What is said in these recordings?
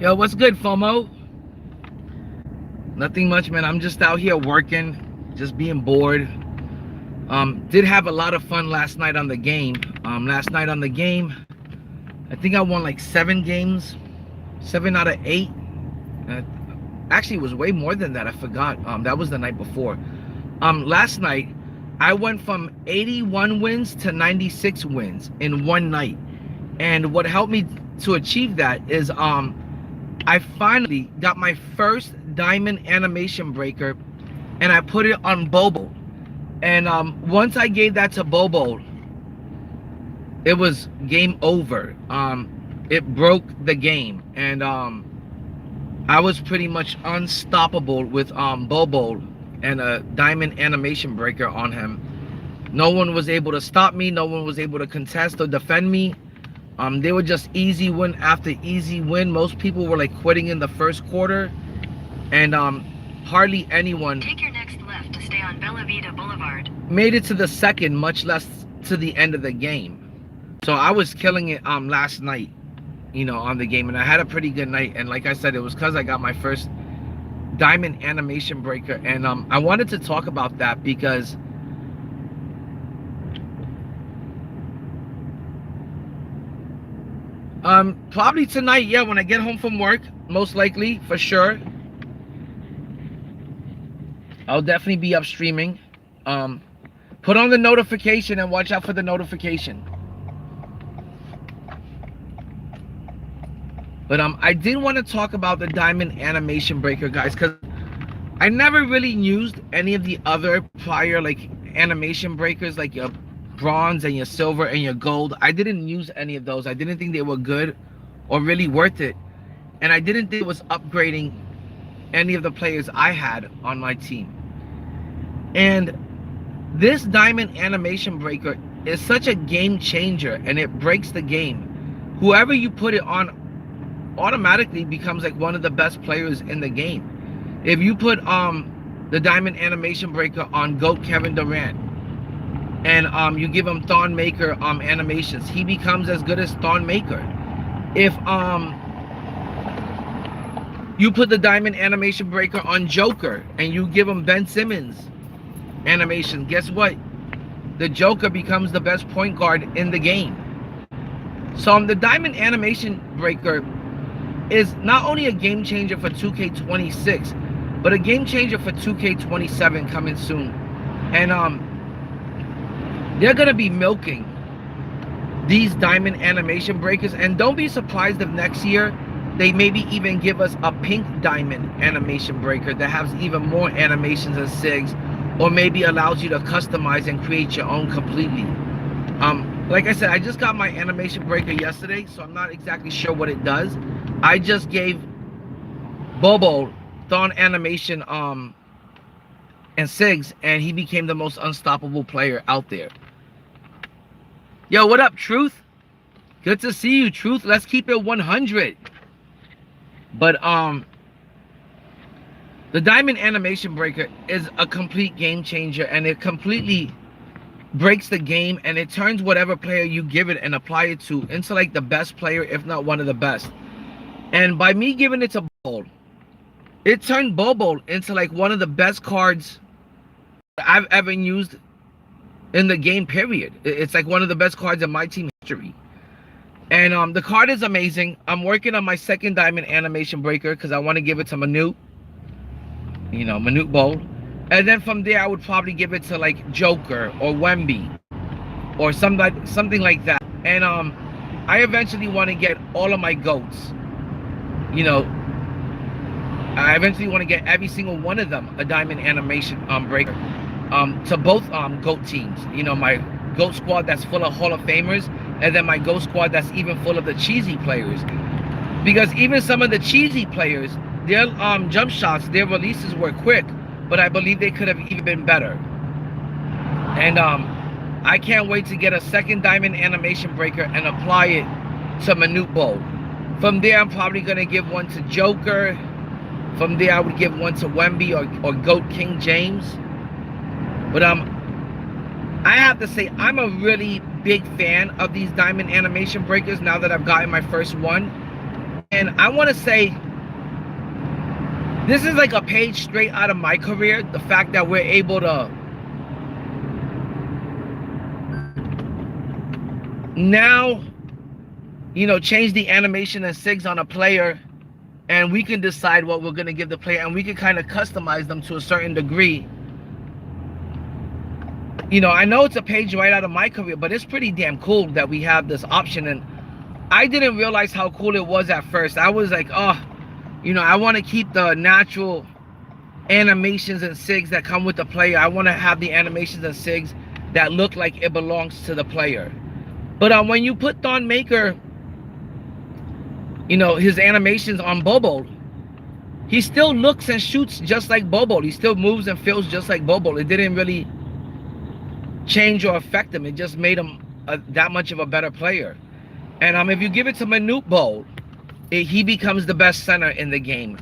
Yo, what's good, FOMO? Nothing much, man. I'm just out here working, just being bored. Did have a lot of fun last night on the game. Last night on the game, I think I won like 7 games, 7 out of 8. Uh, Actually, it was way more than that. I forgot. That was the night before. Last night, I went from 81 wins to 96 wins in one night. And what helped me to achieve that is I finally got my first diamond animation breaker, and I put it on Bobo. And once I gave that to Bobo, it was game over. It broke the game, and I was pretty much unstoppable with Bobo and a diamond animation breaker on him. No one was able to stop me. No one was able to contest or defend me. They were just easy win after easy win. Most people were like quitting in the first quarter, and hardly anyone Take your next left to stay on Bella Vita Boulevard. made it to the second, much less to the end of the game. So I was killing it last night, on the game, and I had a pretty good night. And like I said, it was because I got my first diamond animation breaker, and I wanted to talk about that because probably tonight, yeah, when I get home from work, most likely, for sure, I'll definitely be up streaming. Put on the notification and watch out for the notification. But I did want to talk about the diamond animation breaker, guys, because I never really used any of the other prior like animation breakers, like your bronze and your silver and your gold. I didn't use any of those. I didn't think they were good or really worth it, and I didn't think it was upgrading any of the players I had on my team. And this diamond animation breaker is such a game changer, and it breaks the game. Whoever you put it on automatically becomes like one of the best players in the game. If you put the diamond animation breaker on GOAT Kevin Durant, and you give him Thorn Maker animations, he becomes as good as Thorn Maker. If you put the diamond animation breaker on Joker and you give him Ben Simmons animation, guess what? The Joker becomes the best point guard in the game. So the diamond animation breaker is not only a game changer for 2K26, but a game changer for 2K27 coming soon. And they're gonna be milking these diamond animation breakers, and don't be surprised if next year they maybe even give us a pink diamond animation breaker that has even more animations and SIGs, or maybe allows you to customize and create your own completely. Like I said, I just got my animation breaker yesterday, so I'm not exactly sure what it does. I just gave Bobo Thorn animation and SIGs, and he became the most unstoppable player out there. Yo, what up, Truth? Good to see you, Truth. Let's keep it 100. But the diamond animation breaker is a complete game changer, and it completely breaks the game, and it turns whatever player you give it and apply it to into like the best player, if not one of the best. And by me giving it to Bobo, it turned Bobo into like one of the best cards I've ever used in the game, period. It's like one of the best cards in my team history. And the card is amazing. I'm working on my second diamond animation breaker because I want to give it to Manute. Manute Bowl. And then from there, I would probably give it to like Joker or Wemby or something like that. And I eventually want to get all of my GOATs. I eventually want to get every single one of them a diamond animation breaker to both GOAT teams. My GOAT squad that's full of Hall of Famers, and then my GOAT squad that's even full of the cheesy players. Because even some of the cheesy players, their jump shots, their releases were quick, but I believe they could have even been better. And I can't wait to get a second diamond animation breaker and apply it to Manute Bowl. From there, I'm probably going to give one to Joker. From there, I would give one to Wemby or GOAT King James. But I have to say, I'm a really big fan of these diamond animation breakers now that I've gotten my first one. And I want to say this is like a page straight out of my career. The fact that we're able to now, you know, change the animation and SIGs on a player, and we can decide what we're going to give the player, and we can kind of customize them to a certain degree. You know, I know it's a page right out of my career, but it's pretty damn cool that we have this option. And I didn't realize how cool it was at first. I was like, oh, you know, I want to keep the natural animations and SIGs that come with the player. I want to have the animations and SIGs that look like it belongs to the player. But when you put Thon Maker, you know, his animations on Bobo, he still looks and shoots just like Bobo. He still moves and feels just like Bobo. It didn't really change or affect him. It just made him that much of a better player. And if you give it to Manute Bol, he becomes the best center in the game.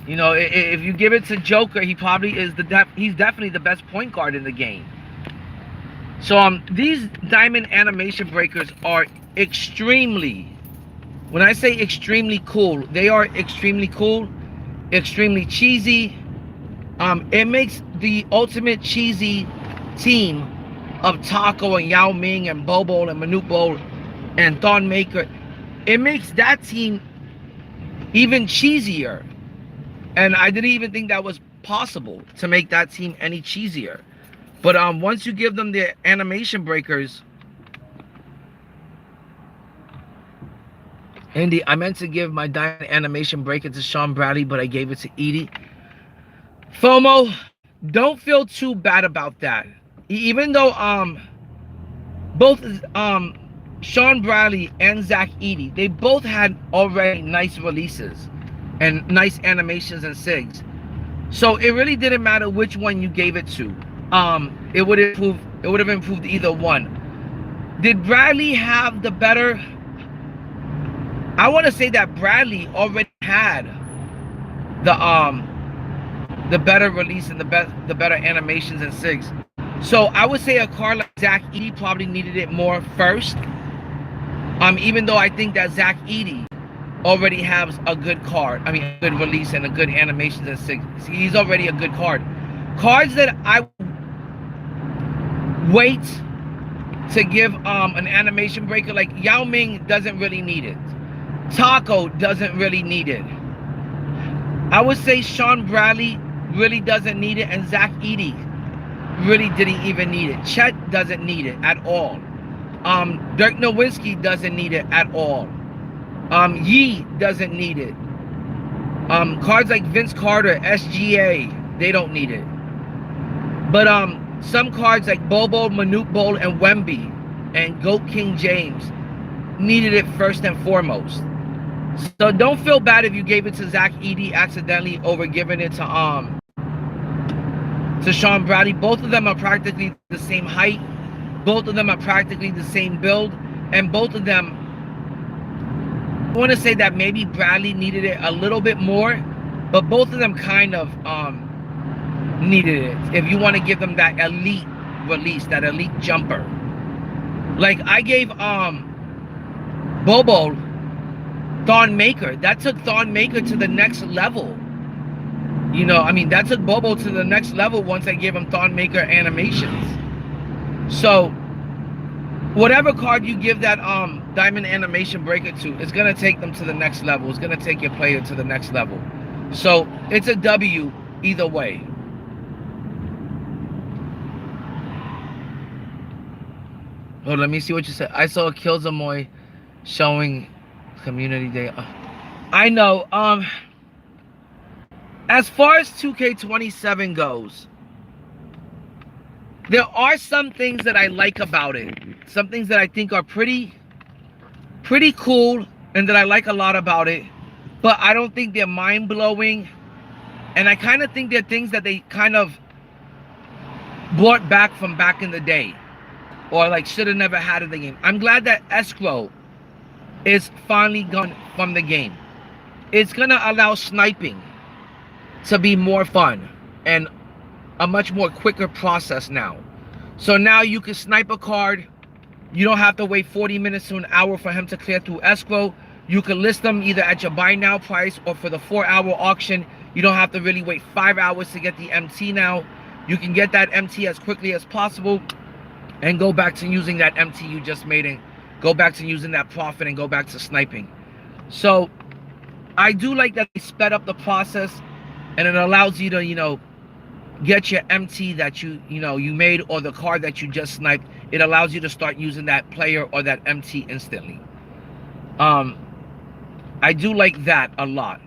You know, if you give it to Joker, he probably is he's definitely the best point guard in the game. So these diamond animation breakers are extremely, when I say extremely cool, they are extremely cool, extremely cheesy. It makes the ultimate cheesy team of Taco and Yao Ming and Bobo and Manute Bol and Thon Maker. It makes that team even cheesier. And I didn't even think that was possible to make that team any cheesier. But once you give them the animation breakers, Indy, I meant to give my diamond animation breaker to Sean Bradley, but I gave it to Edie. FOMO, don't feel too bad about that. Even though both Sean Bradley and Zach Edey, they both had already nice releases and nice animations and SIGs. So it really didn't matter which one you gave it to. It would have improved either one. Did Bradley have the better? I want to say that Bradley already had the better release and the better animations and SIGs. So I would say a card like Zach Edey probably needed it more first. Even though I think that Zach Edey already has a good card. I mean, a good release and a good animations and SIGs. He's already a good card. Cards that I wait to give an animation breaker, like Yao Ming doesn't really need it. Taco doesn't really need it. I would say Sean Bradley really doesn't need it, and Zach Edey really didn't even need it. Chet doesn't need it at all. Dirk Nowitzki doesn't need it at all. Yee doesn't need it. Cards like Vince Carter, SGA, they don't need it. But some cards like Bobo, Manute Bol, and Wemby, and GOAT King James needed it first and foremost. So don't feel bad if you gave it to Zach Edey accidentally over giving it to Sean Bradley. Both of them are practically the same height. Both of them are practically the same build. And both of them, I want to say that maybe Bradley needed it a little bit more, but both of them kind of needed it. If you want to give them that elite release, that elite jumper. Like I gave Bobo Thon Maker. That took Thon Maker to the next level. You know, I mean, that took Bobo to the next level once I gave him Thon Maker animations. So whatever card you give that diamond animation breaker to, it's gonna take them to the next level. It's gonna take your player to the next level. So it's a W either way. Oh, let me see what you said. I saw Killzamoy showing Community Day. I know. As far as 2K27 goes, there are some things that I like about it. Some things that I think are pretty cool and that I like a lot about it. But I don't think they're mind-blowing. And I kind of think they're things that they kind of brought back from back in the day. Or like should have never had in the game. I'm glad that escrow is finally gone from the game. It's going to allow sniping to be more fun and a much more quicker process now. So now you can snipe a card You don't have to wait 40 minutes to an hour for him to clear through escrow. You can list them either at your buy now price or for the 4-hour auction. You don't have to really wait 5 hours to get the MT now. You can get that MT as quickly as possible and go back to using that MT you just made and go back to using that profit and go back to sniping. So I do like that they sped up the process, and it allows you to, get your MT that you made, or the card that you just sniped. It allows you to start using that player or that MT instantly. I do like that a lot.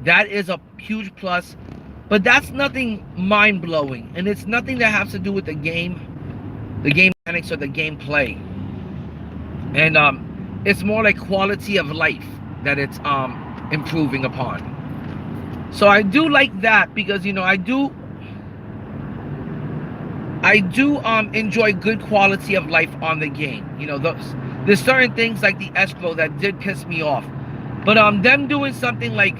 That is a huge plus, but that's nothing mind-blowing, and it's nothing that has to do with the game mechanics or the gameplay. And it's more like quality of life that it's improving upon. So I do like that, because I do enjoy good quality of life on the game. There's certain things like the escrow that did piss me off, but them doing something like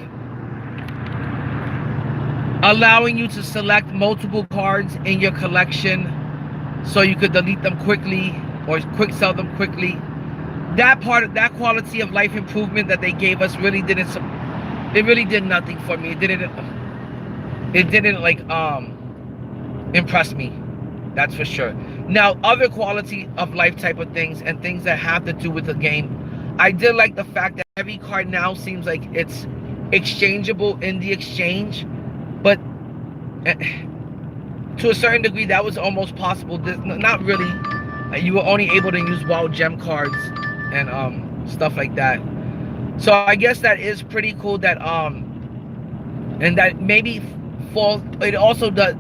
allowing you to select multiple cards in your collection so you could delete them quickly or quick sell them quickly. That quality of life improvement that they gave us really did nothing for me. It didn't like impress me. That's for sure. Now, other quality of life type of things and things that have to do with the game, I did like the fact that every card now seems like it's exchangeable in the exchange, but to a certain degree that was almost possible. Not really. You were only able to use wild gem cards and stuff like that. So I guess that is pretty cool. That and that maybe falls. It also does.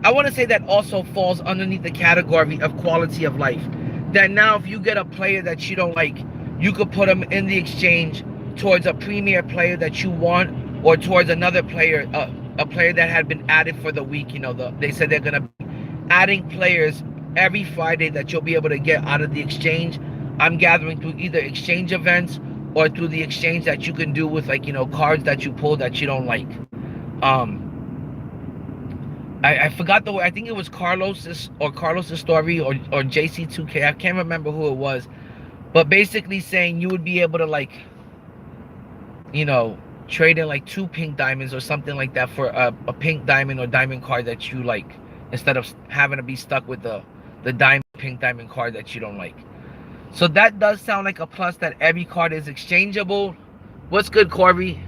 I want to say that also falls underneath the category of quality of life. That now, if you get a player that you don't like, you could put them in the exchange towards a premier player that you want, or towards another player, a player that had been added for the week. They said they're gonna be adding players every Friday that you'll be able to get out of the exchange. I'm gathering through either exchange events or through the exchange that you can do with, like, cards that you pull that you don't like. I forgot the way. I think it was Carlos's story, or JC2K. I can't remember who it was, but basically saying you would be able to, like, trade in like 2 pink diamonds or something like that for a pink diamond or diamond card that you like, instead of having to be stuck with the pink diamond card that you don't like. So that does sound like a plus, that every card is exchangeable. What's good, Corby?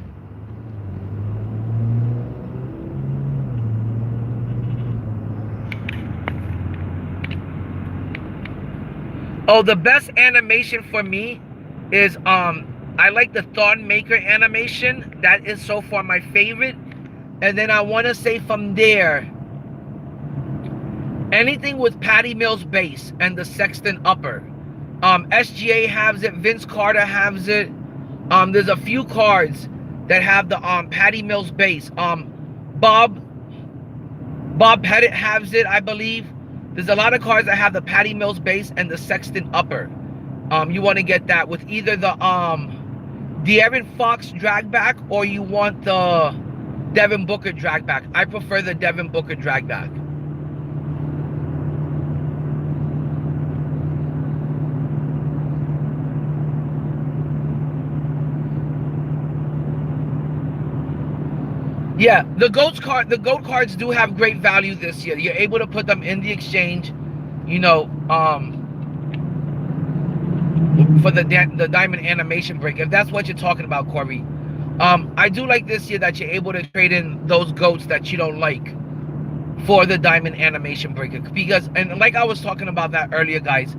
Oh, the best animation for me is I like the Thorn Maker animation. That is so far my favorite. And then I want to say from there, anything with Patty Mills base and the Sexton upper. SGA has it. Vince Carter has it. There's a few cards that have the Patty Mills base. Bob Pettit has it, I believe. There's a lot of cards that have the Patty Mills base and the Sexton upper. You want to get that with either the De'Aaron Fox drag back, or you want the Devin Booker drag back. I prefer the Devin Booker drag back. Yeah, the GOAT cards do have great value this year. You're able to put them in the exchange, for the diamond animation break, if that's what you're talking about, Corey. I do like this year that you're able to trade in those GOATs that you don't like for the diamond animation breaker, because, and like I was talking about that earlier, guys,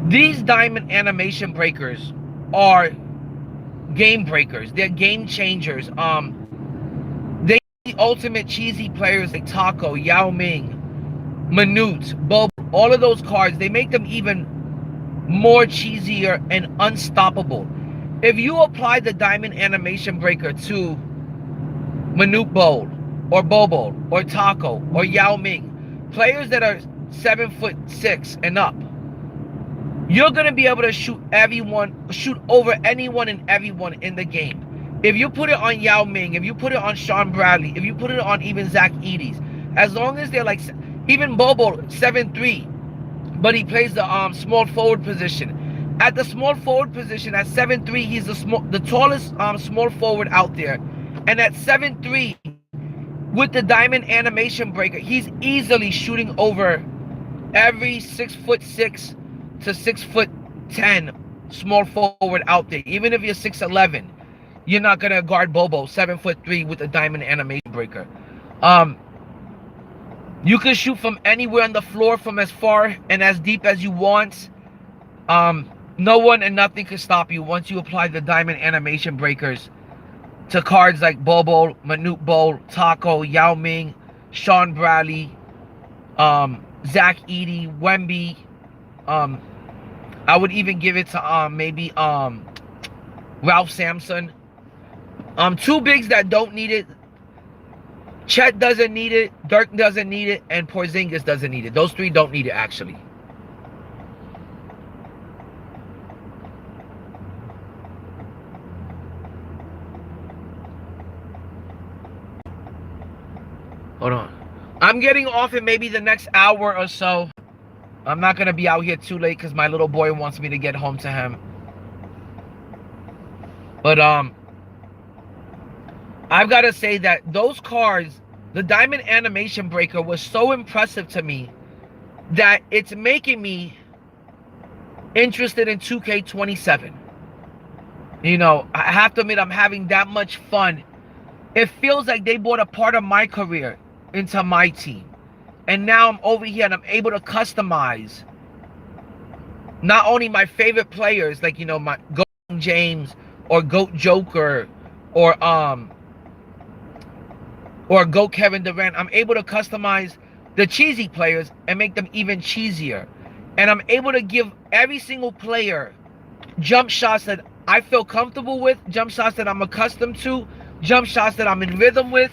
these diamond animation breakers are game breakers. They're game changers. They the ultimate cheesy players like Taco, Yao Ming, Manute, Bob, all of those cards, they make them even more cheesier and unstoppable. If you apply the diamond animation breaker to Manute Bol, or Bobo, or Taco, or Yao Ming, players that are 7'6" and up, you're gonna be able to shoot over anyone and everyone in the game. If you put it on Yao Ming, if you put it on Sean Bradley, if you put it on even Zach Edey's, as long as they're like, even Bobo 7'3", but he plays the small forward position. At the small forward position, at 7'3", he's the tallest small forward out there. And at 7'3", with the diamond animation breaker, he's easily shooting over every 6'6" to 6'10" small forward out there. Even if you're 6'11", you're not gonna guard Bobo 7'3" with a diamond animation breaker. You can shoot from anywhere on the floor, from as far and as deep as you want. No one and nothing can stop you once you apply the diamond animation breakers to cards like Bobo, Manute Bol, Taco, Yao Ming, Sean Bradley, Zach Edey, Wemby. I would even give it to maybe Ralph Sampson. Two bigs that don't need it. Chet doesn't need it, Dirk doesn't need it, and Porzingis doesn't need it. Those three don't need it, actually. Hold on. I'm getting off in maybe the next hour or so. I'm not going to be out here too late because my little boy wants me to get home to him. But I've got to say that those cards, the diamond animation breaker was so impressive to me that it's making me interested in 2K27. You know, I have to admit, I'm having that much fun. It feels like they brought a part of my career into my team. And now I'm over here and I'm able to customize not only my favorite players, like, you know, my GOAT James or GOAT Joker or GOAT Kevin Durant. I'm able to customize the cheesy players and make them even cheesier. And I'm able to give every single player jump shots that I feel comfortable with, jump shots that I'm accustomed to, jump shots that I'm in rhythm with,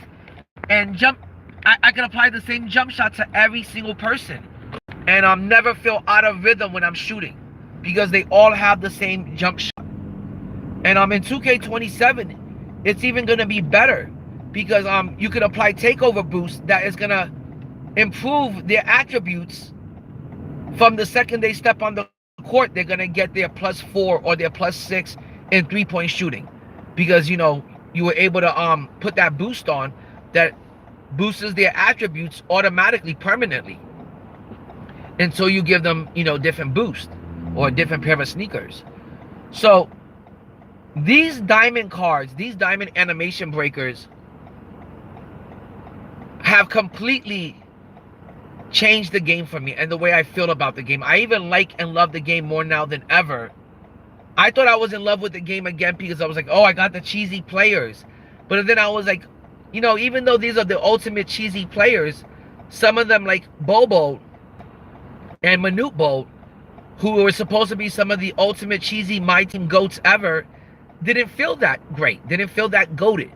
and I can apply the same jump shot to every single person. And I'm never feel out of rhythm when I'm shooting because they all have the same jump shot. And I'm in 2K27, it's even going to be better because you can apply takeover boost that is going to improve their attributes from the second they step on the court. They're going to get their +4 or their +6 in three-point shooting because, you know, you were able to put that boost on that boosts their attributes automatically, permanently, until you give them, you know, different boost or a different pair of sneakers. So these diamond cards, these diamond animation breakers have completely changed the game for me and the way I feel about the game. I even like and love the game more now than ever. I thought I was in love with the game again because I was like, oh, I got the cheesy players. But then I was like, you know, even though these are the ultimate cheesy players, some of them like Bobo and Manute Bol, who were supposed to be some of the ultimate cheesy my team GOATs ever, didn't feel that great, didn't feel that goated.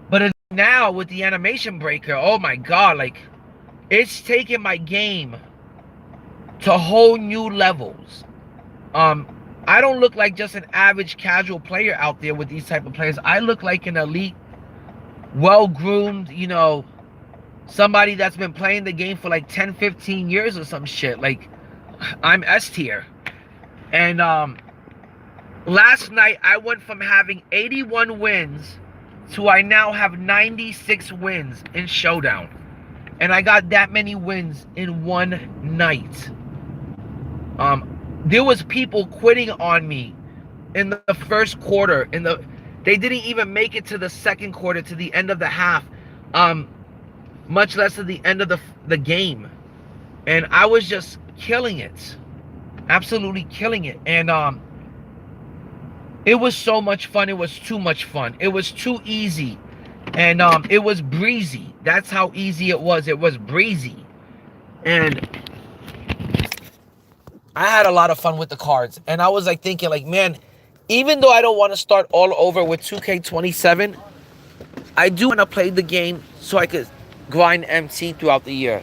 But now with the animation breaker, oh my God, like, it's taken my game to whole new levels. I don't look like just an average casual player out there with these type of players. I look like an elite, well-groomed, you know, somebody that's been playing the game for like 10, 15 years or some shit. Like, I'm S tier. And last night I went from having 81 wins to I now have 96 wins in Showdown. And I got that many wins in one night. There was people quitting on me in the first quarter. They didn't even make it to the second quarter, to the end of the half, much less to the end of the game. And I was just killing it, absolutely killing it. And it was so much fun. It was too much fun. It was too easy, and it was breezy. That's how easy it was. It was breezy, and I had a lot of fun with the cards. And I was like thinking, like, man, even though I don't want to start all over with 2K27, I do want to play the game so I could grind MT throughout the year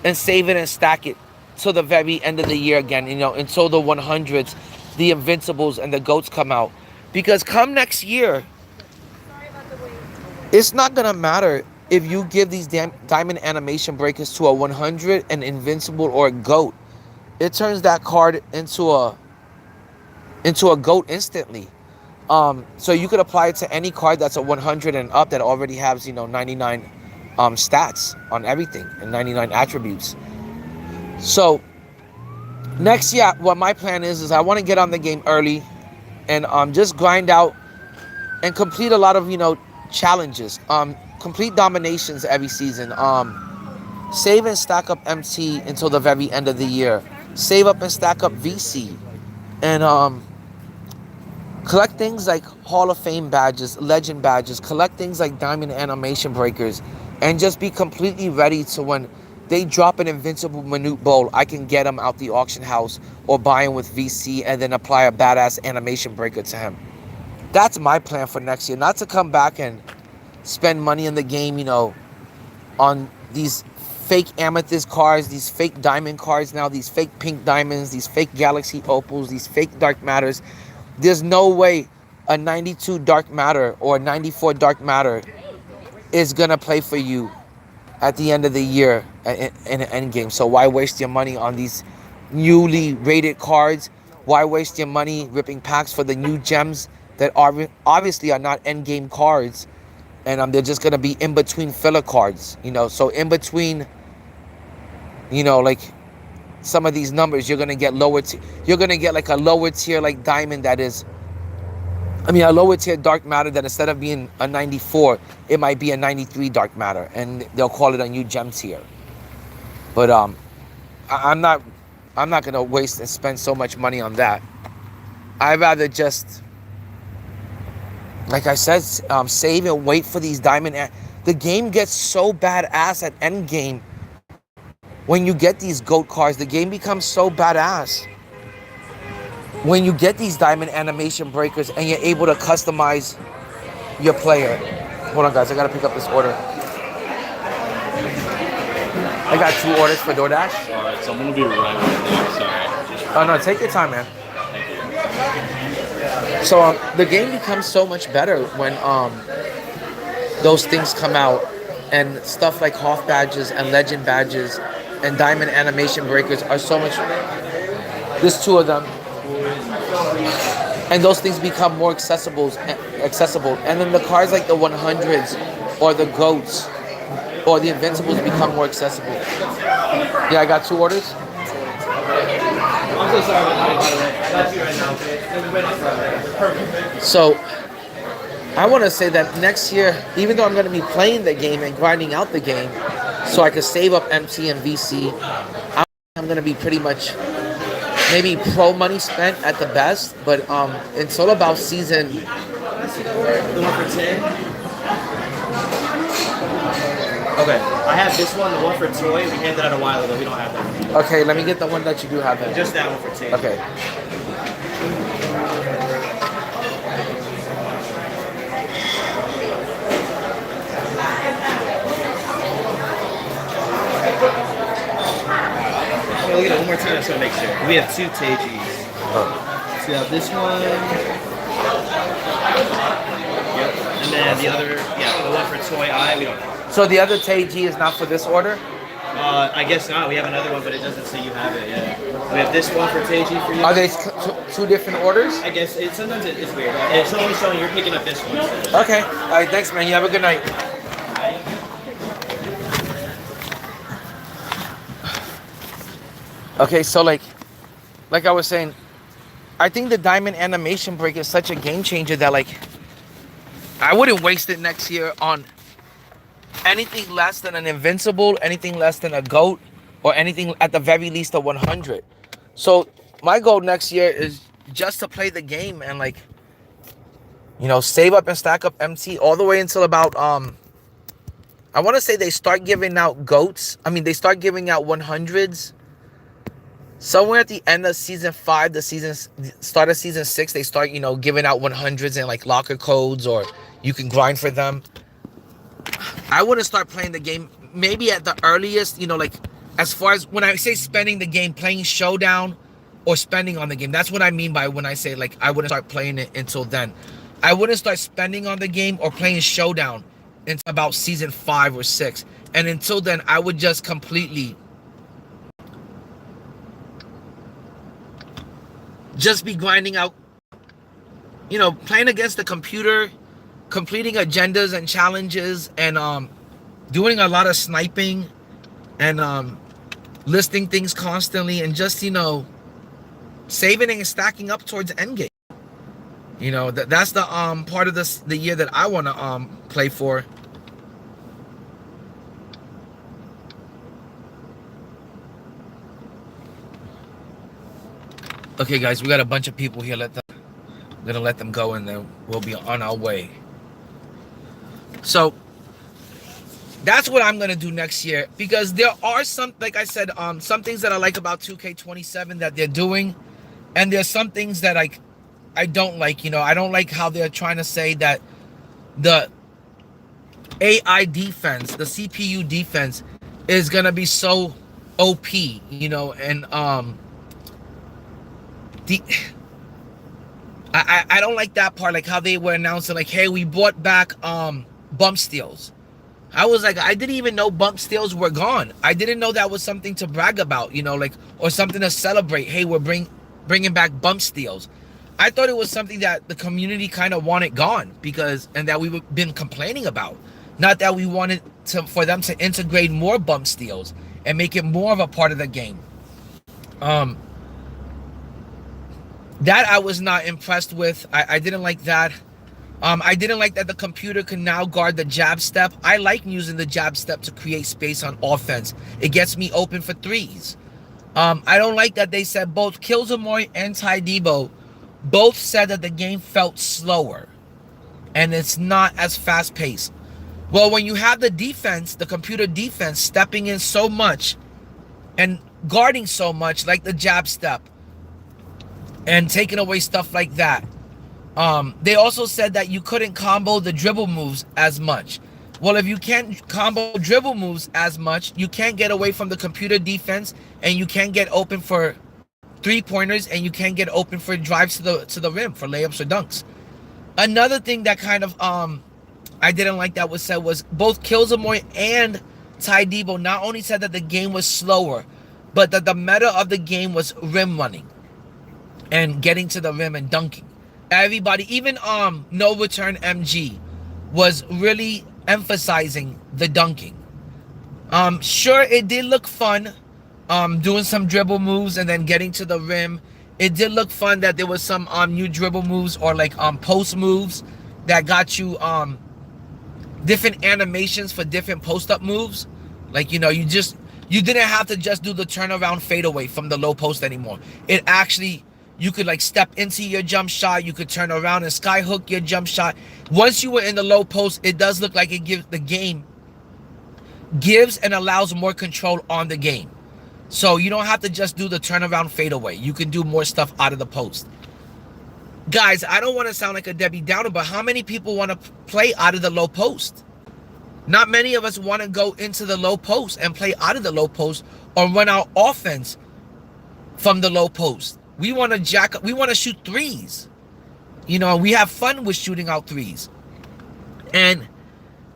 and save it and stack it till the very end of the year again, you know, until the 100s, the Invincibles, and the GOATs come out. Because come next year, it's not going to matter if you give these diamond animation breakers to a 100, an Invincible, or a GOAT. it turns that card into a GOAT instantly. So you could apply it to any card that's a 100 and up that already has 99 stats on everything and 99 attributes. So next year, what my plan is I want to get on the game early and just grind out and complete a lot of challenges, complete dominations every season, save and stack up MT until the very end of the year, save up and stack up VC, and collect things like Hall of Fame badges, legend badges, collect things like diamond animation breakers, and just be completely ready to when they drop an invincible Minute Bowl, I can get him out the auction house or buy him with VC and then apply a badass animation breaker to him. That's my plan for next year. Not to come back and spend money in the game, on these fake amethyst cards, these fake diamond cards now, these fake pink diamonds, these fake galaxy opals, these fake dark matters. There's no way a 92 dark matter or a 94 dark matter is going to play for you at the end of the year in an end game. So why waste your money on these newly rated cards? Why waste your money ripping packs for the new gems that are obviously are not end game cards, and they're just gonna be in between filler cards, So in between, like some of these numbers, you're gonna get you're gonna get like a lower tier like diamond that is, a lower tier dark matter that instead of being a 94, it might be a 93 dark matter, and they'll call it a new gem tier. But I'm not gonna waste and spend so much money on that. I'd rather just, like I said, save and wait for these diamond. The game gets so badass at end game when you get these GOAT cards. The game becomes so badass when you get these diamond animation breakers and you're able to customize your player. Hold on, guys. I gotta pick up this order. I got 2 orders for DoorDash. All right, so I'm gonna be right with you. Sorry. Oh no, take your time, man. So the game becomes so much better when those things come out, and stuff like Hoff badges and legend badges and diamond animation breakers are so much. There's 2 of them, and those things become more accessible. And then the cards like the 100s or the GOATs or the Invincibles become more accessible. Yeah, I got 2 orders. I'm so sorry about that, by the way. I got you right now, okay? Perfect. So I want to say that next year, even though I'm going to be playing the game and grinding out the game so I can save up MT and VC, I'm going to be pretty much maybe pro money spent at the best, but it's all about season. The one for 10? Okay, I have this one, the one for toy. We handed out a while ago. We don't have that. Okay, let me get the one that you do have then. Just that one for 10. Okay. Okay, look at it one more time just to make sure. We have 2 Teijis. Oh. So we have this one. Yep. And then the other, the one for toy eye, we don't have. So the other Teiji is not for this order? I guess not. We have another one, but it doesn't say you have it yet. We have this one for Teiji for you. Are they 2 different orders? I guess sometimes it's weird. It's only showing you're picking up this one. So. Okay. All right. Thanks, man. You have a good night. Okay. So like I was saying, I think the diamond animation break is such a game changer that like I wouldn't waste it next year on anything less than an invincible, anything less than a GOAT, or anything at the very least a 100. So my goal next year is just to play the game and like, save up and stack up MT all the way until about I want to say they start giving out GOATs. They start giving out 100s somewhere at the end of season 5, start of season 6. They start giving out 100s and like locker codes, or you can grind for them. I wouldn't start playing the game maybe at the earliest, like as far as when I say spending the game, playing Showdown or spending on the game. That's what I mean by when I say like I wouldn't start playing it until then. I wouldn't start spending on the game or playing Showdown until about season 5 or 6. And until then, I would just completely just be grinding out, playing against the computer, completing agendas and challenges, and doing a lot of sniping, and listing things constantly, and just saving and stacking up towards endgame. That's the part of the year that I want to play for. Okay, guys, we got a bunch of people here. I'm gonna let them go, and then we'll be on our way. So that's what I'm gonna do next year, because there are some, like I said, some things that I like about 2K27 that they're doing, and there's some things that I don't like. I don't like how they're trying to say that the AI defense, the CPU defense, is gonna be so OP, and I don't like that part, like how they were announcing, like, hey, we brought back bump steals. I was like, I didn't even know bump steals were gone. I didn't know that was something to brag about, or something to celebrate. Hey, we're bringing back bump steals. I thought it was something that the community kind of wanted gone, and that we've been complaining about. Not that we wanted for them to integrate more bump steals and make it more of a part of the game. That I was not impressed with. I didn't like that. I didn't like that the computer can now guard the jab step. I like using the jab step to create space on offense. It gets me open for threes. I don't like that they said both Killzamori and Ty Debo both said that the game felt slower and it's not as fast paced. Well, when you have the defense, the computer defense, stepping in so much and guarding so much, like the jab step, and taking away stuff like that. They also said that you couldn't combo the dribble moves as much. Well, if you can't combo dribble moves as much, you can't get away from the computer defense, and you can't get open for three-pointers, and you can't get open for drives to the rim for layups or dunks. Another thing that kind of I didn't like that was said was both Killzamori and Ty Debo not only said that the game was slower, but that the meta of the game was rim running and getting to the rim and dunking. Everybody, even No Return MG, was really emphasizing the dunking. Sure, it did look fun, doing some dribble moves and then getting to the rim. It did look fun that there was some new dribble moves, or like post moves that got you different animations for different post-up moves. Like, you didn't have to just do the turnaround fadeaway from the low post anymore. It actually, you could like step into your jump shot, you could turn around and skyhook your jump shot. Once you were in the low post, it does look like it gives and allows more control on the game. So you don't have to just do the turnaround fadeaway. You can do more stuff out of the post. Guys, I don't want to sound like a Debbie Downer, but how many people want to play out of the low post? Not many of us want to go into the low post and play out of the low post or run our offense from the low post. We want to shoot threes. We have fun with shooting out threes. And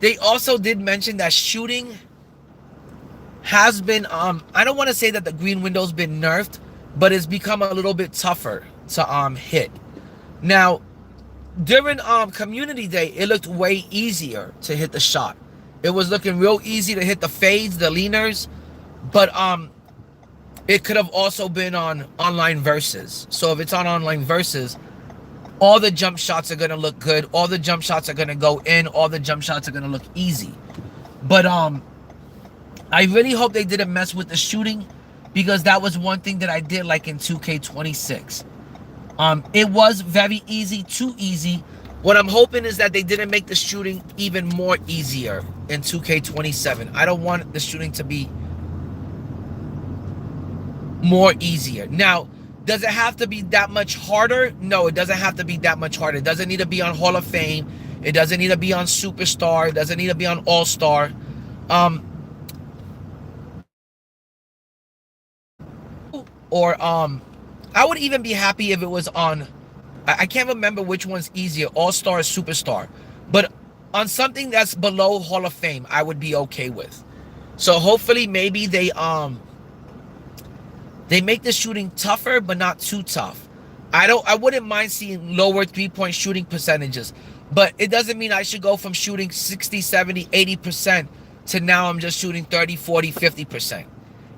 they also did mention that shooting has been, I don't want to say that the green window's been nerfed, but it's become a little bit tougher to hit. Now, during community day, it looked way easier to hit the shot. It was looking real easy to hit the fades, the leaners, but it could have also been on online versus. So if it's on online versus, all the jump shots are going to look good. All the jump shots are going to go in. All the jump shots are going to look easy. But I really hope they didn't mess with the shooting, because that was one thing that I did like in 2K26. It was very easy, too easy. What I'm hoping is that they didn't make the shooting even more easier in 2K27. I don't want the shooting to be more easier. Now, does it have to be that much harder? No, it doesn't have to be that much harder. It doesn't need to be on Hall of Fame. It doesn't need to be on Superstar. It doesn't need to be on All-Star. I would even be happy if it was on, I can't remember which one's easier, All-Star or Superstar, but on something that's below Hall of Fame, I would be okay with. So hopefully maybe they make the shooting tougher, but not too tough. I wouldn't mind seeing lower 3-point shooting percentages, but it doesn't mean I should go from shooting 60, 70, 80% to now I'm just shooting 30, 40, 50%.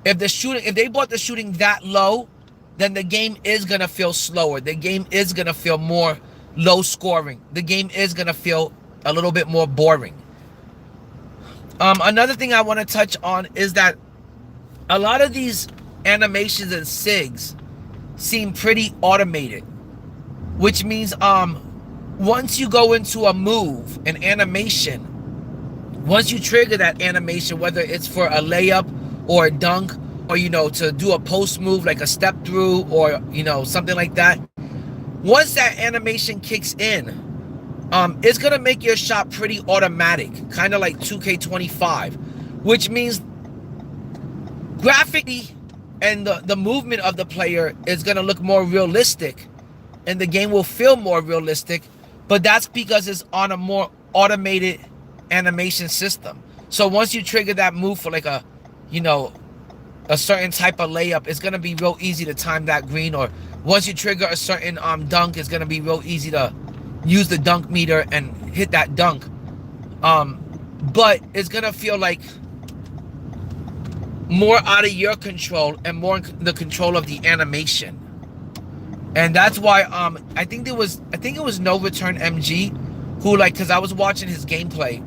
If they brought the shooting that low, then the game is going to feel slower. The game is going to feel more low scoring. The game is going to feel a little bit more boring. Another thing I want to touch on is that a lot of these animations and SIGs seem pretty automated, which means once you go into a move, an animation, once you trigger that animation, whether it's for a layup or a dunk, or to do a post move like a step through, or something like that, once that animation kicks in, it's gonna make your shot pretty automatic, kind of like 2K25, which means graphically and the movement of the player is gonna look more realistic, and the game will feel more realistic. But that's because it's on a more automated animation system. So once you trigger that move for like a certain type of layup, it's gonna be real easy to time that green. Or once you trigger a certain dunk, it's gonna be real easy to use the dunk meter and hit that dunk. But it's gonna feel like more out of your control and more in the control of the animation. And that's why I think it was No Return MG who, like, because I was watching his gameplay,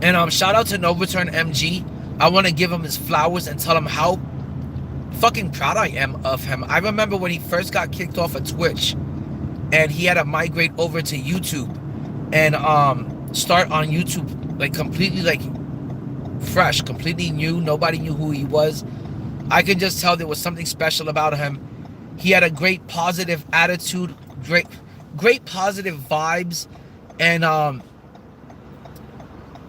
and shout out to No Return MG. I want to give him his flowers and tell him how fucking proud I am of him. I remember when he first got kicked off of Twitch, and he had to migrate over to YouTube and start on YouTube like completely like fresh, completely new. Nobody knew who he was. I could just tell there was something special about him. He had a great positive attitude, great positive vibes, and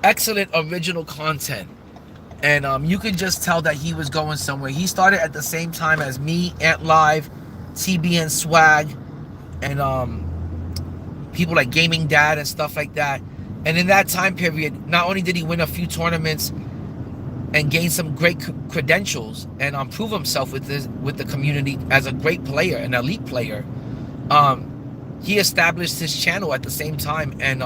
excellent original content. And you could just tell that he was going somewhere. He started at the same time as me, Ant Live, TBN Swag, and people like Gaming Dad and stuff like that. And in that time period, not only did he win a few tournaments and gain some great credentials and prove himself with the community as a great player, an elite player, he established his channel at the same time. And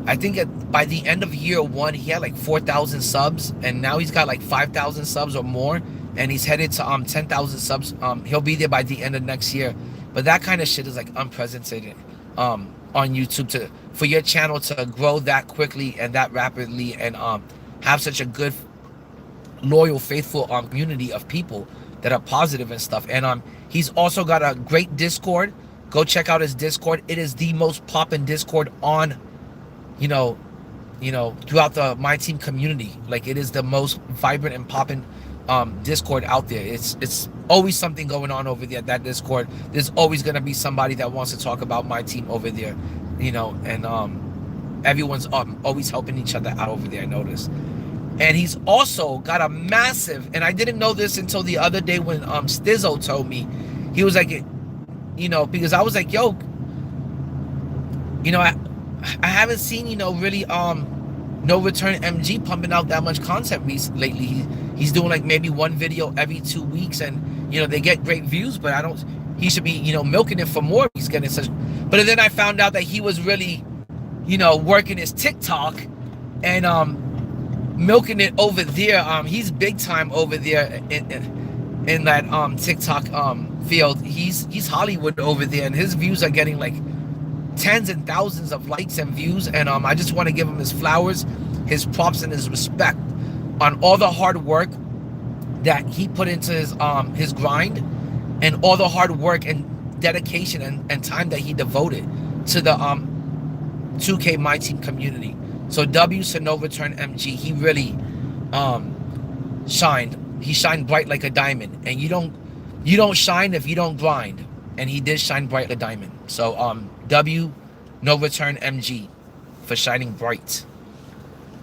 I think by the end of year one, he had like 4,000 subs, and now he's got like 5,000 subs or more, and he's headed to 10,000 subs. He'll be there by the end of next year. But that kind of shit is like unprecedented on YouTube, for your channel to grow that quickly and that rapidly, and have such a good, loyal, faithful community of people that are positive and stuff. And he's also got a great Discord. Go check out his Discord. It is the most poppin' Discord on throughout the My Team community. Like, it is the most vibrant and poppin' Discord out there. It's always something going on over there at that Discord. There's always gonna be somebody that wants to talk about My Team over there, and everyone's always helping each other out over there, I noticed. And he's also got a massive, and I didn't know this until the other day when Stizzo told me. He was like, because I was like, yo, I haven't seen, really No Return MG pumping out that much content lately. He's doing like maybe one video every 2 weeks, and they get great views, but he should be milking it for more. He's getting such. But then I found out that he was really working his TikTok and milking it over there. He's big time over there in that TikTok field. He's Hollywood over there, and his views are getting like tens and thousands of likes and views. And I just want to give him his flowers, his props, and his respect on all the hard work that he put into his grind, and all the hard work and dedication and time that he devoted to the 2K My Team community. So W's to No Return MG. He really shined. He shined bright like a diamond, and you don't shine if you don't grind, and he did shine bright like a diamond. So W, No Return MG, for shining bright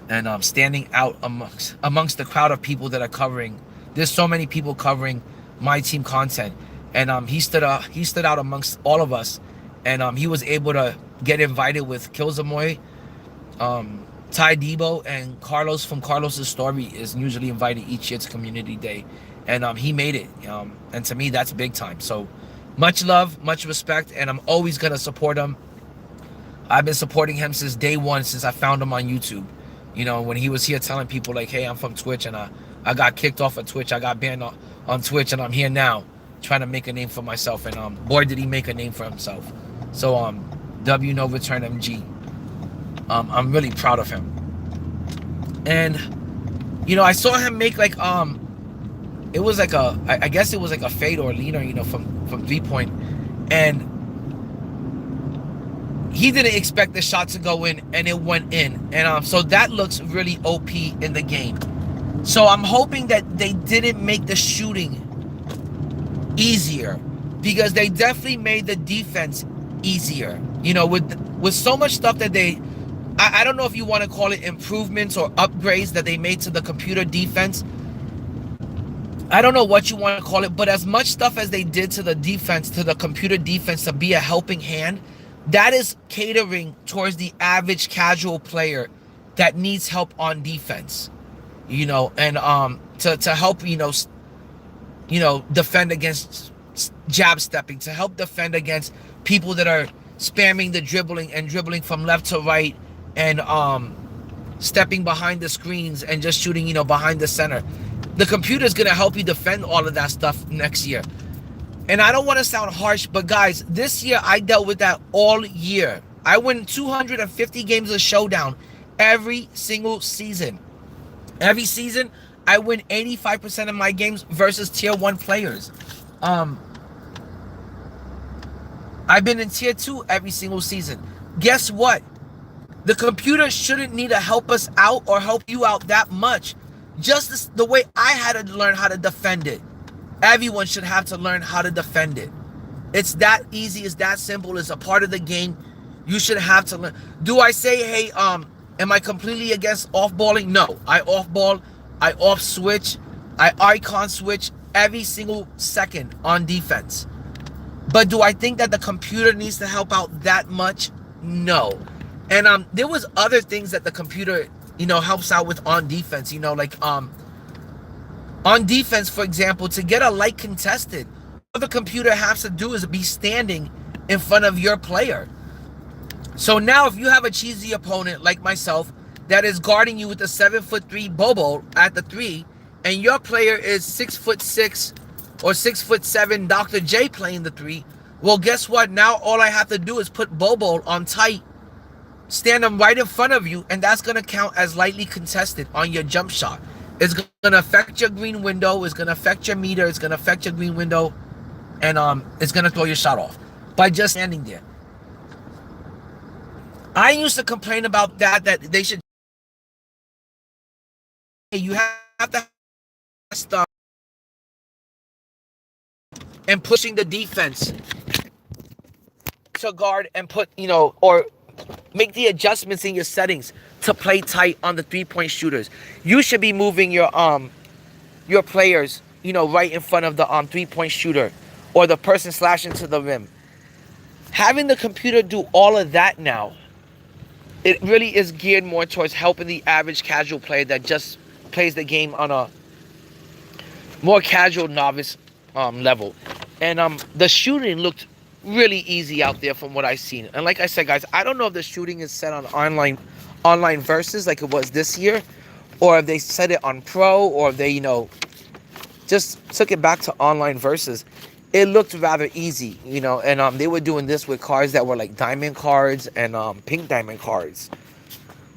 and standing out amongst the crowd of people that are covering. There's so many people covering My Team content, and he stood out amongst all of us, and he was able to get invited with Kilzamoy, Ty Debo, and Carlos from Carlos's Story is usually invited each year to Community Day, and he made it, and to me that's big time. So Much love, much respect, and I'm always gonna support him. I've been supporting him since day one, since I found him on YouTube. You know, when he was here telling people like, hey, I'm from Twitch, and I got kicked off of Twitch. I got banned on Twitch, and I'm here now trying to make a name for myself. And boy, did he make a name for himself. So W No Return MG. I'm really proud of him. And you know, I saw him make like it was like I guess it was like a fade or leaner, you know, from 3-point, and he didn't expect the shot to go in, and it went in. And so that looks really OP in the game. So I'm hoping that they didn't make the shooting easier, because they definitely made the defense easier. You know, with so much stuff that I don't know if you want to call it improvements or upgrades that they made to the computer defense. I don't know what you want to call it, but as much stuff as they did to the defense, to the computer defense, to be a helping hand, that is catering towards the average casual player that needs help on defense, you know, and to help, you know, defend against jab stepping, to help defend against people that are spamming the dribbling from left to right, and stepping behind the screens and just shooting, you know, behind the center. The computer is going to help you defend all of that stuff next year. And I don't want to sound harsh, but guys, this year I dealt with that all year. I win 250 games of Showdown every single season. Every season, I win 85% of my games versus tier 1 players. I've been in tier 2 every single season. Guess what? The computer shouldn't need to help us out or help you out that much. Just the way I had to learn how to defend it. Everyone should have to learn how to defend it. It's that easy, it's that simple, it's a part of the game. You should have to learn. Do I say, hey, am I completely against off-balling? No. I off-ball, I off-switch, I icon switch every single second on defense. But do I think that the computer needs to help out that much? No. And there was other things that the computer, you know, helps out with on defense, you know, like on defense, for example, to get a light contested, all the computer has to do is be standing in front of your player. So now if you have a cheesy opponent like myself that is guarding you with a 7'3" Bobo at the 3, and your player is 6'6" or 6'7" Dr. J playing the 3, well, guess what? Now all I have to do is put Bobo on tight, stand him right in front of you, and that's going to count as lightly contested on your jump shot. It's going to affect your green window, it's going to affect your meter, it's going to affect your green window, and it's going to throw your shot off by just standing there. I used to complain about that they should, you have to stop and pushing the defense to guard and put, you know, or make the adjustments in your settings to play tight on the 3-point shooters. You should be moving your players, you know, right in front of the 3-point shooter or the person slashing to the rim. Having the computer do all of that now, it really is geared more towards helping the average casual player that just plays the game on a more casual novice level. And the shooting looked really easy out there from what I've seen. And like I said, guys, I don't know if the shooting is set on online versus like it was this year, or if they set it on pro, or if they, you know, just took it back to online versus. It looked rather easy, you know, and they were doing this with cards that were like diamond cards and pink diamond cards.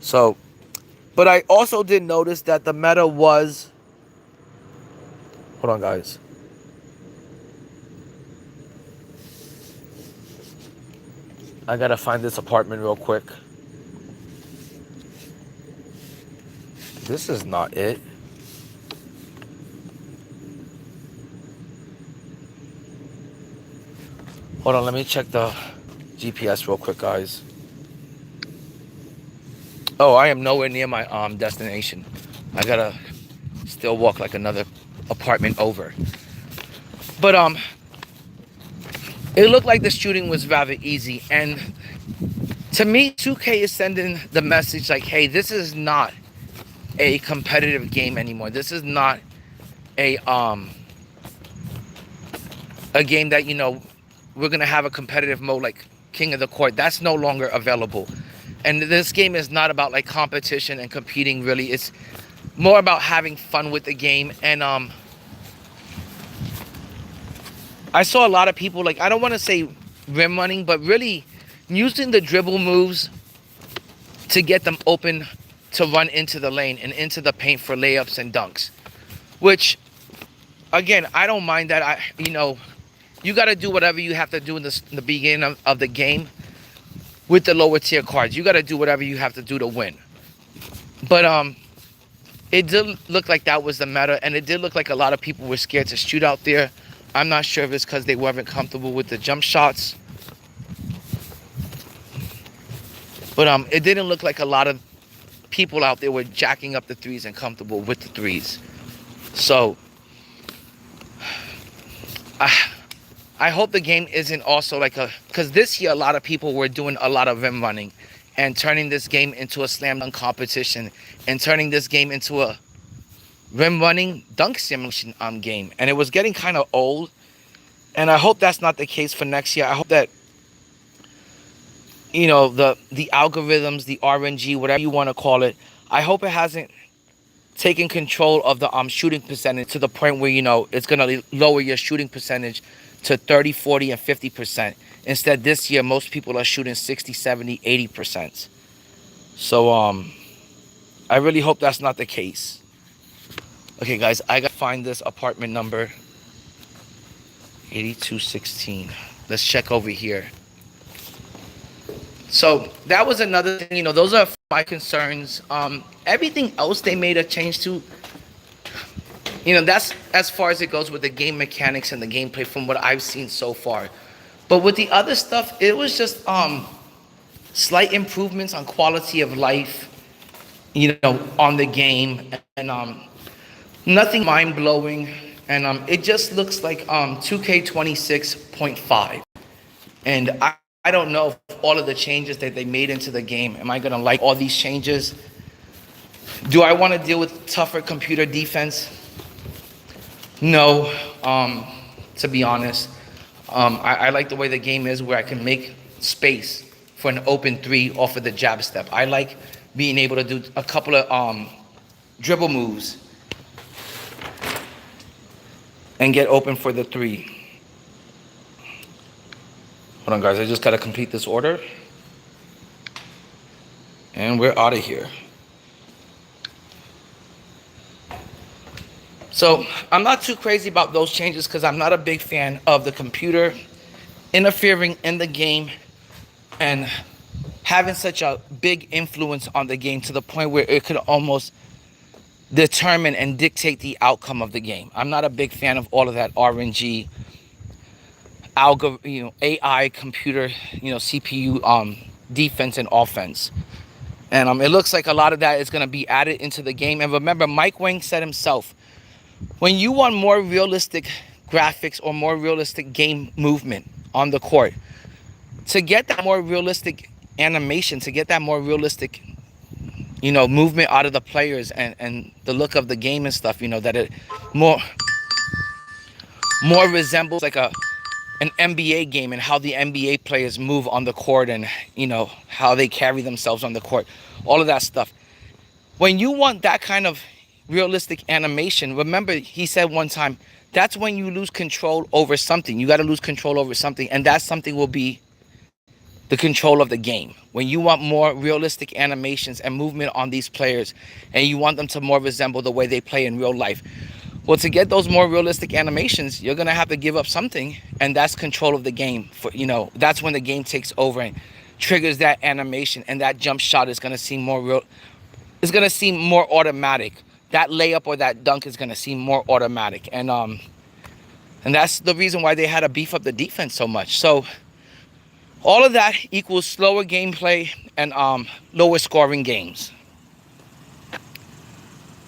So, but I also did notice that the meta was, hold on, guys. I gotta find this apartment real quick. This is not it. Hold on, let me check the GPS real quick, guys. Oh, I am nowhere near my destination. I gotta still walk like another apartment over. But it looked like the shooting was rather easy, and to me, 2K is sending the message like, hey, this is not a competitive game anymore. This is not a game that, you know, we're gonna have a competitive mode like King of the Court. That's no longer available. And this game is not about like competition and competing really. It's more about having fun with the game. And I saw a lot of people, like, I don't want to say rim running, but really using the dribble moves to get them open to run into the lane and into the paint for layups and dunks. Which, again, I don't mind that. You got to do whatever you have to do in the beginning of the game with the lower tier cards. You got to do whatever you have to do to win. But it did look like that was the meta, and it did look like a lot of people were scared to shoot out there. I'm not sure if it's because they weren't comfortable with the jump shots. But it didn't look like a lot of people out there were jacking up the threes and comfortable with the threes. So I hope the game isn't also like because this year a lot of people were doing a lot of rim running and turning this game into a slam dunk competition and turning this game into a rim running dunk simulation game. And it was getting kind of old. And I hope that's not the case for next year. I hope that, you know, the algorithms, the RNG, whatever you want to call it, I hope it hasn't taken control of the shooting percentage to the point where, you know, it's going to lower your shooting percentage to 30, 40, and 50%. Instead, this year, most people are shooting 60, 70, 80%. So, I really hope that's not the case. Okay, guys, I got to find this apartment number. 8216. Let's check over here. So, that was another thing. You know, those are my concerns. Everything else they made a change to, you know, that's as far as it goes with the game mechanics and the gameplay from what I've seen so far. But with the other stuff, it was just slight improvements on quality of life, you know, on the game, and nothing mind-blowing. And it just looks like 2K27.5. And I don't know if all of the changes that they made into the game, am I gonna like all these changes? Do I want to deal with tougher computer defense? No, to be honest. I like the way the game is where I can make space for an open three off of the jab step. I like being able to do a couple of dribble moves and get open for the three. Hold on, guys, I just gotta complete this order. And we're out of here. So I'm not too crazy about those changes because I'm not a big fan of the computer interfering in the game and having such a big influence on the game to the point where it could almost determine and dictate the outcome of the game. I'm not a big fan of all of that RNG, AI, computer, CPU, defense and offense. And it looks like a lot of that is going to be added into the game. And remember, Mike Wang said himself, when you want more realistic graphics or more realistic game movement on the court, to get that more realistic animation, to get that more realistic, movement out of the players and the look of the game and stuff, that it more resembles like an NBA game and how the NBA players move on the court and, how they carry themselves on the court, all of that stuff. When you want that kind of realistic animation, remember he said one time, that's when you lose control over something. You got to lose control over something, and that something will be the control of the game. When you want more realistic animations and movement on these players, and you want them to more resemble the way they play in real life, well, to get those more realistic animations, you're gonna have to give up something, and that's control of the game. That's when the game takes over and triggers that animation, and that jump shot is gonna seem more real. It's gonna seem more automatic. That layup or that dunk is gonna seem more automatic, and that's the reason why they had to beef up the defense so much. So all of that equals slower gameplay and lower scoring games.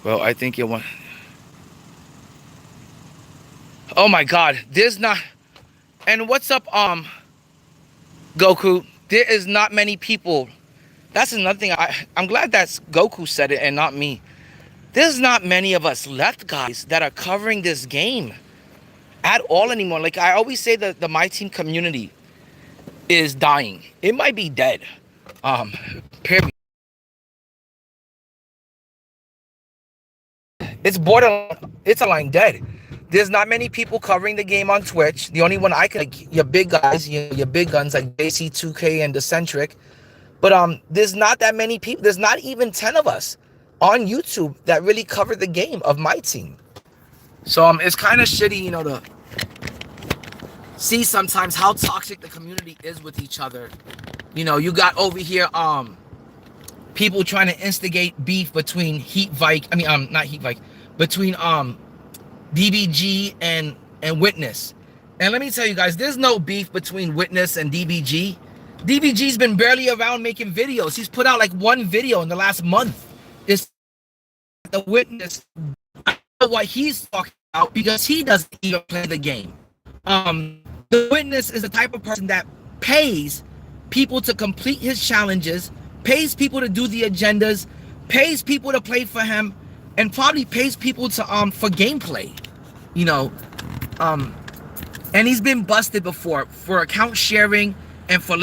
Well, I think you want. Oh my God, there's not. And what's up, Goku? There is not many people. That's another thing. I'm glad that's Goku said it and not me. There's not many of us left, guys, that are covering this game at all anymore. Like I always say that the My Team community is dying. It might be dead. Period. It's borderline. It's a line dead. There's not many people covering the game on Twitch. The only one I can, like, your big guys, your big guns like JC2K and Decentric. But there's not that many people. There's not even 10 of us on YouTube that really cover the game of My Team. So it's kind of shitty, you know, to see sometimes how toxic the community is with each other. You know, you got over here people trying to instigate beef between between DBG and Witness. And let me tell you guys, there's no beef between Witness and DBG. DBG's been barely around making videos. He's put out like one video in the last month. It's the Witness. I don't know what he's talking about because he doesn't even play the game. The Witness is the type of person that pays people to complete his challenges, pays people to do the agendas, pays people to play for him, and probably pays people to for gameplay, you know. And he's been busted before for account sharing and for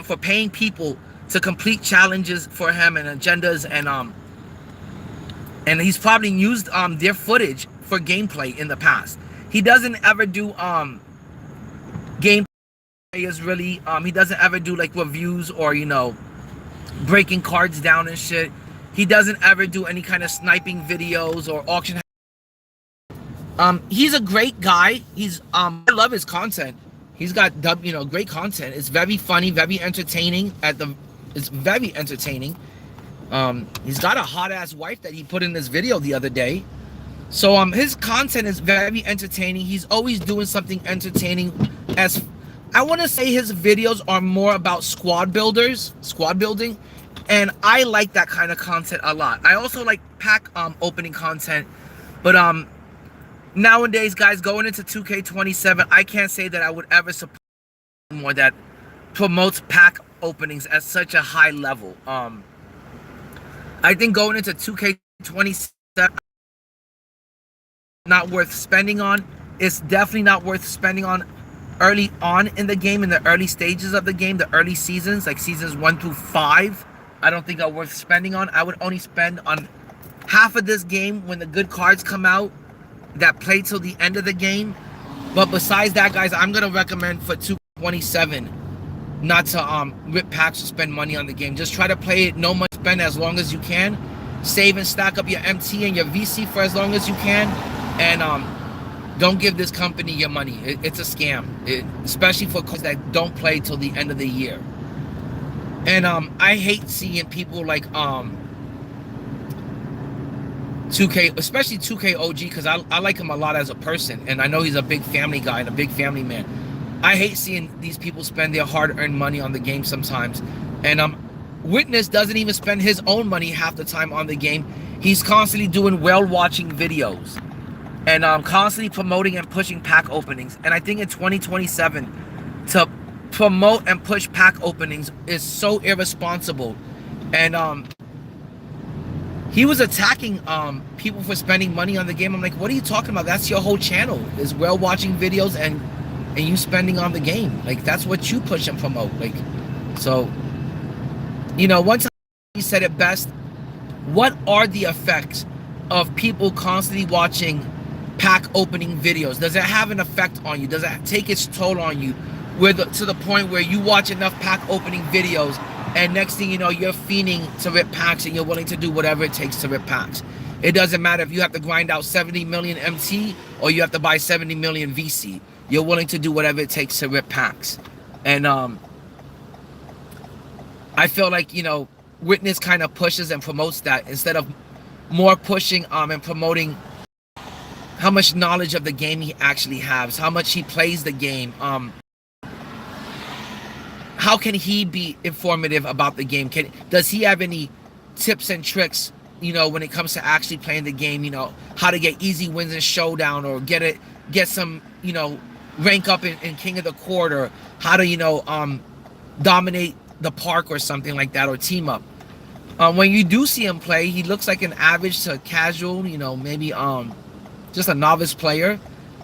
for paying people to complete challenges for him and agendas, and he's probably used their footage for gameplay in the past. He doesn't ever do gameplay is really he doesn't ever do like reviews or, you know, breaking cards down and shit. He doesn't ever do any kind of sniping videos or auction. He's a great guy. He's I love his content. He's got, you know, great content. It's very funny, very entertaining. It's very entertaining. He's got a hot ass wife that he put in this video the other day. So his content is very entertaining. He's always doing something entertaining. As I want to say, his videos are more about squad building, and I like that kind of content a lot. I also like pack opening content, but nowadays, guys, going into 2K27, I can't say that I would ever support more that promotes pack openings at such a high level. I think going into 2K27, not worth spending on. It's definitely not worth spending on early on in the game, in the early stages of the game, the early seasons, like seasons 1 through 5. I don't think are worth spending on. I would only spend on half of this game when the good cards come out that play till the end of the game. But besides that, guys, I'm gonna recommend for 2K27 not to rip packs or spend money on the game. Just try to play it, no money spend, as long as you can. Save and stack up your MT and your VC for as long as you can, and don't give this company your money. It's a scam, especially for cards that don't play till the end of the year. And I hate seeing people like 2K, especially 2K OG, because I like him a lot as a person, and I know he's a big family guy and a big family man. I hate seeing these people spend their hard-earned money on the game sometimes. And Witness doesn't even spend his own money half the time on the game. He's constantly doing whale-watching videos and constantly promoting and pushing pack openings. And I think in 2027, to promote and push pack openings is so irresponsible. And he was attacking people for spending money on the game. I'm like, what are you talking about? That's your whole channel, is whale-watching videos and you spending on the game. Like, that's what you push and promote. Like, so, you know, one time he said it best: what are the effects of people constantly watching pack opening videos? Does it have an effect on you? Does it take its toll on you, to the point where you watch enough pack opening videos and next thing you know, you're fiending to rip packs and you're willing to do whatever it takes to rip packs? It doesn't matter if you have to grind out 70 million MT or you have to buy 70 million VC. You're willing to do whatever it takes to rip packs. And I feel like, you know, Witness kind of pushes and promotes that instead of more pushing and promoting how much knowledge of the game he actually has, how much he plays the game. How can he be informative about the game? Does he have any tips and tricks, you know, when it comes to actually playing the game? You know, how to get easy wins in Showdown, or get some, you know, rank up in King of the Court, or how to, you know, dominate the park or something like that, or team up. When you do see him play, he looks like an average to casual, you know, maybe just a novice player.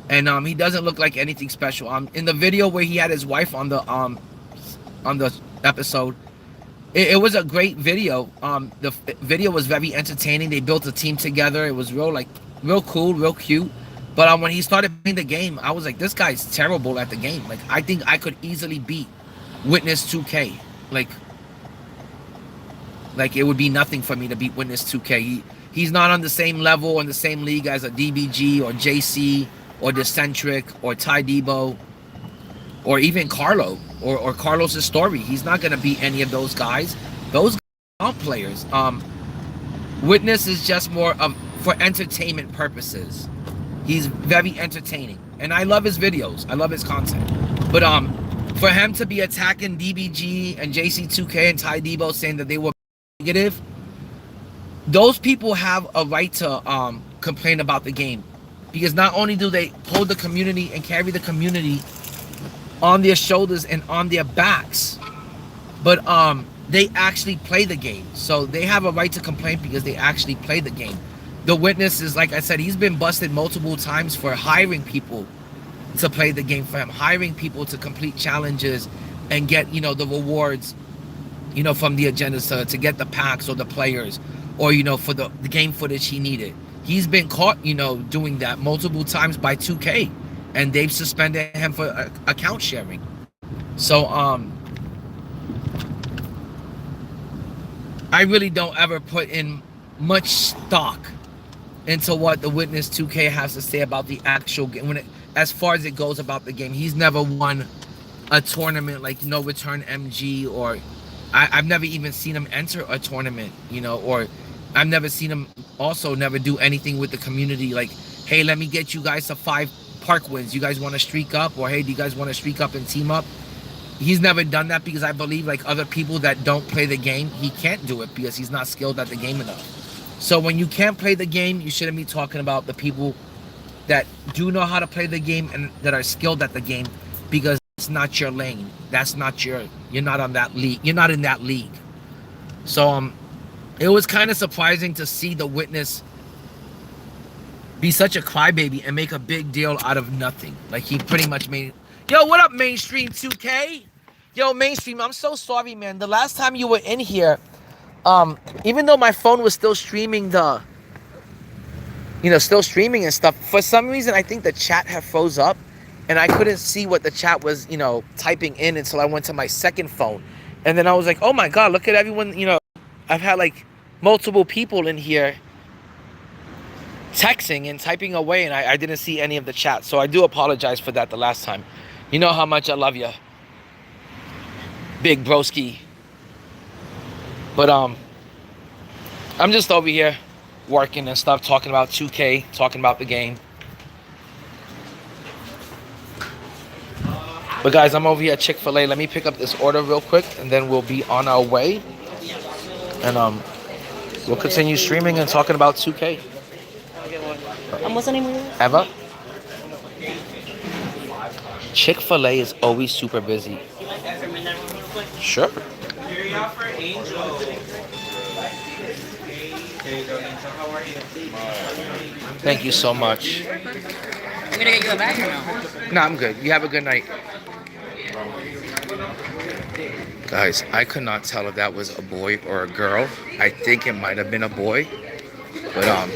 and he doesn't look like anything special. In the video where he had his wife on the episode, it was a great video. The video was very entertaining. They built a team together. It was real cool, real cute. But when he started playing the game, I was like, this guy's terrible at the game. Like, I think I could easily beat Witness 2K. Like it would be nothing for me to beat Witness 2K. He's not on the same level, in the same league as a DBG or JC or Decentric or Ty Debo or even Carlo or Carlos' Story. He's not going to beat any of those guys. Those guys aren't players. Witness is just more for entertainment purposes. He's very entertaining, and I love his videos. I love his content. But for him to be attacking DBG and JC2K and Ty Debo saying that they were negative, those people have a right to complain about the game, because not only do they hold the community and carry the community on their shoulders and on their backs, but they actually play the game. So they have a right to complain because they actually play the game. The Witness is, like I said, he's been busted multiple times for hiring people to play the game for him, hiring people to complete challenges and get, the rewards, from the agendas to get the packs or the players, or, for the game footage he needed. He's been caught, doing that multiple times by 2K, and they've suspended him for account sharing. So, I really don't ever put in much stock into what the Witness 2K has to say about the actual game. As far as it goes about the game, he's never won a tournament like No Return MG, or I've never even seen him enter a tournament, or I've never seen him also never do anything with the community like, hey, let me get you guys to 5 park wins. You guys want to streak up? Or hey, do you guys want to streak up and team up? He's never done that because I believe, like other people that don't play the game, he can't do it because he's not skilled at the game enough. So when you can't play the game, you shouldn't be talking about the people that do know how to play the game and that are skilled at the game, because it's not your lane. That's not you're not on that league. You're not in that league. So it was kind of surprising to see the Witness be such a crybaby and make a big deal out of nothing. Like, he pretty much made, yo, what up, Mainstream 2K? Yo, Mainstream, I'm so sorry, man. The last time you were in here, even though my phone was still streaming still streaming and stuff, for some reason I think the chat had froze up and I couldn't see what the chat was, typing in until I went to my second phone. And then I was like, oh my God, look at everyone, I've had like multiple people in here texting and typing away, and I didn't see any of the chat. So I do apologize for that the last time. You know how much I love you, big broski. But I'm just over here working and stuff, talking about 2K, talking about the game. But guys, I'm over here at Chick-fil-A. Let me pick up this order real quick, and then we'll be on our way. And we'll continue streaming and talking about 2K. What's the name of yours? Eva? Chick-fil-A is always super busy. Sure. Thank you so much. I'm gonna get you a bag or no? No, I'm good. You have a good night. Guys, I could not tell if that was a boy or a girl. I think it might have been a boy. But,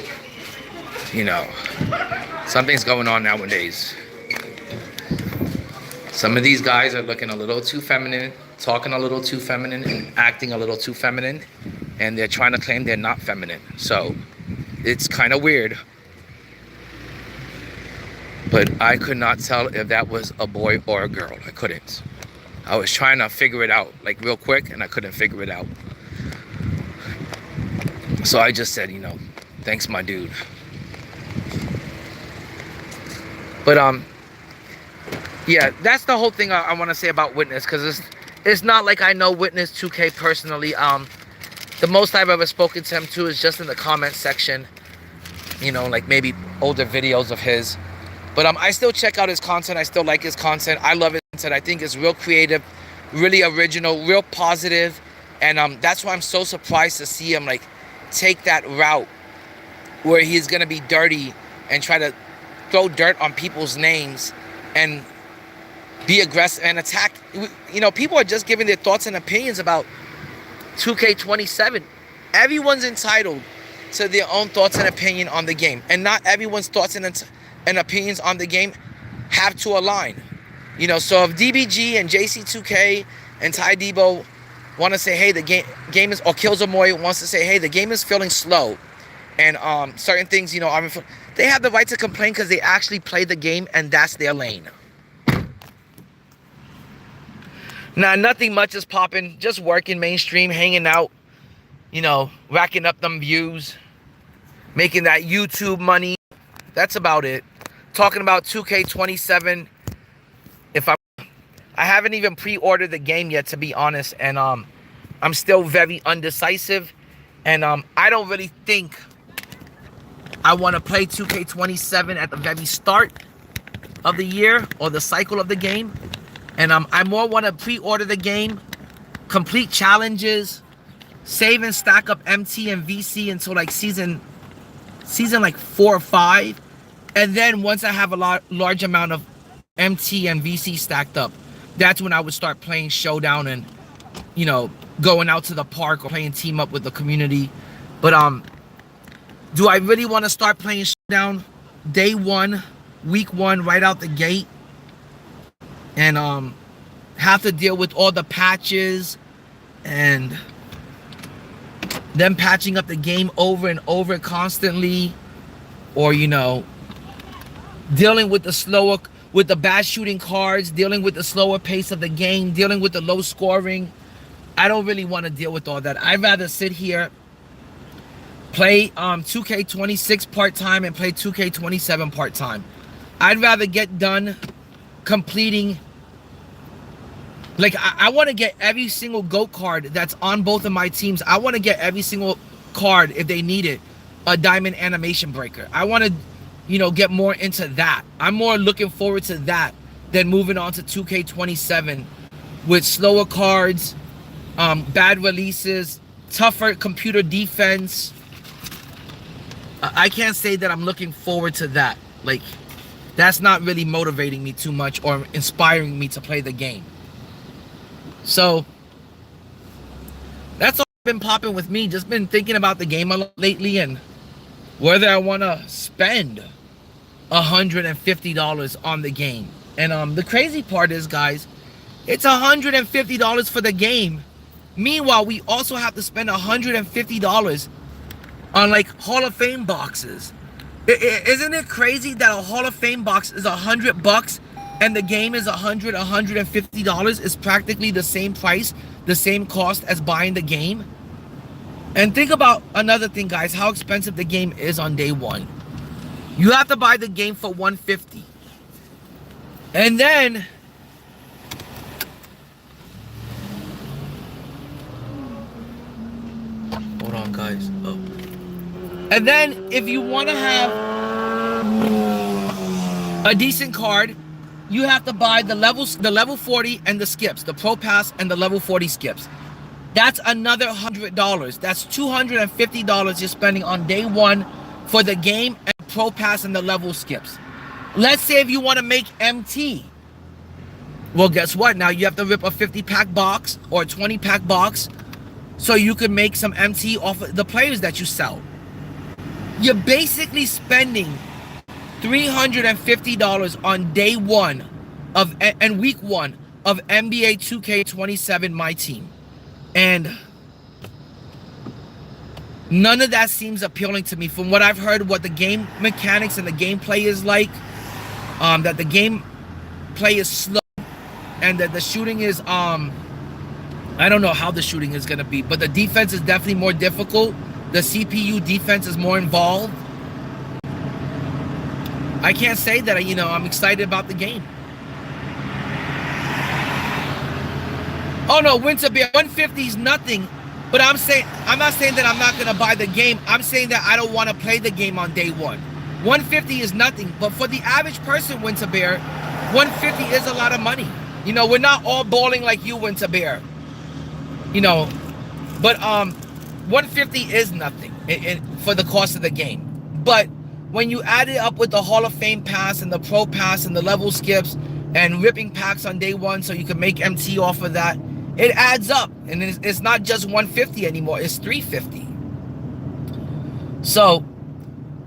something's going on nowadays. Some of these guys are looking a little too feminine, talking a little too feminine, and acting a little too feminine. And they're trying to claim they're not feminine. So, it's kind of weird. But I could not tell if that was a boy or a girl. I couldn't. I was trying to figure it out, like real quick, and I couldn't figure it out. So I just said, thanks, my dude. But yeah, that's the whole thing I want to say about Witness, because it's not like I know Witness 2K personally. The most I've ever spoken to him to is just in the comment section, like maybe older videos of his. But I still check out his content. I still like his content. I love his content. I think it's real creative, really original, real positive. And that's why I'm so surprised to see him like take that route where he's gonna be dirty and try to throw dirt on people's names and be aggressive and attack. You know, people are just giving their thoughts and opinions about 2K27. Everyone's entitled to their own thoughts and opinion on the game, and not everyone's thoughts and opinions on the game have to align. You know, so if DBG and JC2K and Ty Debo want to say, hey, the game is, or Killzomoy wants to say, hey, the game is feeling slow, and certain things, you know, they have the right to complain because they actually play the game and that's their lane. Nah, nothing much is popping. Just working mainstream, hanging out, you know, racking up them views, making that YouTube money. That's about it. Talking about 2K27. I haven't even pre-ordered the game yet, to be honest, and I'm still very undecisive, and I don't really think I want to play 2K27 at the very start of the year or the cycle of the game. And I more want to pre-order the game, complete challenges, save and stack up MT and VC until like season like 4 or 5, and then once I have a large amount of MT and VC stacked up, that's when I would start playing Showdown and, you know, going out to the park or playing team up with the community. But do I really want to start playing Showdown day 1, week 1, right out the gate? And have to deal with all the patches and them patching up the game over and over constantly, or, you know, dealing with the bad shooting cards, dealing with the slower pace of the game, dealing with the low scoring. I don't really want to deal with all that. I'd rather sit here, play 2K26 part-time and play 2K27 part-time. I'd rather get done completing. Like, I want to get every single GOAT card that's on both of my teams. I want to get every single card, if they need it, a diamond animation breaker. I want to, you know, get more into that. I'm more looking forward to that than moving on to 2K27 with slower cards, bad releases, tougher computer defense. I can't say that I'm looking forward to that. Like, that's not really motivating me too much or inspiring me to play the game. So that's all been popping with me. Just been thinking about the game a lot lately and whether I want to spend $150 on the game. And the crazy part is, guys, it's $150 for the game. Meanwhile, we also have to spend $150 on like Hall of Fame boxes. Isn't it crazy that a Hall of Fame box is $100 and the game is $150? It's practically the same price, the same cost as buying the game. And think about another thing, guys, how expensive the game is on day 1. You have to buy the game for $150. And then hold on, guys. Oh. And then if you want to have a decent card, you have to buy the level 40 and the skips, the Pro Pass and the level 40 skips. That's another $100. That's $250 you're spending on day 1 for the game and Pro Pass and the level skips. Let's say if you want to make MT. Well, guess what? Now you have to rip a 50-pack box or a 20-pack box so you can make some MT off of the players that you sell. You're basically spending $350 on day 1 and week 1 of NBA2K27 My Team. And none of that seems appealing to me. From what I've heard, what the game mechanics and the gameplay is like, that the gameplay is slow and that the shooting is, I don't know how the shooting is going to be, but the defense is definitely more difficult. The CPU defense is more involved. I can't say that, you know, I'm excited about the game. Oh no, Winter Bear, 150 is nothing. But I'm not saying that I'm not going to buy the game. I'm saying that I don't want to play the game on day 1. 150 is nothing. But for the average person, Winter Bear, 150 is a lot of money. You know, we're not all balling like you, Winter Bear. You know, but 150 is nothing for the cost of the game. But when you add it up with the Hall of Fame pass and the Pro pass and the level skips and ripping packs on day one so you can make MT off of that, it adds up. And it's not just 150 anymore, it's 350. So,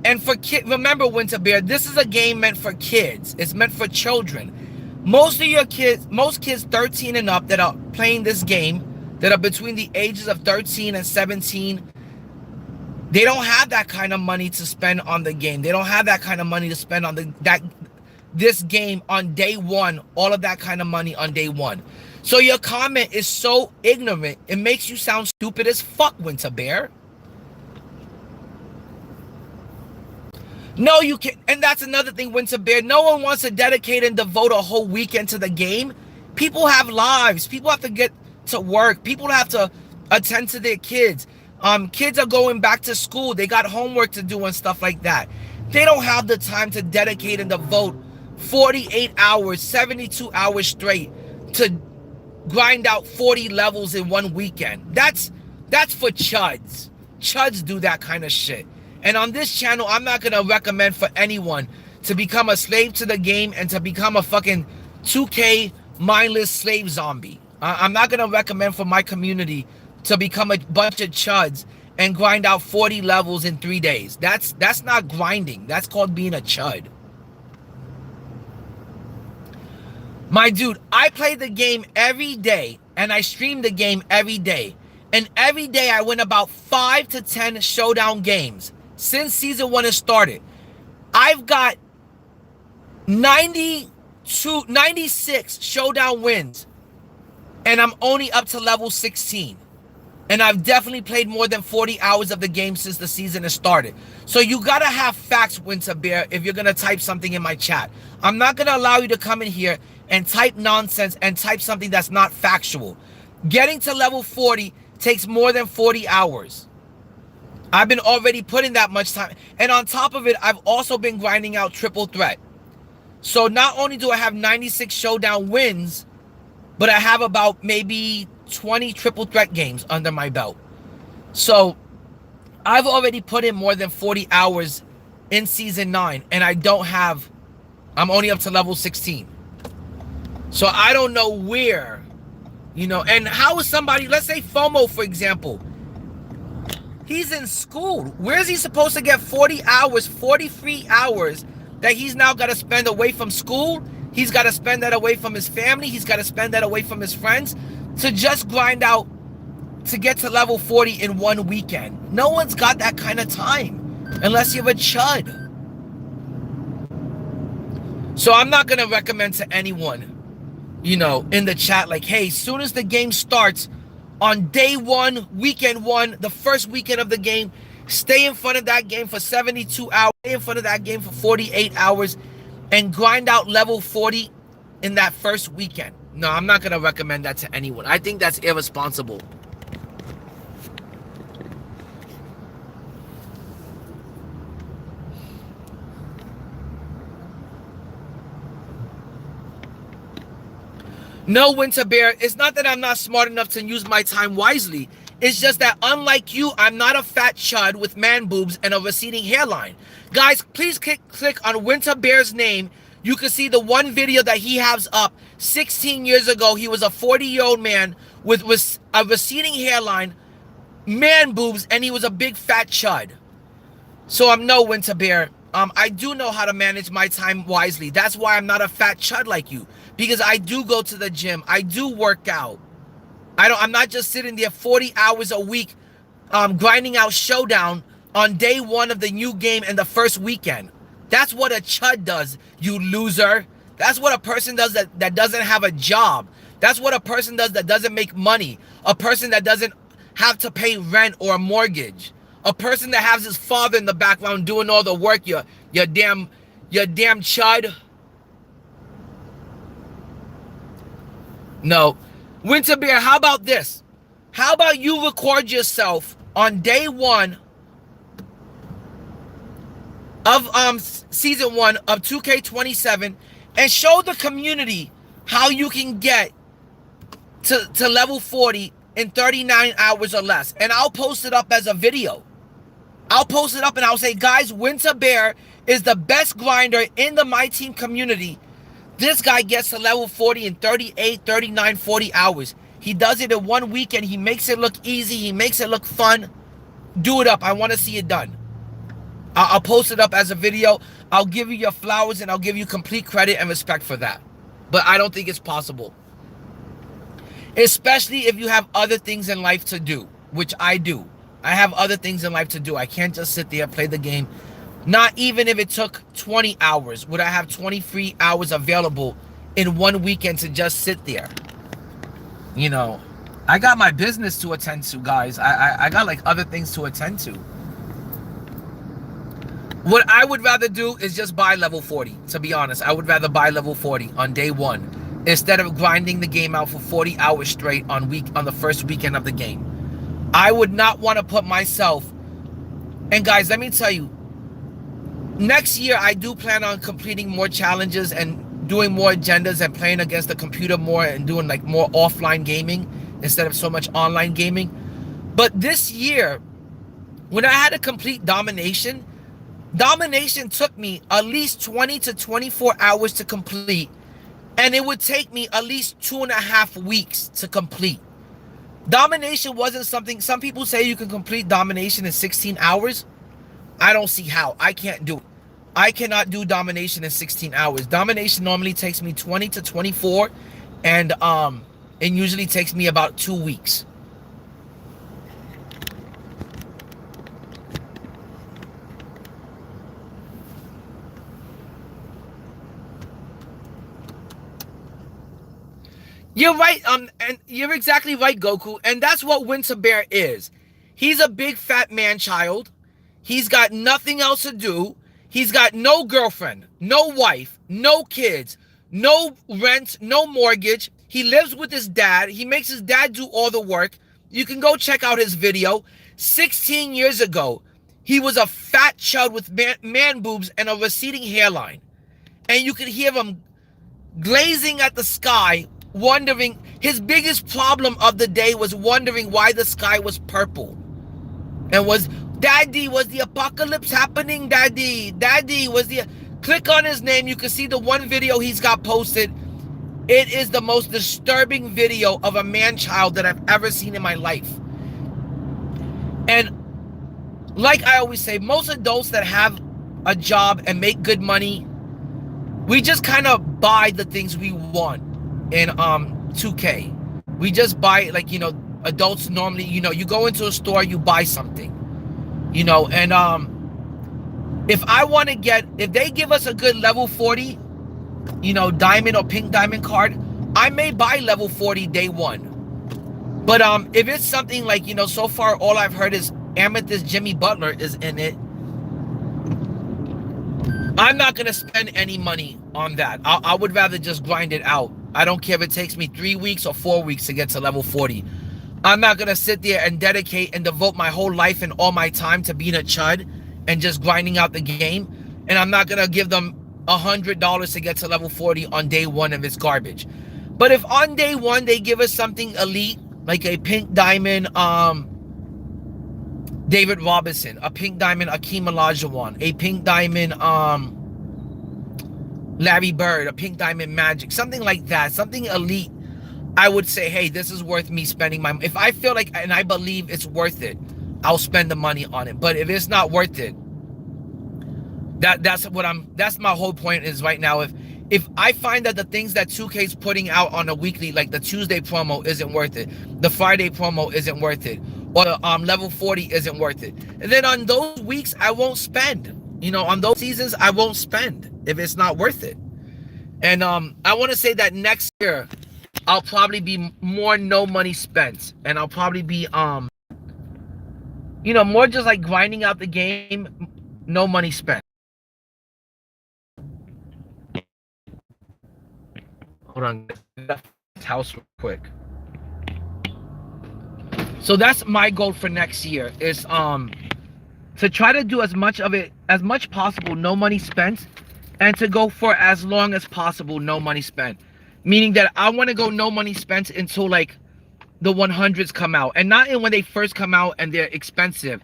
and for kids, remember, Winter Bear, this is a game meant for kids. It's meant for children. Most kids 13 and up that are playing this game, that are between the ages of 13 and 17, they don't have that kind of money to spend on the game. They don't have that kind of money to spend on this game on day one, all of that kind of money on day one. So your comment is so ignorant, it makes you sound stupid as fuck, Winter Bear. No, you can't. And that's another thing, Winter Bear. No one wants to dedicate and devote a whole weekend to the game. People have lives. People have to get to work. People have to attend to their kids. Kids are going back to school. They got homework to do and stuff like that. They don't have the time to dedicate and devote 48 hours, 72 hours straight to grind out 40 levels in one weekend. That's for chuds. Chuds do that kind of shit. And on this channel, I'm not going to recommend for anyone to become a slave to the game and to become a fucking 2K mindless slave zombie. I'm not going to recommend for my community to become a bunch of chuds and grind out 40 levels in 3 days. That's not grinding. That's called being a chud. My dude, I play the game every day and I stream the game every day. And every day I win about 5 to 10 showdown games. Since season 1 has started, I've got 96 showdown wins, and I'm only up to level 16. And I've definitely played more than 40 hours of the game since the season has started. So you gotta have facts, Winter Bear, if you're gonna type something in my chat. I'm not gonna allow you to come in here and type nonsense and type something that's not factual. Getting to level 40 takes more than 40 hours. I've been already putting that much time. And on top of it, I've also been grinding out triple threat. So not only do I have 96 showdown wins, but I have about maybe 20 triple threat games under my belt. So I've already put in more than 40 hours in season 9, and I'm only up to level 16. So I don't know where, and how is somebody, let's say FOMO, for example, he's in school. Where is he supposed to get 40 hours, 43 hours that he's now got to spend away from school? He's got to spend that away from his family. He's got to spend that away from his friends to just grind out to get to level 40 in one weekend. No one's got that kind of time unless you're a chud. So I'm not going to recommend to anyone, in the chat, like, hey, as soon as the game starts, on day 1, weekend 1, the first weekend of the game, stay in front of that game for 72 hours, stay in front of that game for 48 hours, and grind out level 40 in that first weekend. No, I'm not going to recommend that to anyone. I think that's irresponsible. No, Winter Bear, it's not that I'm not smart enough to use my time wisely. It's just that unlike you, I'm not a fat chud with man boobs and a receding hairline. Guys, please click on Winter Bear's name. You can see the one video that he has up. 16 years ago, he was a 40-year-old man with a receding hairline, man boobs, and he was a big fat chud. So I'm no Winter Bear. I do know how to manage my time wisely. That's why I'm not a fat chud like you. Because I do go to the gym. I do work out. I'm not just sitting there 40 hours a week grinding out showdown on day 1 of the new game and the first weekend. That's what a chud does, you loser. That's what a person does that doesn't have a job. That's what a person does that doesn't make money. A person that doesn't have to pay rent or a mortgage. A person that has his father in the background doing all the work, you damn chud. No. Winter Bear, how about this? How about you record yourself on day 1 of season 1 of 2K27 and show the community how you can get to level 40 in 39 hours or less. And I'll post it up as a video. I'll post it up and I'll say, guys, Winter Bear is the best grinder in the My Team community. This guy gets to level 40 in 38, 39, 40 hours. He does it in 1 weekend. He makes it look easy. He makes it look fun. Do it up. I want to see it done. I'll post it up as a video. I'll give you your flowers and I'll give you complete credit and respect for that. But I don't think it's possible. Especially if you have other things in life to do, which I do. I have other things in life to do. I can't just sit there and play the game. Not even if it took 20 hours. Would I have 20 free hours available in 1 weekend to just sit there? You know, I got my business to attend to, guys. I got like other things to attend to. What I would rather do is just buy level 40, to be honest. I would rather buy level 40 on day one instead of grinding the game out for 40 hours straight on the first weekend of the game. I would not want to put myself, and guys, let me tell you, next year I do plan on completing more challenges and doing more agendas and playing against the computer more and doing like more offline gaming instead of so much online gaming. But this year, when I had to complete domination took me at least 20 to 24 hours to complete, and it would take me at least 2.5 weeks to complete. Domination wasn't something, some people say you can complete domination in 16 hours. I don't see how. I can't do it. I cannot do domination in 16 hours. Domination normally takes me 20 to 24, and it usually takes me about 2 weeks. You're right, and you're exactly right, Goku, and that's what Winter Bear is. He's a big fat man-child. He's got nothing else to do. He's got no girlfriend, no wife, no kids, no rent, no mortgage. He lives with his dad. He makes his dad do all the work. You can go check out his video. 16 years ago, he was a fat chud with man boobs and a receding hairline. And you could hear him glazing at the sky, wondering. His biggest problem of the day was wondering why the sky was purple. And Daddy, was the apocalypse happening? Daddy, was the... Click on his name. You can see the one video he's got posted. It is the most disturbing video of a man-child that I've ever seen in my life. And like I always say, most adults that have a job and make good money, we just kind of buy the things we want in 2K. We just buy, like, you know, adults normally, you know, you go into a store, you buy something. You know, and if I want to if they give us a good level 40, you know, diamond or pink diamond card, I may buy level 40 day one. But if it's something like, you know, so far all I've heard is Amethyst Jimmy Butler is in it, I'm not going to spend any money on that. I would rather just grind it out. I don't care if it takes me 3 weeks or 4 weeks to get to level 40. I'm not going to sit there and dedicate and devote my whole life and all my time to being a chud and just grinding out the game. And I'm not going to give them $100 to get to level 40 on day one if it's garbage. But if on day one they give us something elite, like a pink diamond David Robinson, a pink diamond Akeem Olajuwon, a pink diamond Larry Bird, a pink diamond Magic, something like that, something elite, I would say, hey, this is worth me spending my... If I feel like, and I believe it's worth it, I'll spend the money on it. But if it's not worth it, that's my whole point is right now. If I find that the things that 2K's putting out on a weekly, like the Tuesday promo isn't worth it, the Friday promo isn't worth it, or the level 40 isn't worth it, and then on those weeks, I won't spend. You know, on those seasons, I won't spend if it's not worth it. And I want to say that next year, I'll probably be more no money spent, and I'll probably be you know, more just like grinding out the game, no money spent. Hold on, house real quick. So that's my goal for next year, is to try to do as much of it as much possible, no money spent, and to go for as long as possible, no money spent. Meaning that I want to go no money spent until like the 100s come out, and not in when they first come out and they're expensive.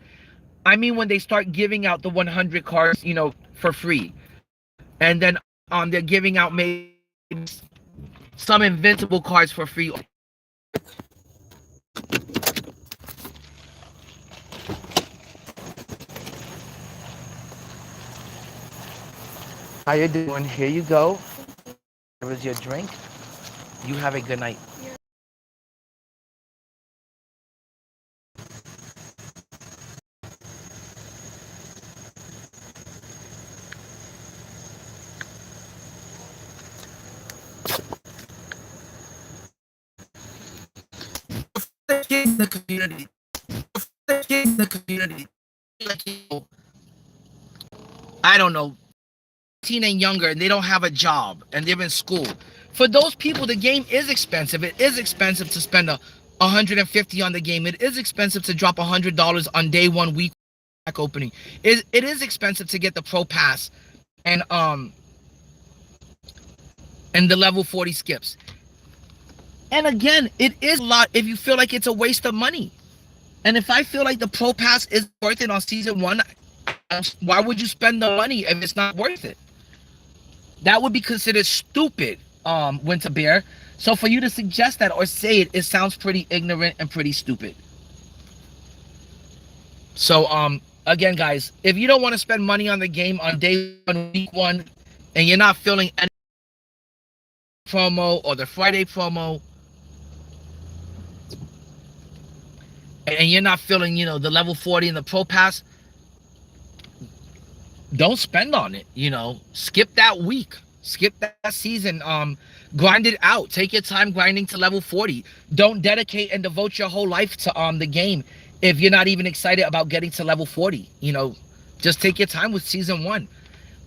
I mean when they start giving out the 100 cards, for free. And then they're giving out maybe some invincible cards for free. How you doing? Here you go. Here is your drink. You have a good night. Kids in the community. Kids in the community. I don't know, 18 and younger, and they don't have a job and they're in school. For those people, the game is expensive. It is expensive to spend $150 on the game. It is expensive to drop $100 on day one week pack opening. It is expensive to get the pro pass and the level 40 skips. And again, it is a lot if you feel like it's a waste of money. And if I feel like the pro pass is worth it on season 1, why would you spend the money if it's not worth it? That would be considered stupid, Winter Bear. So for you to suggest that or say it, it sounds pretty ignorant and pretty stupid. So again, guys, if you don't want to spend money on the game on day 1, week 1, and you're not feeling any promo or the Friday promo, and you're not feeling, the level 40 and the pro pass, don't spend on it. Skip that week, skip that season, grind it out. Take your time grinding to level 40. Don't dedicate and devote your whole life to the game if you're not even excited about getting to level 40. Just take your time with season 1.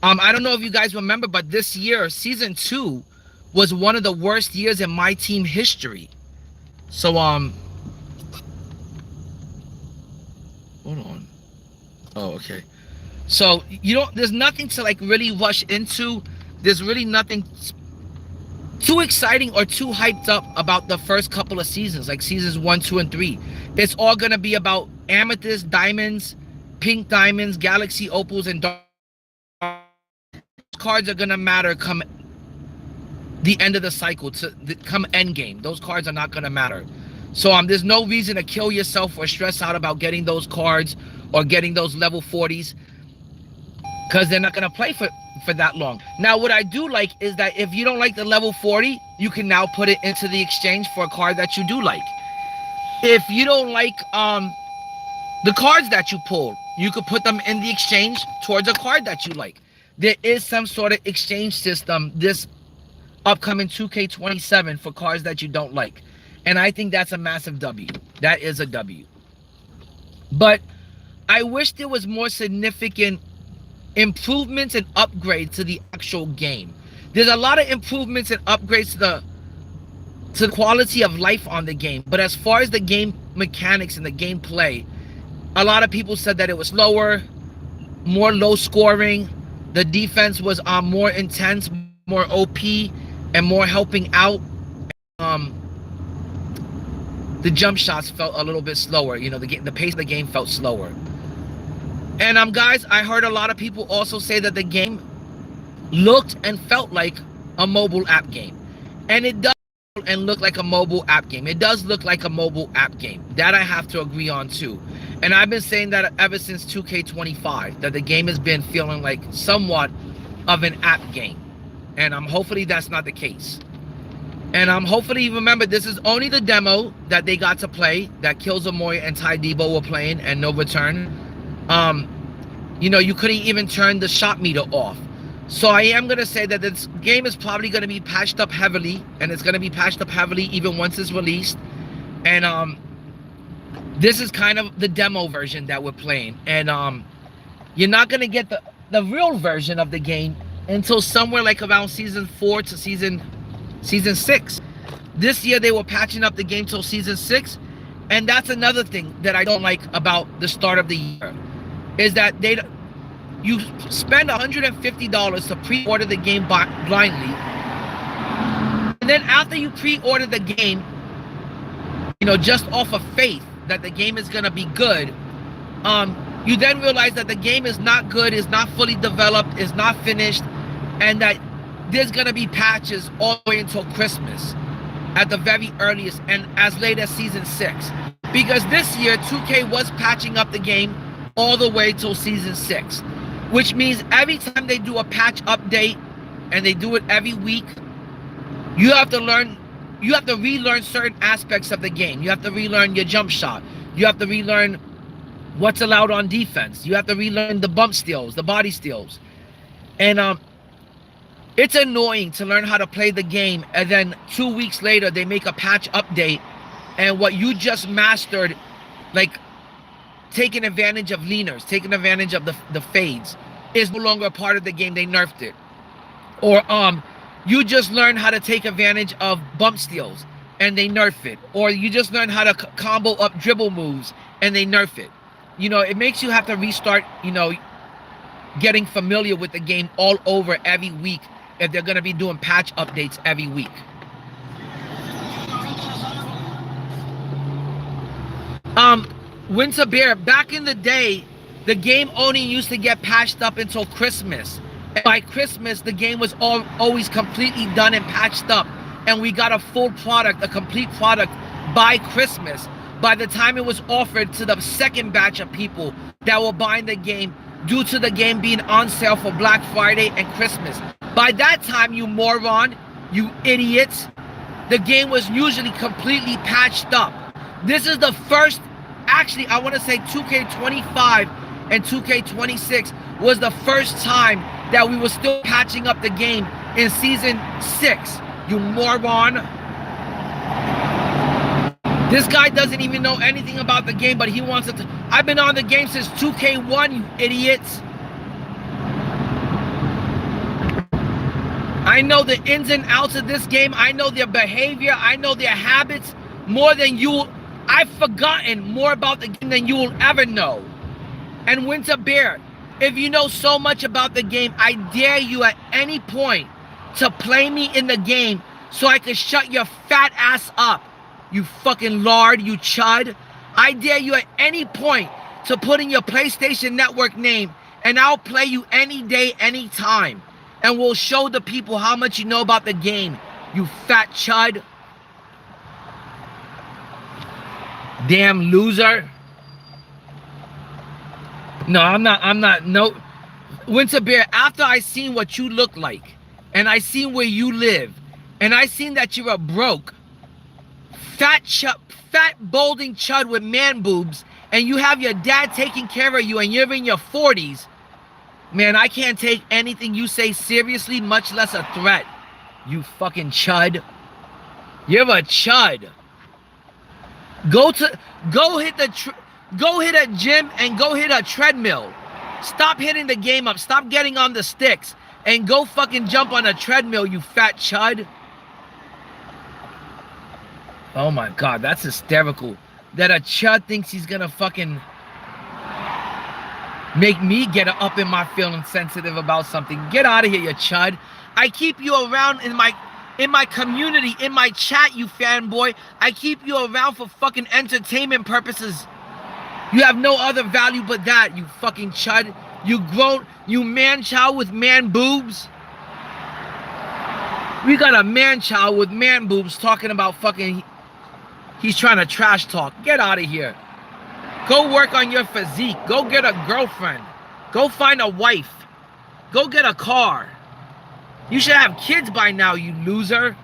I don't know if you guys remember, but this year season 2 was one of the worst years in my team history. So hold on. Oh, okay. So there's nothing to really rush into. There's really nothing too exciting or too hyped up about the first couple of seasons, like seasons 1, 2, and 3. It's all gonna be about amethyst, diamonds, pink diamonds, galaxy opals, and dark cards are gonna matter come the end of the cycle, come end game. Those cards are not gonna matter. So there's no reason to kill yourself or stress out about getting those cards or getting those level 40s, because they're not going to play for that long. Now, what I do like is that if you don't like the level 40, you can now put it into the exchange for a card that you do like. If you don't like the cards that you pulled, you could put them in the exchange towards a card that you like. There is some sort of exchange system this upcoming 2K27 for cards that you don't like. And I think that's a massive W. That is a W. But I wish there was more significant improvements and upgrades to the actual game. There's a lot of improvements and upgrades to the quality of life on the game. But as far as the game mechanics and the gameplay, a lot of people said that it was slower, more low scoring. The defense was more intense, more OP, and more helping out. The jump shots felt a little bit slower. The pace of the game felt slower. And guys, I heard a lot of people also say that the game looked and felt like a mobile app game. And it does and look like a mobile app game. It does look like a mobile app game. That I have to agree on too. And I've been saying that ever since 2K25, that the game has been feeling like somewhat of an app game. And hopefully that's not the case. And hopefully, remember, this is only the demo that they got to play, that Killzomoy and Ty Debo were playing, and no return. You couldn't even turn the shot meter off. So I am going to say that this game is probably going to be patched up heavily, and it's going to be patched up heavily even once it's released. And this is kind of the demo version that we're playing. And you're not going to get the real version of the game until somewhere like around season 4 to season 6. This year they were patching up the game till season 6, and that's another thing that I don't like about the start of the year, is that you spend $150 to pre-order the game blindly, and then after you pre-order the game, just off of faith that the game is gonna be good, you then realize that the game is not good, is not fully developed, is not finished, and that there's gonna be patches all the way until Christmas at the very earliest, and as late as season 6. Because this year 2K was patching up the game all the way till season 6, which means every time they do a patch update, and they do it every week, you have to relearn certain aspects of the game. You have to relearn your jump shot. You have to relearn what's allowed on defense. You have to relearn the bump steals, the body steals. And it's annoying to learn how to play the game, and then 2 weeks later they make a patch update, and what you just mastered, like taking advantage of leaners, taking advantage of the fades, is no longer a part of the game. They nerfed it. Or you just learned how to take advantage of bump steals and they nerf it. Or you just learned how to combo up dribble moves and they nerf it. You know, it makes you have to restart, you know, getting familiar with the game all over every week if they're going to be doing patch updates every week. Winter Bear, back in the day, the game only used to get patched up until Christmas. And by Christmas, the game was always completely done and patched up. And we got a full product, a complete product by Christmas. By the time it was offered to the second batch of people that were buying the game due to the game being on sale for Black Friday and Christmas. By that time, you moron, you idiots, the game was usually completely patched up. This is the first, actually, I want to say 2K25 and 2K26 was the first time that we were still patching up the game in season 6. You moron. This guy doesn't even know anything about the game, but he wants it to. I've been on the game since 2K1, you idiots. I know the ins and outs of this game. I know their behavior. I know their habits more than you. I've forgotten more about the game than you will ever know. And Winter Bear, if you know so much about the game, I dare you at any point to play me in the game so I can shut your fat ass up. You fucking lard, you chud. I dare you at any point to put in your PlayStation Network name and I'll play you any day, any time. And we'll show the people how much you know about the game, you fat chud. Damn loser. No, I'm not, no. Winter Bear, after I seen what you look like, and I seen where you live, and I seen that you're a broke, fat balding chud with man boobs, and you have your dad taking care of you, and you're in your 40s, man, I can't take anything you say seriously, much less a threat. You fucking chud. You're a chud. Go hit a gym and go hit a treadmill. Stop hitting the game up. Stop getting on the sticks and go fucking jump on a treadmill, you fat chud. Oh my God, that's hysterical. That a chud thinks he's gonna fucking make me get up in my feeling sensitive about something. Get out of here, you chud. I keep you around in my community, in my chat, you fanboy. I keep you around for fucking entertainment purposes. You have no other value but that, you fucking chud. You man-child with man boobs. We got a man-child with man boobs talking about fucking, he's trying to trash talk. Get out of here. Go work on your physique. Go get a girlfriend. Go find a wife. Go get a car. You should have kids by now, you loser.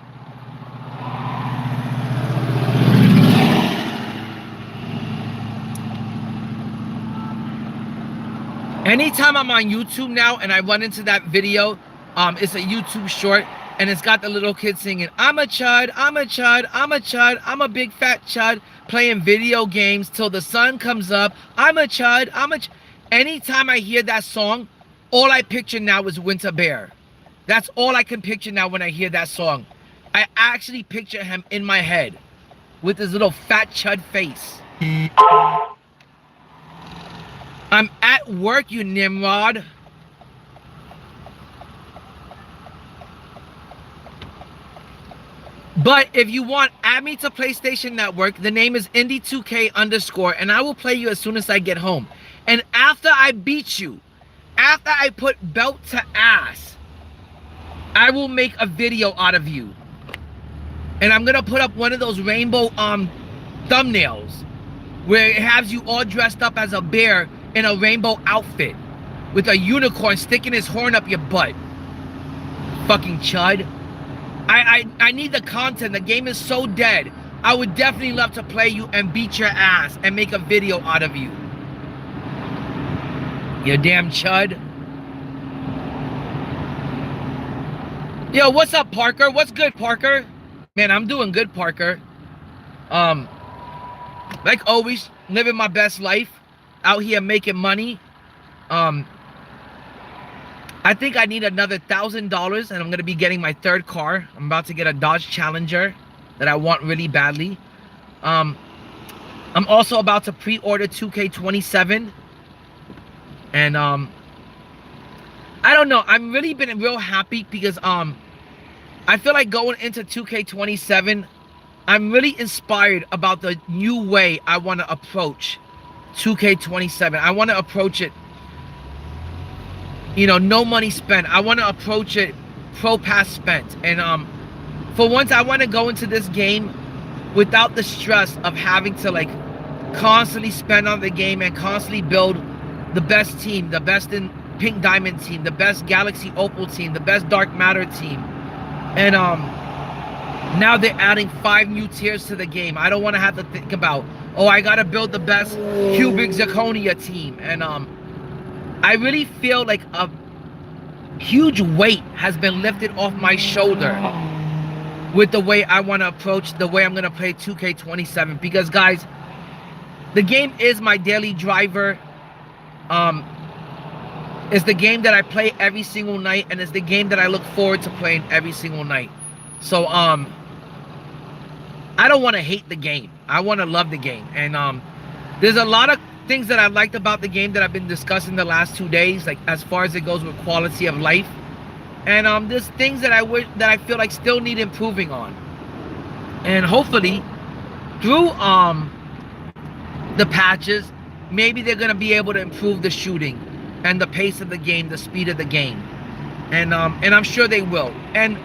Anytime I'm on YouTube now and I run into that video, it's a YouTube short, and it's got the little kid singing, I'm a chud, I'm a chud, I'm a chud, I'm a big fat chud, playing video games till the sun comes up. I'm a chud, anytime I hear that song, all I picture now is Winter Bear. That's all I can picture now when I hear that song. I actually picture him in my head with his little fat chud face. I'm at work, you Nimrod. But if you want, add me to PlayStation Network. The name is INDIE2K_, and I will play you as soon as I get home. And after I beat you, after I put belt to ass, I will make a video out of you. And I'm gonna put up one of those rainbow thumbnails where it has you all dressed up as a bear in a rainbow outfit with a unicorn sticking his horn up your butt. Fucking chud. I need the content. The game is so dead. I would definitely love to play you and beat your ass and make a video out of you. You damn chud. Yo, what's up, Parker? What's good, Parker? Man, I'm doing good, Parker. Like always, living my best life. Out here making money. I think I need another $1,000 and I'm gonna be getting my third car. I'm about to get a Dodge Challenger that I want really badly. I'm also about to pre-order 2K27. And I don't know, I've really been real happy because I feel like going into 2K27, I'm really inspired about the new way I want to approach 2K27. I want to approach it, you know, no money spent. I want to approach it pro pass spent. And for once, I want to go into this game without the stress of having to like constantly spend on the game and constantly build the best team, the best in Pink Diamond team, the best Galaxy Opal team, the best Dark Matter team. And now they're adding 5 new tiers to the game. I don't want to have to think about, oh, I got to build the best Cubic Zirconia team. And I really feel like a huge weight has been lifted off my shoulder with the way I want to approach, the way I'm going to play 2K27. Because, guys, the game is my daily driver. It's the game that I play every single night, and it's the game that I look forward to playing every single night. So, I don't want to hate the game. I want to love the game. And there's a lot of things that I liked about the game that I've been discussing the last 2 days, like as far as it goes with quality of life. And there's things that I feel like still need improving on. And hopefully, through the patches, maybe they're gonna be able to improve the shooting and the pace of the game, the speed of the game. And I'm sure they will. And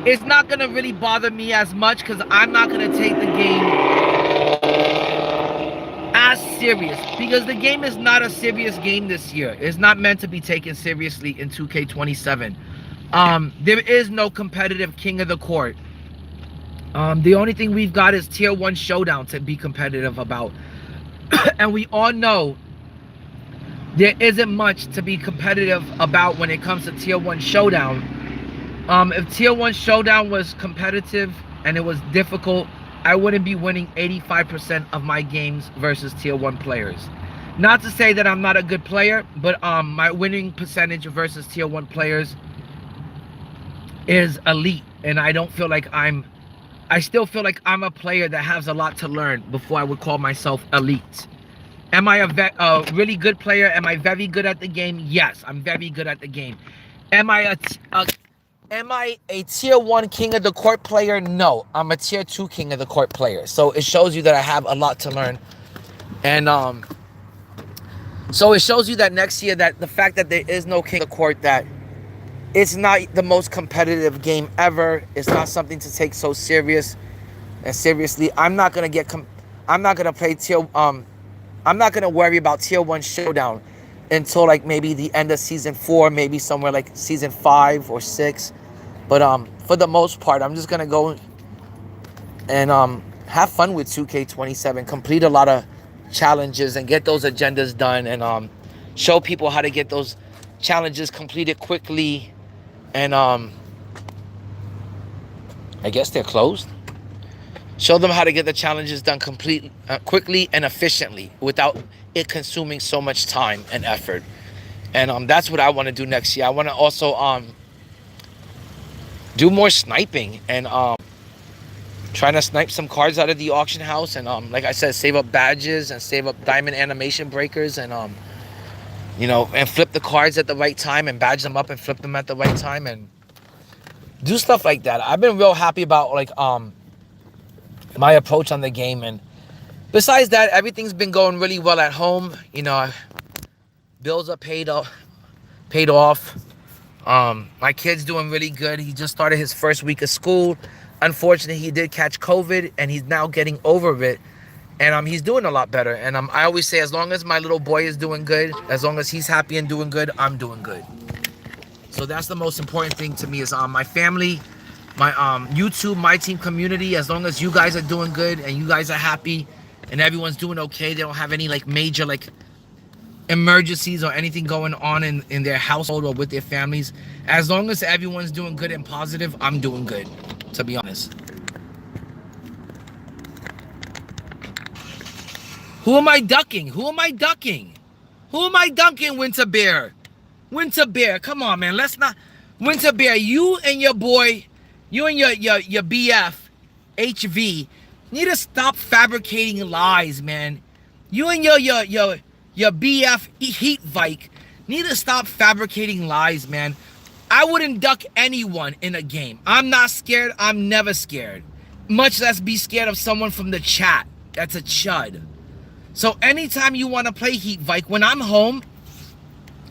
it's not gonna really bother me as much because I'm not gonna take the game as serious, because the game is not a serious game this year. It's not meant to be taken seriously in 2K27. There is no competitive king of the court. The only thing we've got is tier 1 showdown to be competitive about. And we all know there isn't much to be competitive about when it comes to tier 1 showdown. If tier 1 showdown was competitive and it was difficult, I wouldn't be winning 85% of my games versus tier 1 players. Not to say that I'm not a good player, but my winning percentage versus tier 1 players is elite. And I don't feel like I still feel like I'm a player that has a lot to learn before I would call myself elite. Am I a really good player? Am I very good at the game? Yes, I'm very good at the game. Am I a tier 1 king of the court player? No, I'm a tier 2 king of the court player. So it shows you that I have a lot to learn. And so it shows you that next year, that the fact that there is no king of the court, that it's not the most competitive game ever. It's not something to take so serious and seriously. I'm not gonna play tier I'm not gonna worry about tier 1 showdown until like maybe the end of season 4, maybe somewhere like season 5 or 6. But for the most part, I'm just gonna go and have fun with 2K27, complete a lot of challenges and get those agendas done, and show people how to get those challenges completed quickly. And I guess they're closed. Show them how to get the challenges done quickly and efficiently without it consuming so much time and effort. And that's what I want to do next year. I want to also do more sniping and trying to snipe some cards out of the auction house, and like I said, save up badges and save up diamond animation breakers, and you know, and flip the cards at the right time and badge them up and flip them at the right time and do stuff like that. I've been real happy about like my approach on the game, and Besides that, everything's been going really well at home. You know, bills are paid off. My kid's doing really good. He just started his first week of school. Unfortunately, he did catch COVID, and he's now getting over it. And he's doing a lot better. And I always say, as long as my little boy is doing good, as long as he's happy and doing good, I'm doing good. So that's the most important thing to me is my family, my YouTube, my team community. As long as you guys are doing good and you guys are happy and everyone's doing okay, they don't have any like major like emergencies or anything going on in their household or with their families. As long as everyone's doing good and positive, I'm doing good, to be honest. Who am I ducking? Who am I ducking? Who am I dunking, Winter Bear? Winter Bear, come on, man. Let's not. Winter Bear, you and your boy, you and your BF, HV, need to stop fabricating lies, man. You and your BF, Heat Vike, need to stop fabricating lies, man. I wouldn't duck anyone in a game. I'm not scared. I'm never scared. Much less be scared of someone from the chat. That's a chud. So anytime you want to play Heat Vike, when I'm home,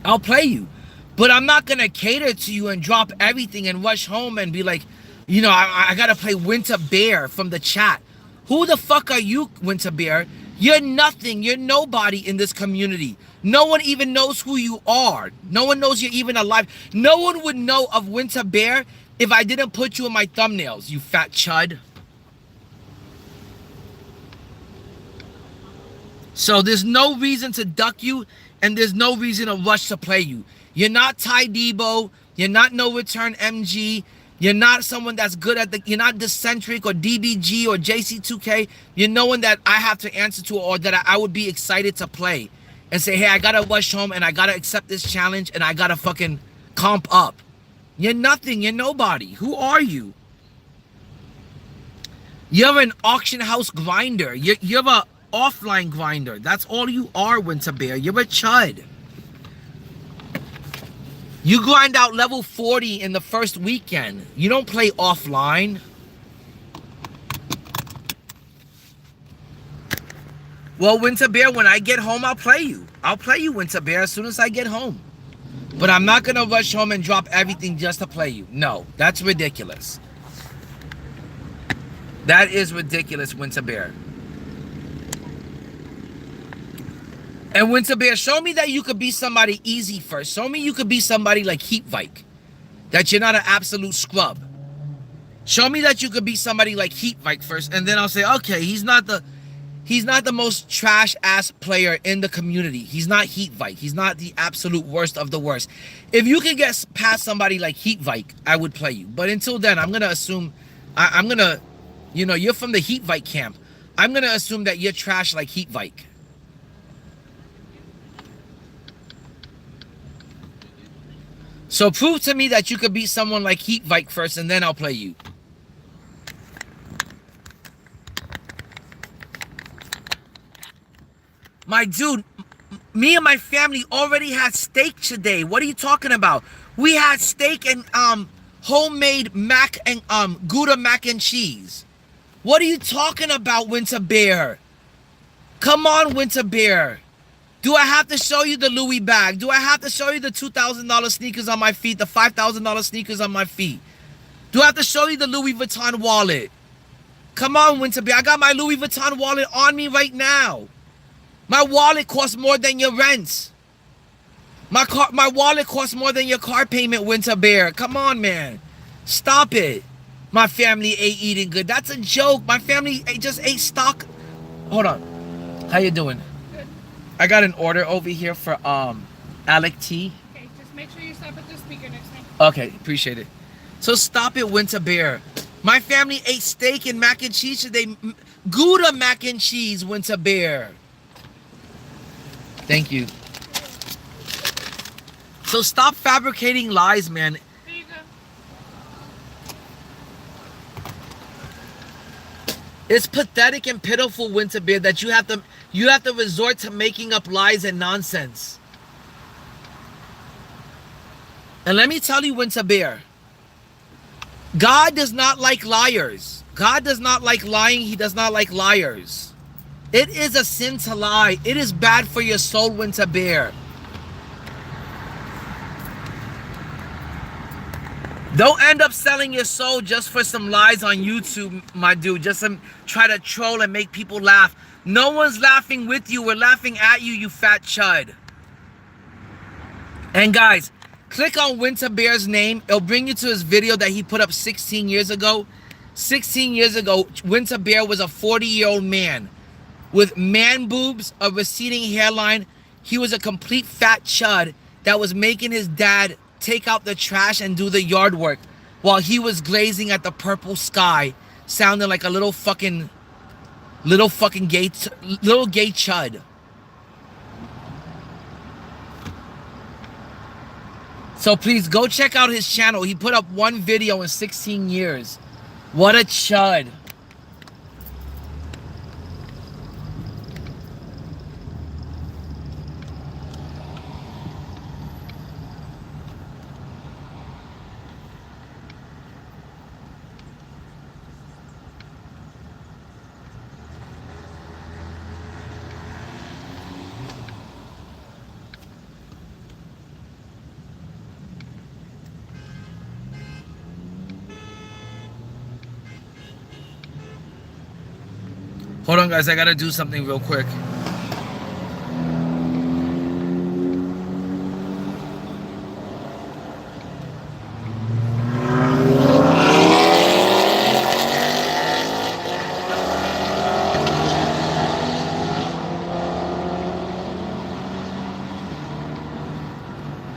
I'll play you. But I'm not going to cater to you and drop everything and rush home and be like, you know, I got to play Winter Bear from the chat. Who the fuck are you, Winter Bear? You're nothing. You're nobody in this community. No one even knows who you are. No one knows you're even alive. No one would know of Winter Bear if I didn't put you in my thumbnails, you fat chud. So there's no reason to duck you, and there's no reason to rush to play you. You're not Ty Debo. You're not no return MG. You're not someone that's good at the. You're not Decentric or DBG or JC2K. You're no one that I have to answer to or that I would be excited to play and say, hey, I gotta rush home and I gotta accept this challenge and I gotta fucking comp up. You're nothing. You're nobody. Who are you? You're an auction house grinder. You're a offline grinder. That's all you are, Winter Bear. You're a chud. You grind out level 40 in the first weekend. You don't play offline. Well, Winter Bear, when I get home, I'll play you. I'll play you, Winter Bear, as soon as I get home. But I'm not going to rush home and drop everything just to play you. No, that's ridiculous. That is ridiculous, Winter Bear. And Winter Bear, show me that you could be somebody easy first. Show me you could be somebody like Heat Vike. That you're not an absolute scrub. Show me that you could be somebody like Heat Vike first. And then I'll say, okay, he's not the most trash ass player in the community. He's not Heat Vike. He's not the absolute worst of the worst. If you can get past somebody like Heat Vike, I would play you. But until then, I'm going to assume, I'm going to, you know, you're from the Heat Vike camp. I'm going to assume that you're trash like Heat Vike. So prove to me that you could beat someone like Heat Vike first, and then I'll play you. My dude, me and my family already had steak today. What are you talking about? We had steak and homemade mac and Gouda mac and cheese. What are you talking about, Winter Bear? Come on, Winter Bear. Do I have to show you the Louis bag? Do I have to show you the $2,000 sneakers on my feet, the $5,000 sneakers on my feet? Do I have to show you the Louis Vuitton wallet? Come on, Winter Bear. I got my Louis Vuitton wallet on me right now. My wallet costs more than your rent. My wallet costs more than your car payment, Winter Bear. Come on, man. Stop it. My family ain't eating good. That's a joke. My family just ate stock. Hold on. How you doing? I got an order over here for Alec T. Okay, just make sure you stop at the speaker next time. Okay, appreciate it. So stop it, Winter Bear. My family ate steak and mac and cheese today. Gouda mac and cheese, Winter Bear. Thank you. So stop fabricating lies, man. There you go. It's pathetic and pitiful, Winter Bear, that you have to resort to making up lies and nonsense. And let me tell you, Winter Bear, God does not like liars. God does not like lying. He does not like liars. It is a sin to lie. It is bad for your soul, Winter Bear. Don't end up selling your soul just for some lies on YouTube, my dude. Just to try to troll and make people laugh. No one's laughing with you. We're laughing at you, you fat chud. And guys, click on Winter Bear's name. It'll bring you to his video that he put up 16 years ago. 16 years ago, Winter Bear was a 40-year-old man with man boobs, a receding hairline. He was a complete fat chud that was making his dad take out the trash and do the yard work while he was glazing at the purple sky, sounding like a little fucking gay chud. So please go check out his channel. He put up one video in 16 years. What a chud. Hold on, guys. I gotta do something real quick.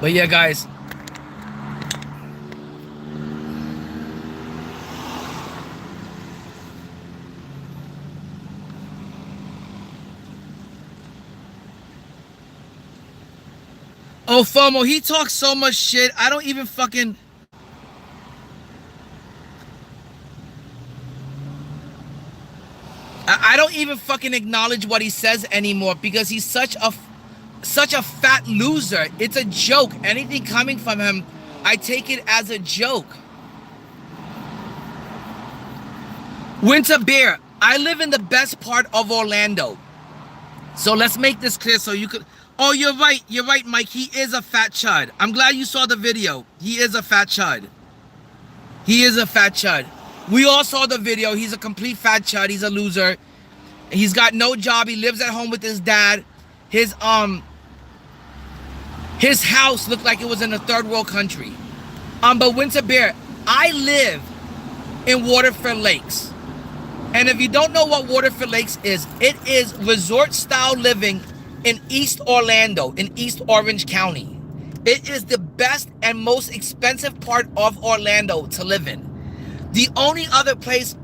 But yeah, guys. Oh, FOMO, he talks so much shit. I don't even fucking... I don't even fucking acknowledge what he says anymore because he's such a fat loser. It's a joke. Anything coming from him, I take it as a joke. Winter Bear, I live in the best part of Orlando. So let's make this clear so you could... Oh, you're right, Mike. He is a fat chud. I'm glad you saw the video. He is a fat chud. He is a fat chud. We all saw the video. He's a complete fat chud. He's a loser. He's got no job. He lives at home with his dad. His house looked like it was in a third world country. But Winter Bear, I live in Waterford Lakes. And if you don't know what Waterford Lakes is, it is resort style living in East Orlando, in East Orange County. It is the best and most expensive part of Orlando to live in. The only other place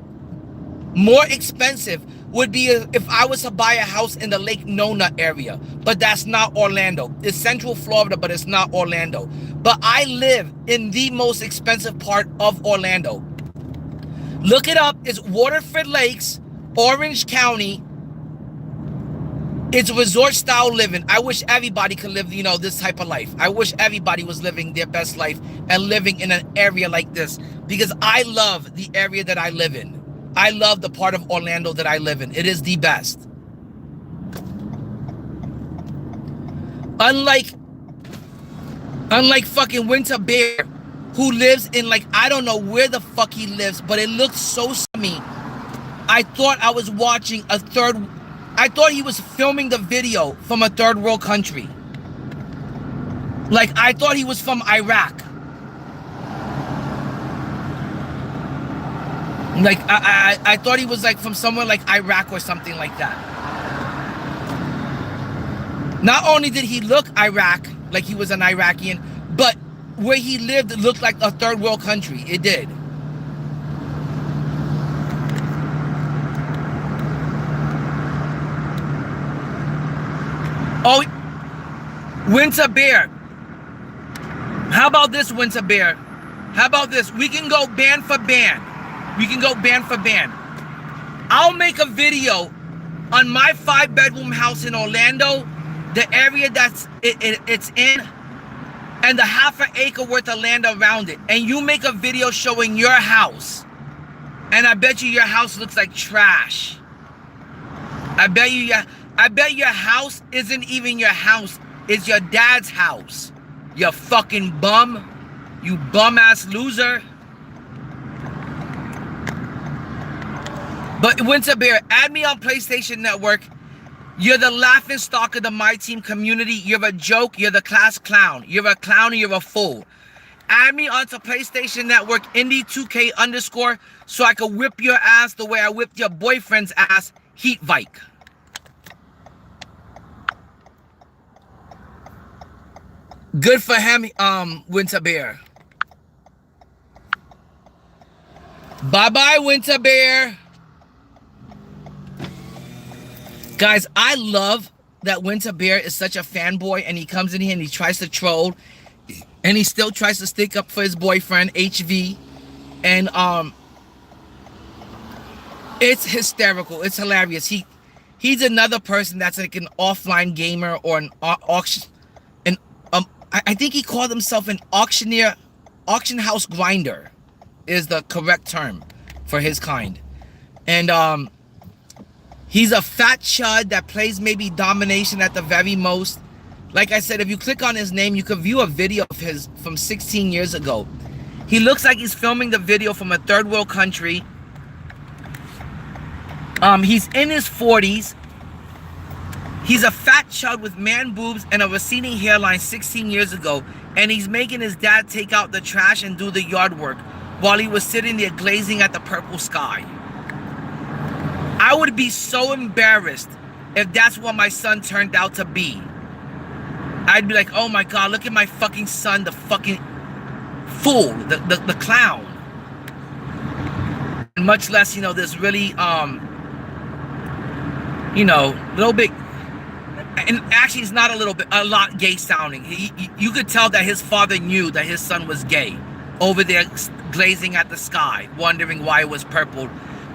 more expensive would be if I was to buy a house in the Lake Nona area. But that's not Orlando. It's Central Florida, but it's not Orlando. But I live in the most expensive part of Orlando. Look it up. It's Waterford Lakes, Orange County. It's resort style living. I wish everybody could live, you know, this type of life. I wish everybody was living their best life and living in an area like this because I love the area that I live in. I love the part of Orlando that I live in. It is the best. Unlike fucking Winter Bear, who lives in like, I don't know where the fuck he lives, but it looks so scummy. I thought I was watching I thought he was filming the video from a third world country. Like, I thought he was from Iraq. Like, I thought he was like from somewhere like Iraq or something like that. Not only did he look Iraq, like he was an Iraqian, but where he lived, it looked like a third world country. It did. Oh, Winter Bear. How about this, Winter Bear? How about this? We can go band for band. We can go band for band. I'll make a video on my 5-bedroom house in Orlando, the area that's it's in, and the half an acre worth of land around it. And you make a video showing your house. And I bet you your house looks like trash. I bet your house isn't even your house. It's your dad's house. You fucking bum. You bum-ass loser. But Winter Bear, add me on PlayStation Network. You're the laughing stock of the My Team community. You're a joke. You're the class clown. You're a clown and you're a fool. Add me onto PlayStation Network, INDIE2K _ so I can whip your ass the way I whipped your boyfriend's ass, Heat Vike. Good for him, Winter Bear. Bye-bye, Winter Bear. Guys, I love that Winter Bear is such a fanboy and he comes in here and he tries to troll and he still tries to stick up for his boyfriend, HV. And it's hysterical. It's hilarious. He's another person that's like an offline gamer or an auction. I think he called himself an auctioneer. Auction house grinder is the correct term for his kind. And he's a fat chud that plays maybe domination at the very most. Like I said, if you click on his name, you can view a video of his from 16 years ago. He looks like he's filming the video from a third world country. He's in his 40s. He's a fat chud with man boobs and a receding hairline 16 years ago. And he's making his dad take out the trash and do the yard work while he was sitting there glazing at the purple sky. I would be so embarrassed if that's what my son turned out to be. I'd be like, oh my God, look at my fucking son, the fucking fool, the clown. And much less, you know, this really, you know, little bit, and actually it's not a little bit, a lot gay sounding. You could tell that his father knew that his son was gay over there glazing at the sky, wondering why it was purple,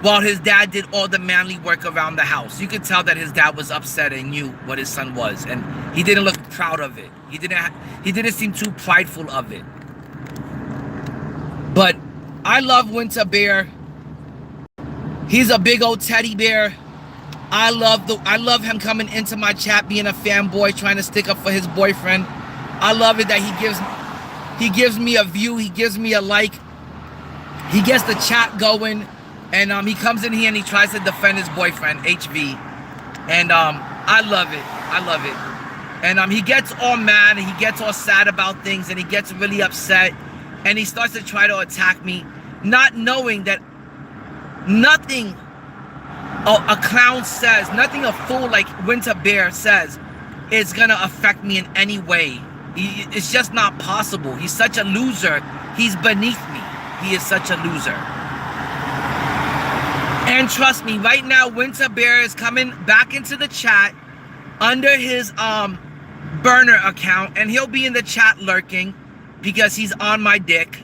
while his dad did all the manly work around the house. You could tell that his dad was upset and knew what his son was, and he didn't look proud of it. He didn't seem too prideful of it. But I love Winter Bear. He's a big old teddy bear. I love him coming into my chat being a fanboy, trying to stick up for his boyfriend. I love it that he gives me a view, he gives me a like, he gets the chat going, and he comes in here and he tries to defend his boyfriend, HV. And I love it. I love it. And he gets all mad and he gets all sad about things and he gets really upset and he starts to try to attack me, not knowing that nothing a clown says, nothing a fool like Winter Bear says is gonna affect me in any way. It's just not possible. He's such a loser. He's beneath me. He is such a loser. And trust me, right now, Winter Bear is coming back into the chat under his burner account, and he'll be in the chat lurking because he's on my dick,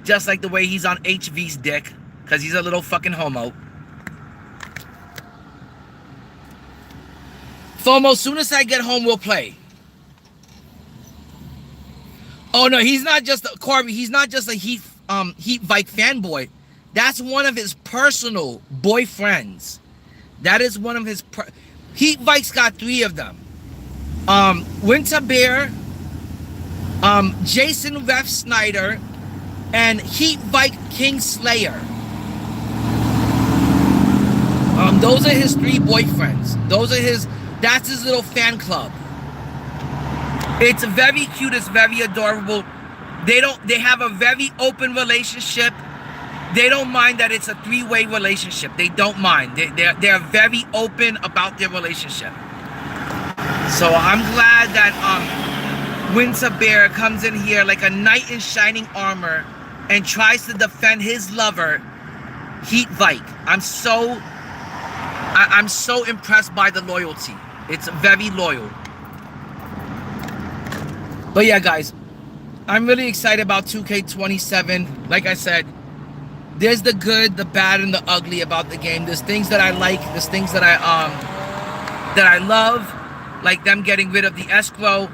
just like the way he's on HV's dick, because he's a little fucking homo. FOMO, as soon as I get home, we'll play. Oh no, he's not just Corby. He's not just a Heat Vike fanboy. That's one of his personal boyfriends. That is one of his Heat Vike's got 3 of them. Winter Bear, Jason Ref Snyder, and Heat Vike King Slayer. Those are his 3 boyfriends. That's his little fan club. It's very cute, it's very adorable. They have a very open relationship. They don't mind that it's a 3-way relationship. They don't mind. They're very open about their relationship. So I'm glad that Winter Bear comes in here like a knight in shining armor and tries to defend his lover, Heat Vike. I'm so impressed by the loyalty. It's very loyal. But yeah, guys, I'm really excited about 2K27. Like I said, there's the good, the bad, and the ugly about the game. There's things that I like. There's things that I love, like them getting rid of the escrow.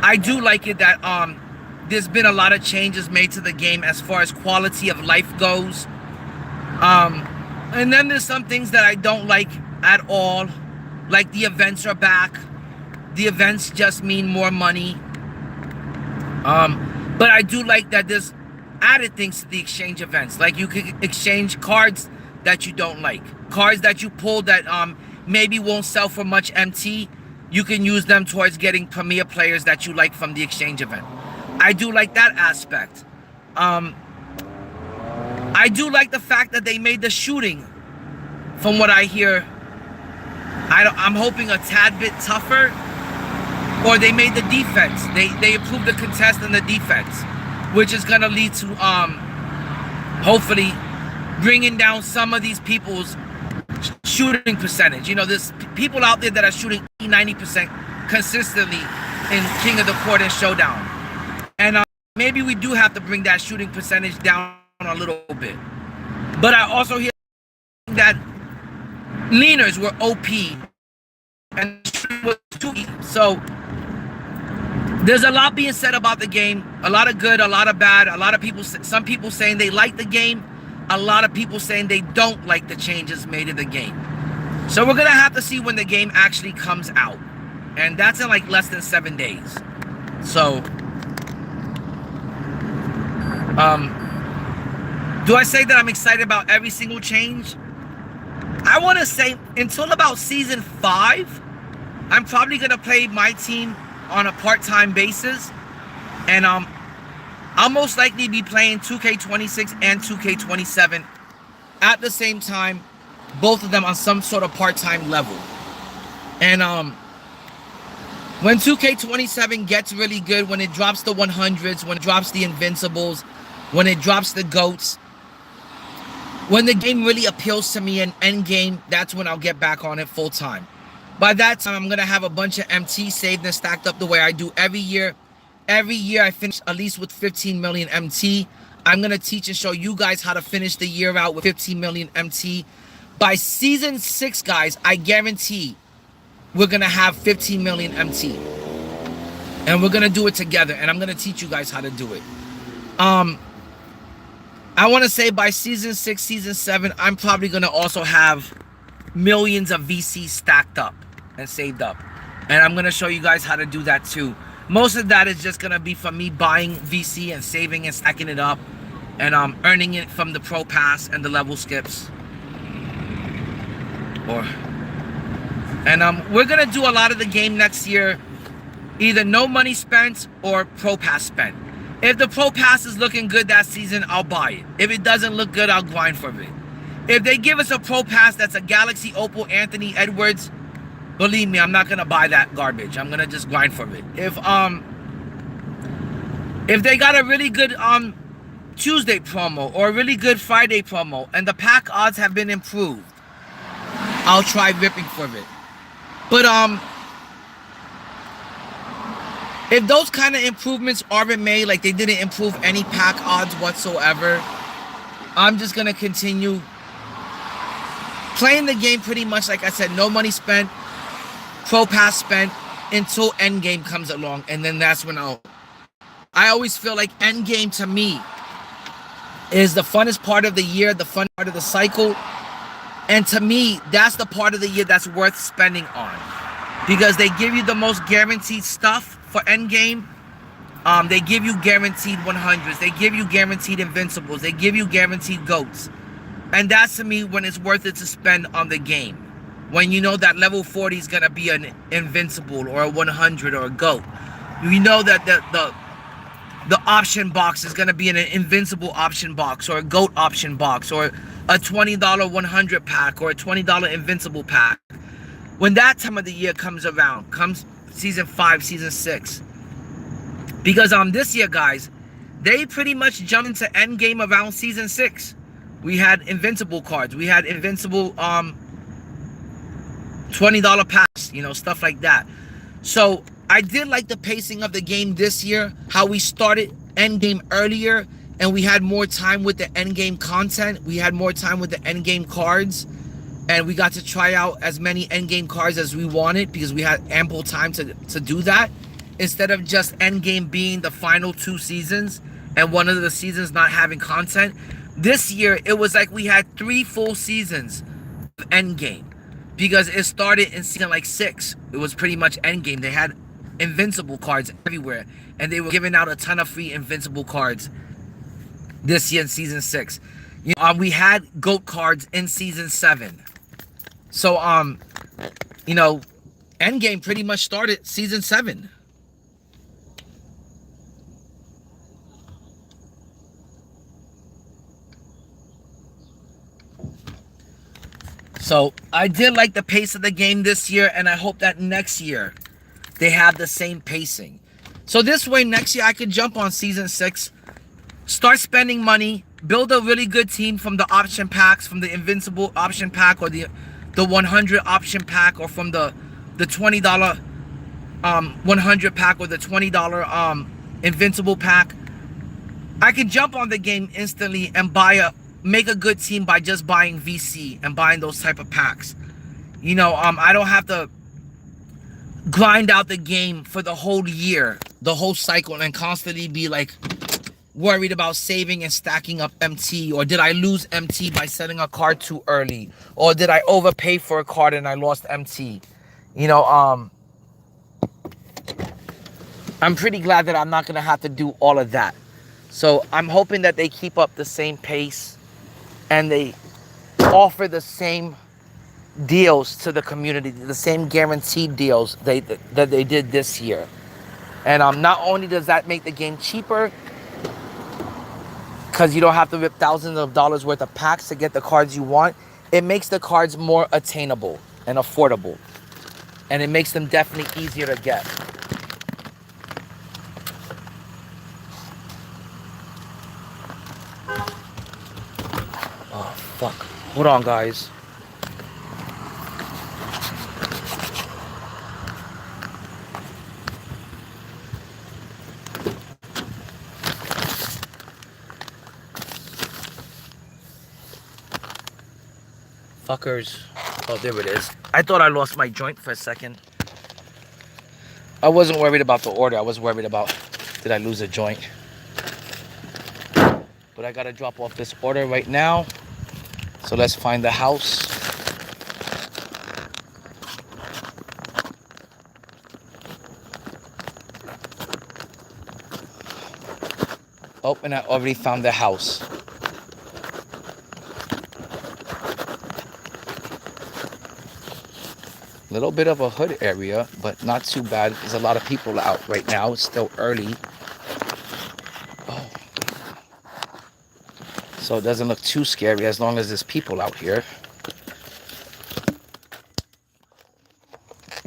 I do like it that there's been a lot of changes made to the game as far as quality of life goes. And then there's some things that I don't like at all. Like, the events are back. The events just mean more money. But I do like that there's added things to the exchange events. Like, you could exchange cards that you don't like. Cards that you pull that maybe won't sell for much MT. You can use them towards getting premier players that you like from the exchange event. I do like that aspect. I do like the fact that they made the shooting, from what I hear, I'm hoping a tad bit tougher. Or they made the defense. They improved the contest and the defense, which is gonna lead to hopefully bringing down some of these people's shooting percentage. You know, there's people out there that are shooting 90% consistently in King of the Court and Showdown, and maybe we do have to bring that shooting percentage down a little bit. But I also hear that leaners were OP and shooting was 2E. So there's a lot being said about the game. A lot of good, a lot of bad. A lot of people, some people saying they like the game. A lot of people saying they don't like the changes made in the game. So we're going to have to see when the game actually comes out. And that's in like less than 7 days. So, do I say that I'm excited about every single change? I want to say until about season 5, I'm probably going to play my team on a part-time basis, and I'll most likely be playing 2K26 and 2K27 at the same time, both of them on some sort of part-time level. And when 2K27 gets really good, when it drops the 100s, when it drops the invincibles, when it drops the goats, when the game really appeals to me in endgame, that's when I'll get back on it full-time. By that time, I'm going to have a bunch of MT saved and stacked up the way I do every year. Every year, I finish at least with 15 million MT. I'm going to teach and show you guys how to finish the year out with 15 million MT. By season 6, guys, I guarantee we're going to have 15 million MT. And we're going to do it together. And I'm going to teach you guys how to do it. I want to say by season 6, season 7, I'm probably going to also have millions of VC stacked up and saved up, and I'm gonna show you guys how to do that too. Most of that is just gonna be from me buying VC and saving and stacking it up, and earning it from the pro pass and the level skips. We're gonna do a lot of the game next year, either no money spent or pro pass spent. If the pro pass is looking good that season, I'll buy it. If it doesn't look good, I'll grind for it. If they give us a pro pass that's a Galaxy Opal Anthony Edwards, believe me, I'm not gonna buy that garbage. I'm gonna just grind for it. If they got a really good Tuesday promo or a really good Friday promo and the pack odds have been improved, I'll try ripping for it. But if those kind of improvements aren't made, like they didn't improve any pack odds whatsoever, I'm just gonna continue playing the game pretty much like I said, no money spent, pro pass spent, until endgame comes along, and then that's when I always feel like endgame to me is the funnest part of the year, the fun part of the cycle, and to me, that's the part of the year that's worth spending on, because they give you the most guaranteed stuff for endgame. They give you guaranteed 100s, they give you guaranteed invincibles, they give you guaranteed goats, and that's to me when it's worth it to spend on the game. When you know that level 40 is gonna be an invincible or a 100 or a goat, you know that the option box is gonna be an invincible option box or a goat option box or a $20 100 pack or a $20 invincible pack. When that time of the year comes around, comes season 5, season 6, because this year, guys, they pretty much jumped into endgame around season 6. We had invincible cards, we had invincible $20 packs, you know, stuff like that. So I did like the pacing of the game this year, how we started endgame earlier and we had more time with the endgame content, we had more time with the endgame cards, and we got to try out as many endgame cards as we wanted because we had ample time to do that, instead of just endgame being the final 2 seasons and one of the seasons not having content. This year it was like we had 3 full seasons of endgame. because it started in season like 6. It was pretty much endgame. They had invincible cards everywhere, and they were giving out a ton of free invincible cards this year in season 6. We had GOAT cards in season 7. So endgame pretty much started season 7. So I did like the pace of the game this year, and I hope that next year they have the same pacing. So this way next year I can jump on season 6, start spending money, build a really good team from the option packs, from the invincible option pack, or the 100 option pack, or from the $20 100 pack, or the $20 invincible pack. I can jump on the game instantly and make a good team by just buying VC and buying those type of packs. I don't have to grind out the game for the whole year, the whole cycle, and constantly be like worried about saving and stacking up MT, or did I lose MT by selling a card too early, or did I overpay for a card and I lost MT. I'm pretty glad that I'm not gonna have to do all of that. So I'm hoping that they keep up the same pace and they offer the same deals to the community, the same guaranteed deals that they did this year. And not only does that make the game cheaper, because you don't have to rip thousands of dollars worth of packs to get the cards you want, it makes the cards more attainable and affordable. And it makes them definitely easier to get. Oh, fuck. Hold on, guys. Fuckers. Oh, there it is. I thought I lost my joint for a second. I wasn't worried about the order. I was worried about, did I lose a joint? But I gotta drop off this order right now. So let's find the house. Oh, and I already found the house. Little bit of a hood area, but not too bad. There's a lot of people out right now. It's still early. Oh. So it doesn't look too scary as long as there's people out here.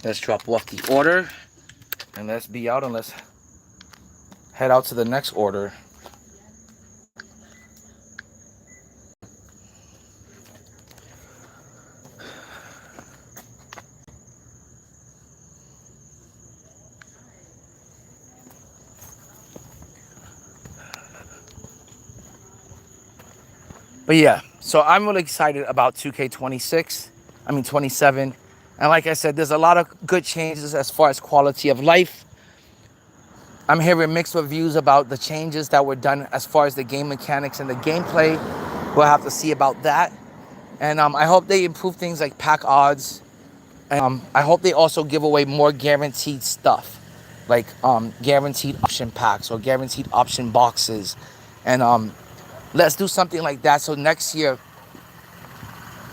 Let's drop off the order and let's be out, and let's head out to the next order. But yeah, so I'm really excited about 27. And like I said, there's a lot of good changes as far as quality of life. I'm hearing mixed reviews about the changes that were done as far as the game mechanics and the gameplay. We'll have to see about that. And I hope they improve things like pack odds. And I hope they also give away more guaranteed stuff, like guaranteed option packs or guaranteed option boxes. And let's do something like that so next year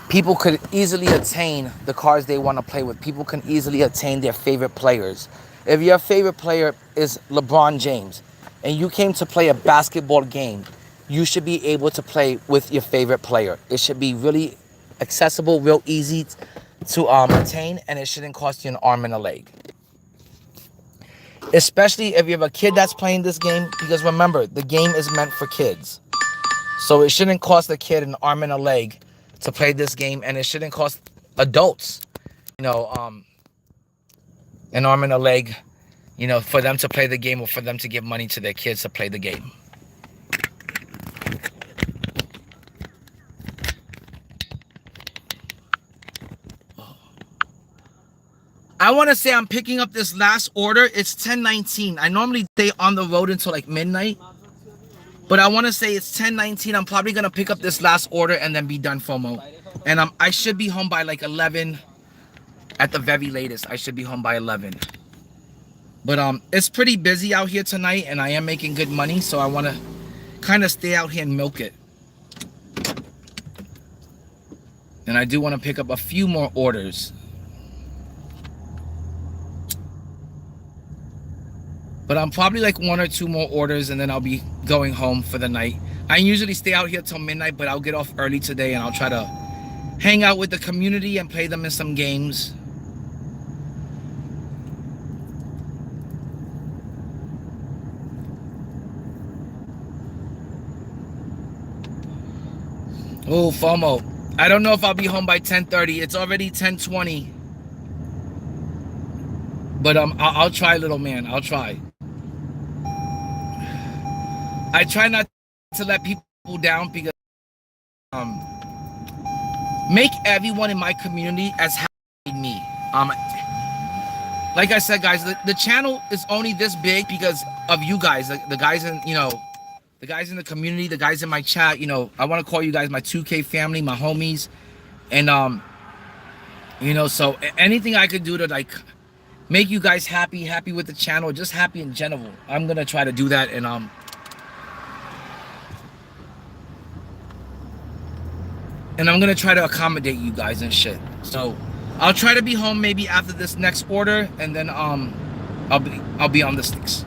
people could easily attain the cards they want to play with. People can easily attain their favorite players. If your favorite player is LeBron James and you came to play a basketball game, you should be able to play with your favorite player. It should be really accessible, real easy to attain, and it shouldn't cost you an arm and a leg. Especially if you have a kid that's playing this game, because remember, the game is meant for kids. So it shouldn't cost a kid an arm and a leg to play this game, and it shouldn't cost adults, an arm and a leg, for them to play the game, or for them to give money to their kids to play the game. I want to say I'm picking up this last order. It's 10:19. I normally stay on the road until like midnight. But I want to say it's 10:19. I'm probably going to pick up this last order and then be done, FOMO. And I should be home by like 11, At the very latest, I should be home by 11. But it's pretty busy out here tonight, and I am making good money, so I want to kind of stay out here and milk it. And I do want to pick up a few more orders. But I'm probably like 1 or 2 more orders, and then I'll be going home for the night. I usually stay out here till midnight, but I'll get off early today, and I'll try to hang out with the community and play them in some games. Oh, FOMO. I don't know if I'll be home by 10:30. It's already 10:20. But I'll try, little man. I'll try. I try not to let people down because make everyone in my community as happy as me. Like I said, guys, the channel is only this big because of you guys, the guys in, the guys in the community, the guys in my chat. I want to call you guys my 2K family, my homies, and so anything I could do to like make you guys happy with the channel, just happy in general, I'm gonna try to do that. And I'm gonna try to accommodate you guys and shit. So I'll try to be home maybe after this next order, and then I'll be on the sticks.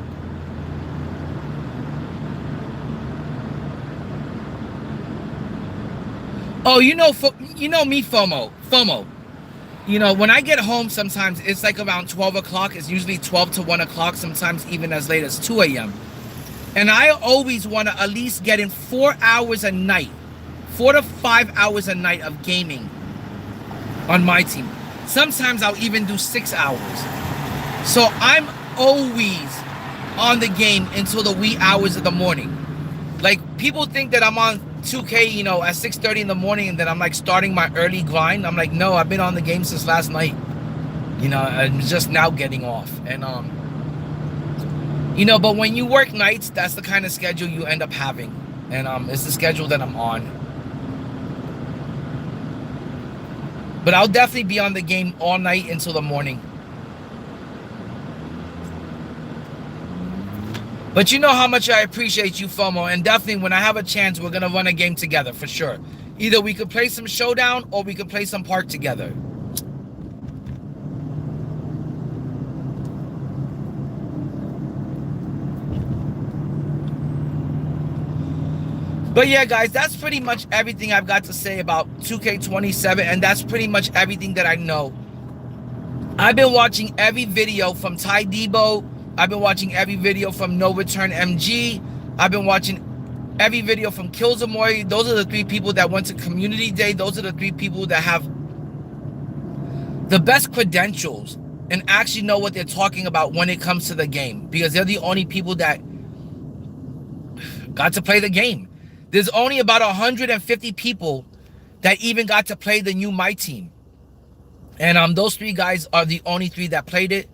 Oh, you know me, FOMO. When I get home, sometimes it's like around 12 o'clock. It's usually 12 to 1 o'clock, sometimes even as late as 2 a.m. And I always want to at least get in 4 hours a night, 4 to 5 hours a night of gaming on my team. Sometimes I'll even do 6 hours. So I'm always on the game until the wee hours of the morning. Like, people think that I'm on 2K, at 6:30 in the morning, and then I'm like starting my early grind. I'm like, no, I've been on the game since last night. I'm just now getting off. And but when you work nights, that's the kind of schedule you end up having. And it's the schedule that I'm on. But I'll definitely be on the game all night until the morning. But you know how much I appreciate you, FOMO, and definitely when I have a chance, we're gonna run a game together for sure. Either we could play some Showdown or we could play some Park together. But yeah, guys, that's pretty much everything I've got to say about 2K27, and that's pretty much everything that I know. I've been watching every video from Ty Debo. I've been watching every video from No Return MG. I've been watching every video from Killsamori. Those are the 3 people that went to Community Day. Those are the 3 people that have the best credentials and actually know what they're talking about when it comes to the game, because they're the only people that got to play the game. There's only about 150 people that even got to play the new My Team. And those 3 guys are the only 3 that played it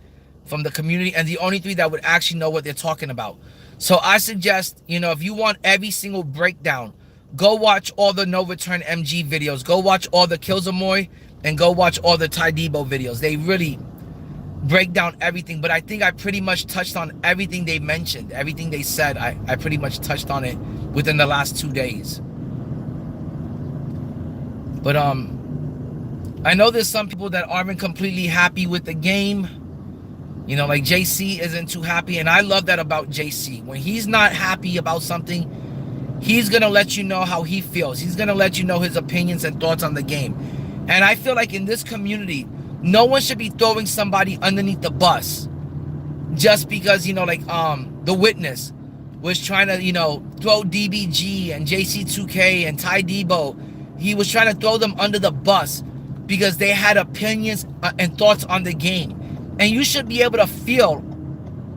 from the community, and the only 3 that would actually know what they're talking about. So I suggest, if you want every single breakdown, go watch all the No Return MG videos, go watch all the Killsamori, and go watch all the Ty Debo videos. They really break down everything, but I think I pretty much touched on everything they mentioned, everything they said. I pretty much touched on it within the last 2 days. But I know there's some people that aren't completely happy with the game. Like JC isn't too happy, and I love that about JC. When he's not happy about something, he's gonna let you know how he feels. He's gonna let you know his opinions and thoughts on the game. And I feel like in this community, no one should be throwing somebody underneath the bus just because, the Witness was trying to, throw DBG and JC2K and Ty Debo. He was trying to throw them under the bus because they had opinions and thoughts on the game. And you should be able to feel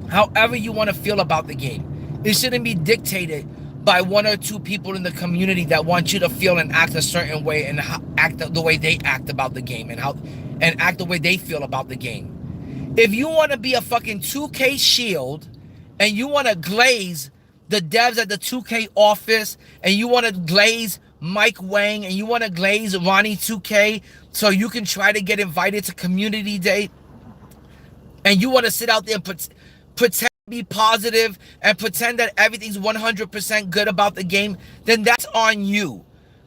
however you want to feel about the game. It shouldn't be dictated by 1 or 2 people in the community that want you to feel and act a certain way and act the way they act about the game and act the way they feel about the game. If you want to be a fucking 2K shield and you want to glaze the devs at the 2K office and you want to glaze Mike Wang and you want to glaze Ronnie2K so you can try to get invited to community day, and you want to sit out there and pretend to be positive and pretend that everything's 100% good about the game, then that's on you.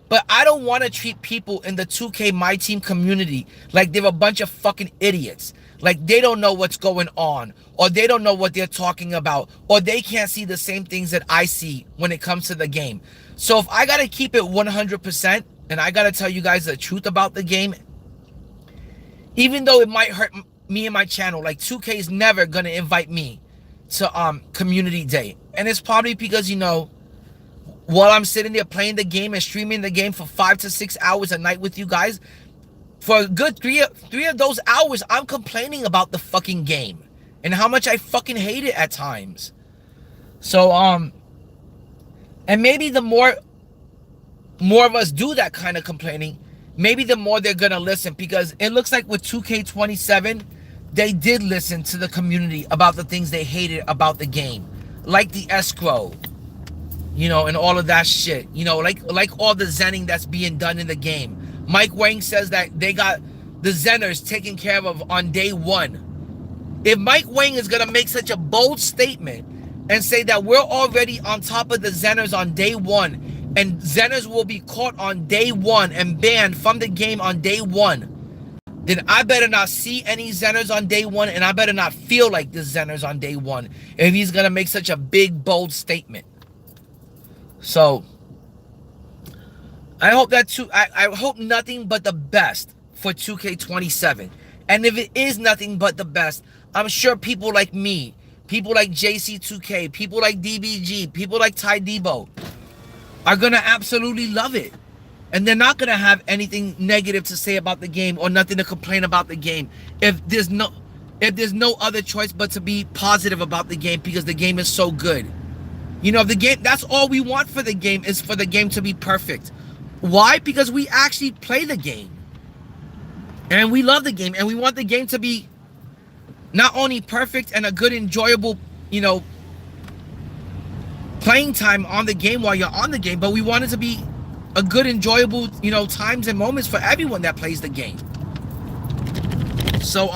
But I don't want to treat people in the 2K My Team community like they're a bunch of fucking idiots. Like they don't know what's going on, or they don't know what they're talking about, or they can't see the same things that I see when it comes to the game. So if I got to keep it 100% and I got to tell you guys the truth about the game, even though it might hurt me and my channel, like 2K is never going to invite me to community day. And it's probably because, you know, while I'm sitting there playing the game and streaming the game for 5 to 6 hours a night with you guys, for a good three of those hours, I'm complaining about the fucking game and how much I fucking hate it at times. So, and maybe the more of us do that kind of complaining, maybe the more they're gonna listen, because it looks like with 2K27, they did listen to the community about the things they hated about the game, like the escrow, you know, and all of that shit, you know, like all the zenning that's being done in the game. Mike Wang says that they got the Zenners taken care of on day one. If Mike Wang is going to make such a bold statement and say that we're already on top of the Zenners on day one, and Zenners will be caught on day one and banned from the game on day one, then I better not see any Zenners on day one, and I better not feel like the Zenners on day one if he's going to make such a big, bold statement. So I hope that I hope nothing but the best for 2K27. And if it is nothing but the best, I'm sure people like me, people like JC2K, people like DBG, people like Ty Debo are going to absolutely love it. And they're not going to have anything negative to say about the game or nothing to complain about the game if there's no other choice but to be positive about the game, because the game is so good. You know, the game, that's all we want for the game, is for the game to be perfect. Why? Because we actually play the game. And we love the game. And we want the game to be not only perfect and a good, enjoyable, you know, playing time on the game while you're on the game, but we want it to be a good, enjoyable, you know, times and moments for everyone that plays the game. So,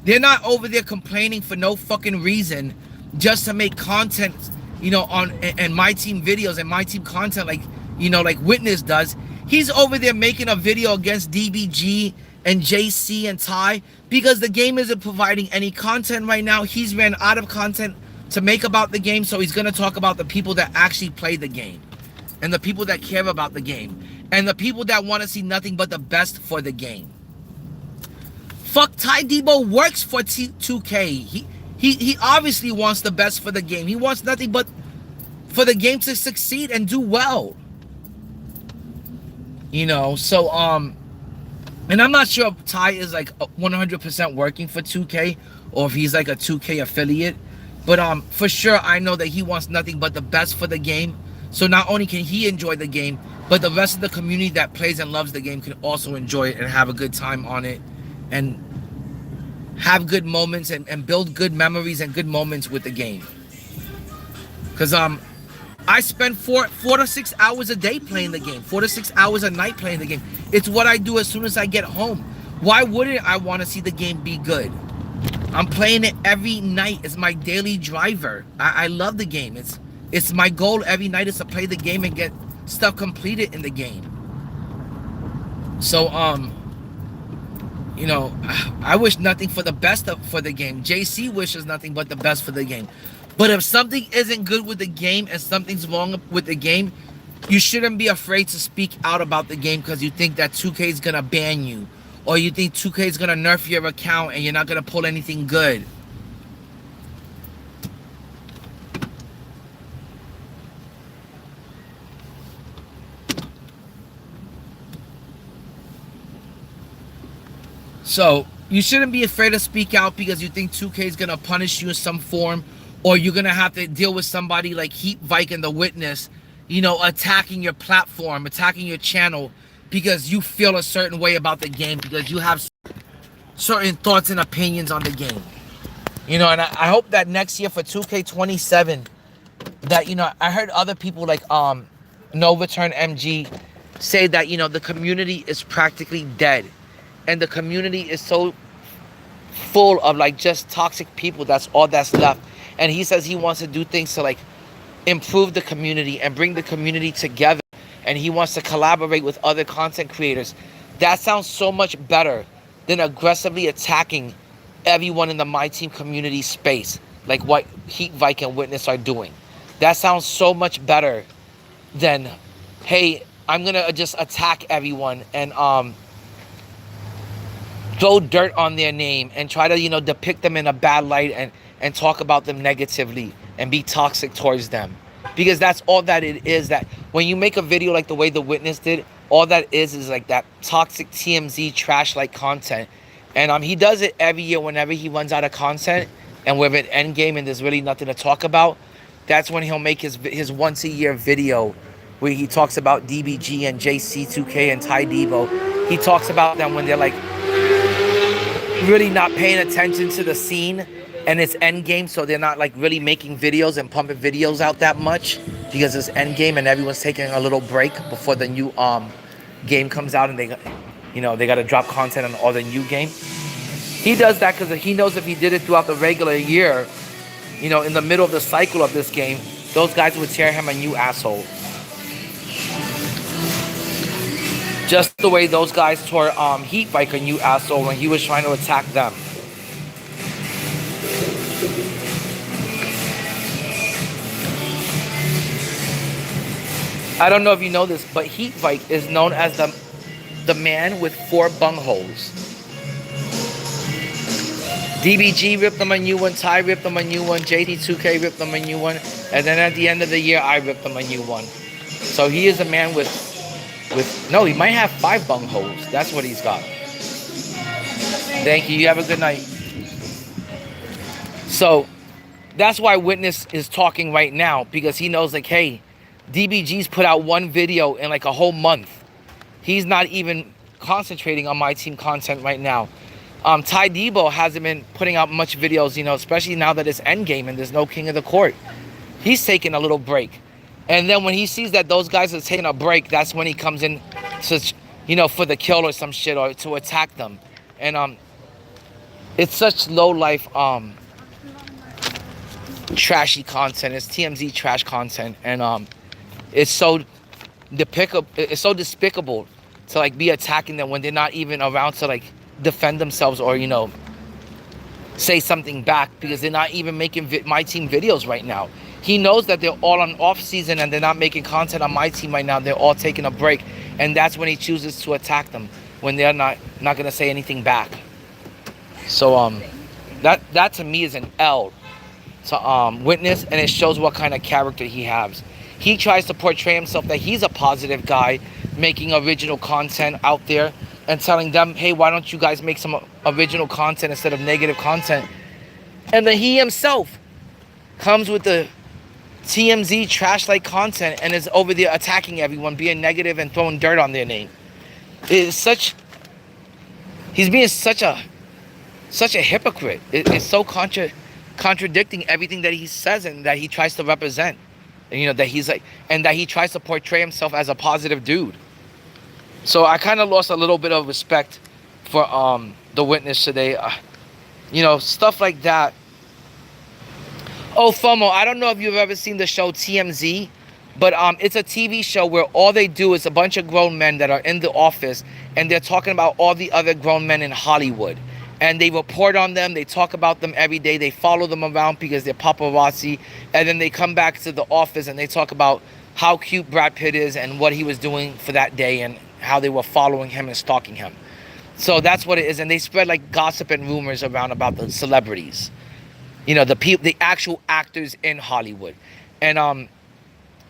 they're not over there complaining for no fucking reason just to make content, you know, on and My Team videos and My Team content, like, you know, like Witness does. He's over there making a video against DBG and JC and Ty because the game isn't providing any content right now. He's ran out of content to make about the game, so he's going to talk about the people that actually play the game and the people that care about the game and the people that want to see nothing but the best for the game. Fuck, Ty Debo works for 2K. He obviously wants the best for the game. He wants nothing but for the game to succeed and do well. You know, so, and I'm not sure if Ty is like 100% working for 2K or if he's like a 2K affiliate. But for sure, I know that he wants nothing but the best for the game. So not only can he enjoy the game, but the rest of the community that plays and loves the game can also enjoy it and have a good time on it and have good moments and build good memories and good moments with the game. Because I spend 4 to 6 hours a day playing the game, 4 to 6 hours a night playing the game. It's what I do as soon as I get home. Why wouldn't I want to see the game be good? I'm playing it every night. It's my daily driver. I love the game. It's my goal every night is to play the game and get stuff completed in the game. So you know, I wish nothing for the best for the game. JC wishes nothing but the best for the game. But if something isn't good with the game and something's wrong with the game, you shouldn't be afraid to speak out about the game because you think that 2K is going to ban you. Or you think 2K is going to nerf your account and you're not going to pull anything good. So, you shouldn't be afraid to speak out because you think 2K is going to punish you in some form. Or you're going to have to deal with somebody like Heat Vike and The Witness, you know, attacking your platform, attacking your channel because you feel a certain way about the game, because you have certain thoughts and opinions on the game. You know, and I hope that next year for 2K27, that, you know, I heard other people like No Return MG say that, you know, the community is practically dead, and the community is so full of like just toxic people. That's all that's left. And he says he wants to do things to like improve the community and bring the community together, and he wants to collaborate with other content creators. That sounds so much better than aggressively attacking everyone in the My Team community space, like what Heat Vike and Witness are doing. That sounds so much better than, hey, I'm gonna just attack everyone and throw dirt on their name and try to, you know, depict them in a bad light and talk about them negatively and be toxic towards them. Because that's all that it is. That when you make a video like the way the Witness did, all that is like that toxic TMZ trash like content. And he does it every year whenever he runs out of content and we're at endgame and there's really nothing to talk about. That's when he'll make his once a year video where he talks about DBG and JC2K and Ty Debo. He talks about them when they're like really not paying attention to the scene and it's endgame, so they're not like really making videos and pumping videos out that much because it's endgame and everyone's taking a little break before the new game comes out, and they got to drop content on all the new game. He does that because he knows if he did it throughout the regular year, you know, in the middle of the cycle of this game, those guys would tear him a new asshole. Just the way those guys tore Heat Vike a new asshole when he was trying to attack them. I don't know if you know this, but Heat Vike is known as the man with 4 bungholes. DBG ripped them a new one, Ty ripped them a new one, JD2K ripped them a new one, and then at the end of the year, I ripped them a new one. So he is a man with no, he might have 5 bungholes. That's what he's got. Thank you. You have a good night. So that's why Witness is talking right now, because he knows like, hey, DBG's put out 1 video in like a whole month. He's not even concentrating on My Team content right now. Ty Debo hasn't been putting out much videos, you know, especially now that it's endgame and there's no King of the Court. He's taking a little break. And then when he sees that those guys are taking a break, that's when he comes in to, you know, for the kill or some shit or to attack them. And it's such low life trashy content. It's TMZ trash content, and it's so despicable to like be attacking them when they're not even around to like defend themselves or, you know, say something back, because they're not even making My Team videos right now. He knows that they're all on off season and they're not making content on My Team right now. They're all taking a break, and that's when he chooses to attack them, when they're not gonna say anything back. So that to me is an L to Witness, and it shows what kind of character he has. He tries to portray himself that he's a positive guy, making original content out there and telling them, hey, why don't you guys make some original content instead of negative content? And then he himself comes with the TMZ trash-like content and is over there attacking everyone, being negative and throwing dirt on their name. He's being such a hypocrite. It's so contradicting everything that he says and that he tries to represent. And, you know, that he's like, and that he tries to portray himself as a positive dude. So I kind of lost a little bit of respect for the Witness today. You know, stuff like that. Oh, FOMO, I don't know if you've ever seen the show TMZ, but it's a TV show where all they do is a bunch of grown men that are in the office, and they're talking about all the other grown men in Hollywood. And they report on them, they talk about them every day, they follow them around because they're paparazzi, and then they come back to the office and they talk about how cute Brad Pitt is and what he was doing for that day and how they were following him and stalking him. So that's what it is, and they spread like gossip and rumors around about the celebrities. You know, the actual actors in Hollywood. And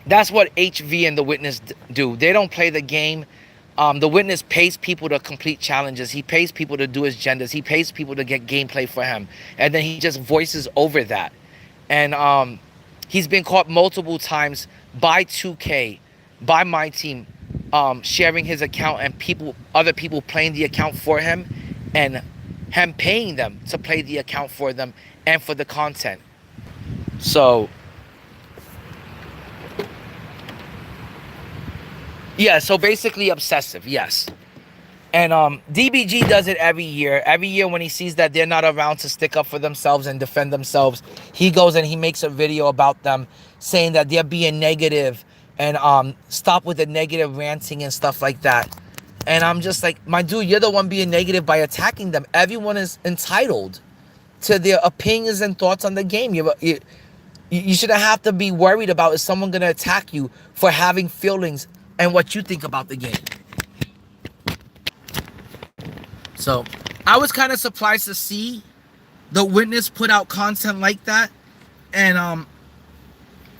that's what HV and the Witness do. They don't play the game. The Witness pays people to complete challenges. He pays people to do his genders. He pays people to get gameplay for him. And then he just voices over that. And he's been caught multiple times by 2K, by My Team, sharing his account and other people playing the account for him, and him paying them to play the account for them and for the content. So Yeah, so basically obsessive, yes. And DBG does it every year. Every year when he sees that they're not around to stick up for themselves and defend themselves, he goes and he makes a video about them saying that they're being negative and stop with the negative ranting and stuff like that. And I'm just like, my dude, you're the one being negative by attacking them. Everyone is entitled to their opinions and thoughts on the game. You shouldn't have to be worried about is someone going to attack you for having feelings and what you think about the game. So I was kind of surprised to see the Witness put out content like that. And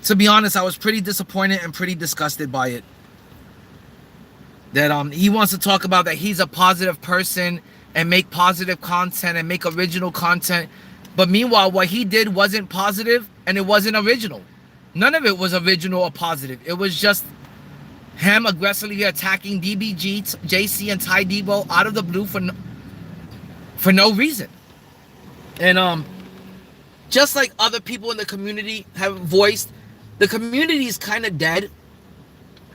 to be honest, I was pretty disappointed and pretty disgusted by it. That he wants to talk about that he's a positive person and make positive content and make original content. But meanwhile, what he did wasn't positive and it wasn't original. None of it was original or positive. It was just him aggressively attacking DBG, JC, and Ty Debo out of the blue for no reason. And just like other people in the community have voiced, the community is kind of dead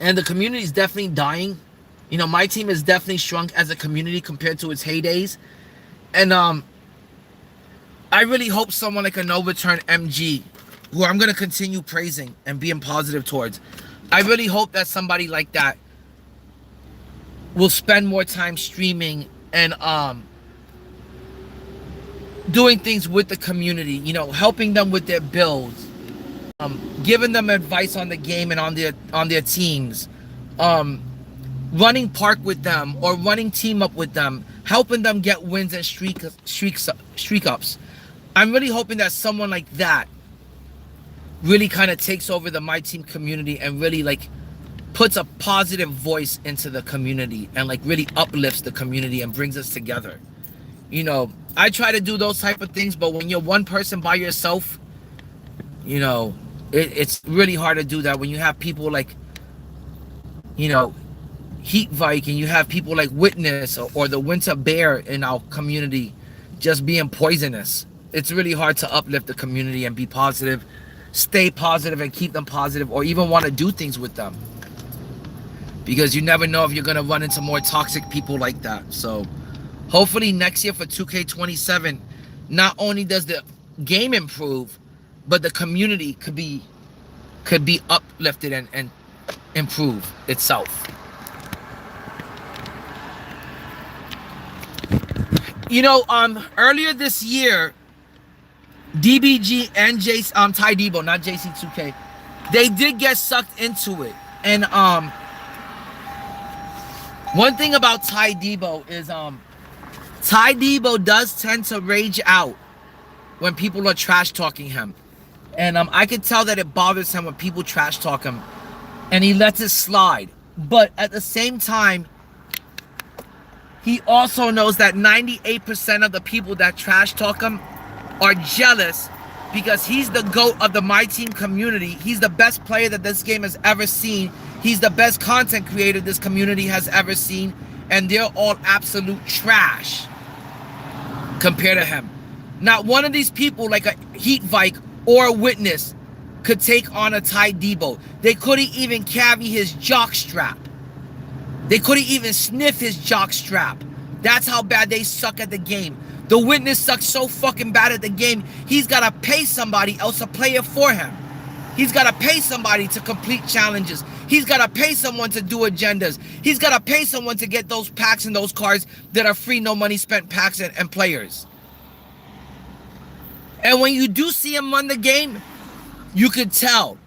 and the community is definitely dying. You know, my team has definitely shrunk as a community compared to its heydays. And I really hope someone like a no return MG, who I'm going to continue praising and being positive towards, I really hope that somebody like that will spend more time streaming and doing things with the community, you know, helping them with their builds, giving them advice on the game and on their teams, running park with them or running team up with them, helping them get wins and streak ups. I'm really hoping that someone like that really kind of takes over the My Team community and really like puts a positive voice into the community and like really uplifts the community and brings us together. You know, I try to do those type of things, but when you're one person by yourself, you know, it's really hard to do that when you have people like, you know, Heat Vike, and you have people like Witness or the Winter Bear in our community just being poisonous. It's really hard to uplift the community and be positive, stay positive and keep them positive, or even want to do things with them. Because you never know if you're going to run into more toxic people like that. So hopefully next year for 2K27, not only does the game improve, but the community could be uplifted and improve itself. You know, earlier this year, DBG and Ty Debo, not JC2K, they did get sucked into it. And one thing about Ty Debo is Ty Debo does tend to rage out when people are trash talking him. And I can tell that it bothers him when people trash talk him and he lets it slide. But at the same time, he also knows that 98% of the people that trash talk him are jealous because he's the GOAT of the My Team community. He's the best player that this game has ever seen. He's the best content creator this community has ever seen. And they're all absolute trash compared to him. Not one of these people like a Heat Vike or a Witness could take on a Ty Debo. They couldn't even carry his jock strap. They couldn't even sniff his jock strap. That's how bad they suck at the game. The Witness sucks so fucking bad at the game, he's got to pay somebody else to play it for him. He's got to pay somebody to complete challenges. He's got to pay someone to do agendas. He's got to pay someone to get those packs and those cards that are free, no money spent packs and players. And when you do see him run the game, you could tell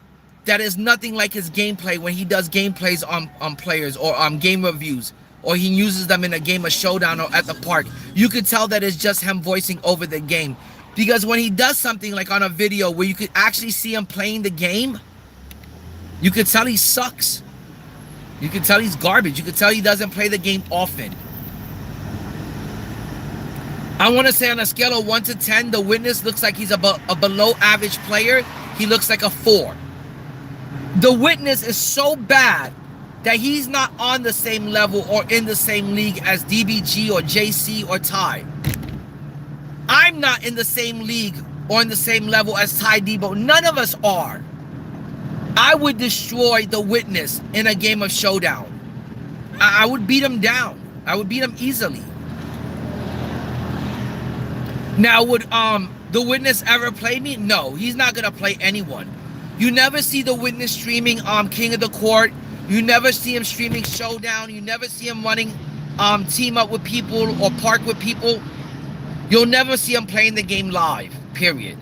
that is nothing like his gameplay when he does gameplays on players or game reviews, or he uses them in a game of Showdown or at the park. You could tell that it's just him voicing over the game. Because when he does something like on a video where you could actually see him playing the game, you could tell he sucks. You could tell he's garbage. You could tell he doesn't play the game often. I want to say on a scale of 1 to 10, the Witness looks like he's a below average player. He looks like a 4. The Witness is so bad that he's not on the same level or in the same league as DBG or JC or Ty. I'm not in the same league or in the same level as Ty Debo. None of us are. I would destroy the Witness in a game of Showdown. I would beat him down. I would beat him easily. Now, would the witness ever play me? No, he's not gonna play anyone. You never see the witness streaming King of the Court. You never see him streaming Showdown. You never see him running team up with people or park with people. You'll never see him playing the game live, period.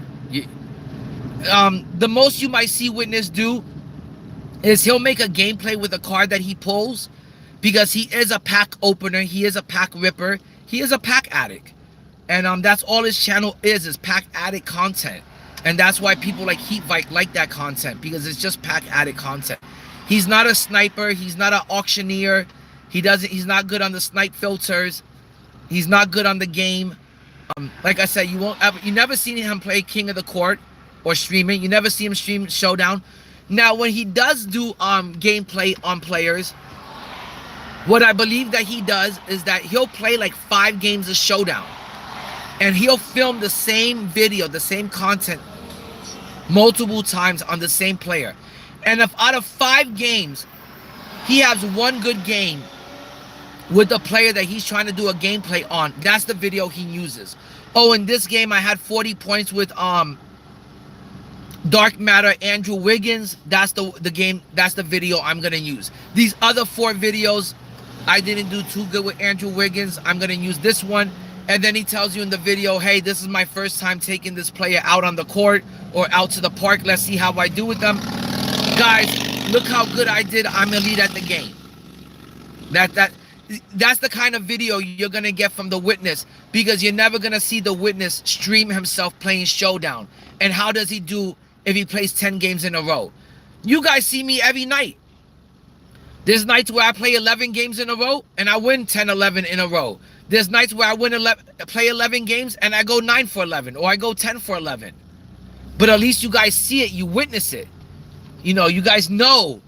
The most you might see witness do is he'll make a gameplay with a card that he pulls, because he is a pack opener, he is a pack ripper, he is a pack addict. And that's all his channel is pack addict content. And that's why people like Heatvike like that content, because it's just pack addict content. He's not a sniper, he's not an auctioneer, he's not good on the snipe filters, he's not good on the game. Like I said, you never seen him play King of the Court or streaming. You never see him stream Showdown. Now, when he does do gameplay on players, what I believe that he does is that he'll play like 5 games of Showdown, and he'll film the same video, the same content, multiple times on the same player. And if out of 5 games, he has 1 good game with the player that he's trying to do a gameplay on, that's the video he uses. Oh, in this game, I had 40 points with Dark Matter Andrew Wiggins. That's the game. That's the video I'm gonna use. These other 4 videos, I didn't do too good with Andrew Wiggins. I'm gonna use this one. And then he tells you in the video, hey, this is my first time taking this player out on the court or out to the park. Let's see how I do with them. Guys, look how good I did. I'm elite at the game. That's the kind of video you're gonna get from the witness, because you're never gonna see the witness stream himself playing Showdown. And how does he do if he plays 10 games in a row? You guys see me every night. There's nights where I play 11 games in a row and I win 10, 11 in a row. There's nights where I play 11 games and I go 9 for 11 or I go 10 for 11. But at least you guys see it, you witness it. You know, you guys know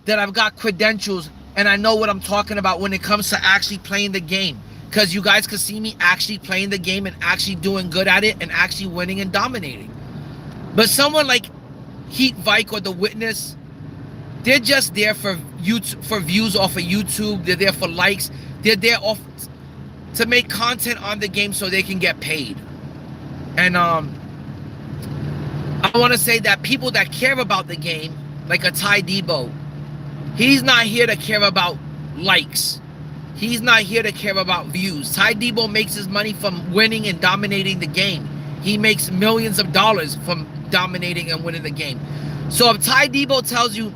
that I've got credentials and I know what I'm talking about when it comes to actually playing the game. Because you guys can see me actually playing the game and actually doing good at it and actually winning and dominating. But someone like Heatvike or the witness, they're just there for views off of YouTube. They're there for likes. They're there to make content on the game so they can get paid. And I want to say that people that care about the game, like a Ty Debo, he's not here to care about likes. He's not here to care about views. Ty Debo makes his money from winning and dominating the game. He makes millions of dollars from dominating and winning the game. So if Ty Debo tells you,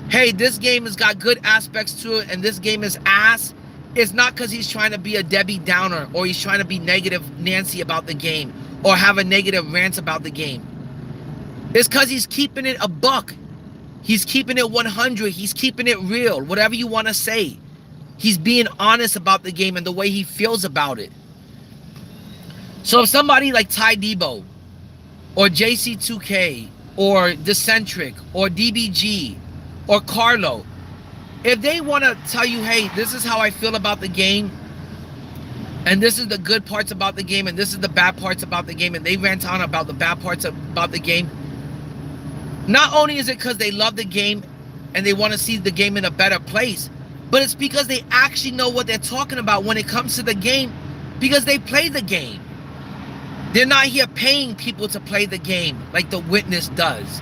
hey, this game has got good aspects to it and this game is ass, it's not because he's trying to be a Debbie Downer or he's trying to be negative Nancy about the game or have a negative rant about the game. It's because he's keeping it a buck. He's keeping it 100. He's keeping it real, whatever you want to say. He's being honest about the game and the way he feels about it. So if somebody like Ty Debo or JC2K or Decentric or DBG or Carlo, if they want to tell you, hey, this is how I feel about the game and this is the good parts about the game and this is the bad parts about the game, and they rant on about the bad parts about the game, not only is it because they love the game and they want to see the game in a better place, but it's because they actually know what they're talking about when it comes to the game, because they play the game. They're not here paying people to play the game like the witness does.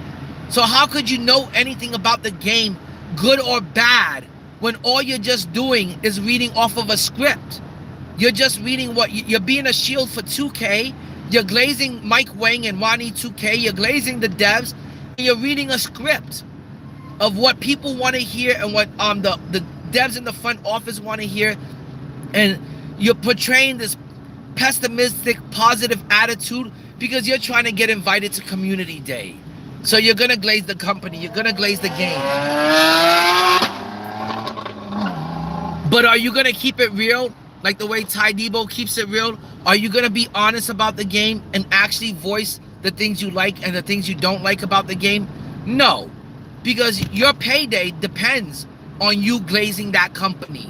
So how could you know anything about the game, good or bad, when all you're just doing is reading off of a script? You're just reading what you're being a shield for 2K. You're glazing Mike Wang and INDIE2K. You're glazing the devs. And you're reading a script of what people want to hear and what the devs in the front office want to hear. And you're portraying this pessimistic, positive attitude because you're trying to get invited to community day. So you're going to glaze the company. You're going to glaze the game. But are you going to keep it real? Like the way Ty Debo keeps it real? Are you going to be honest about the game and actually voice the things you like and the things you don't like about the game? No, because your payday depends on you glazing that company.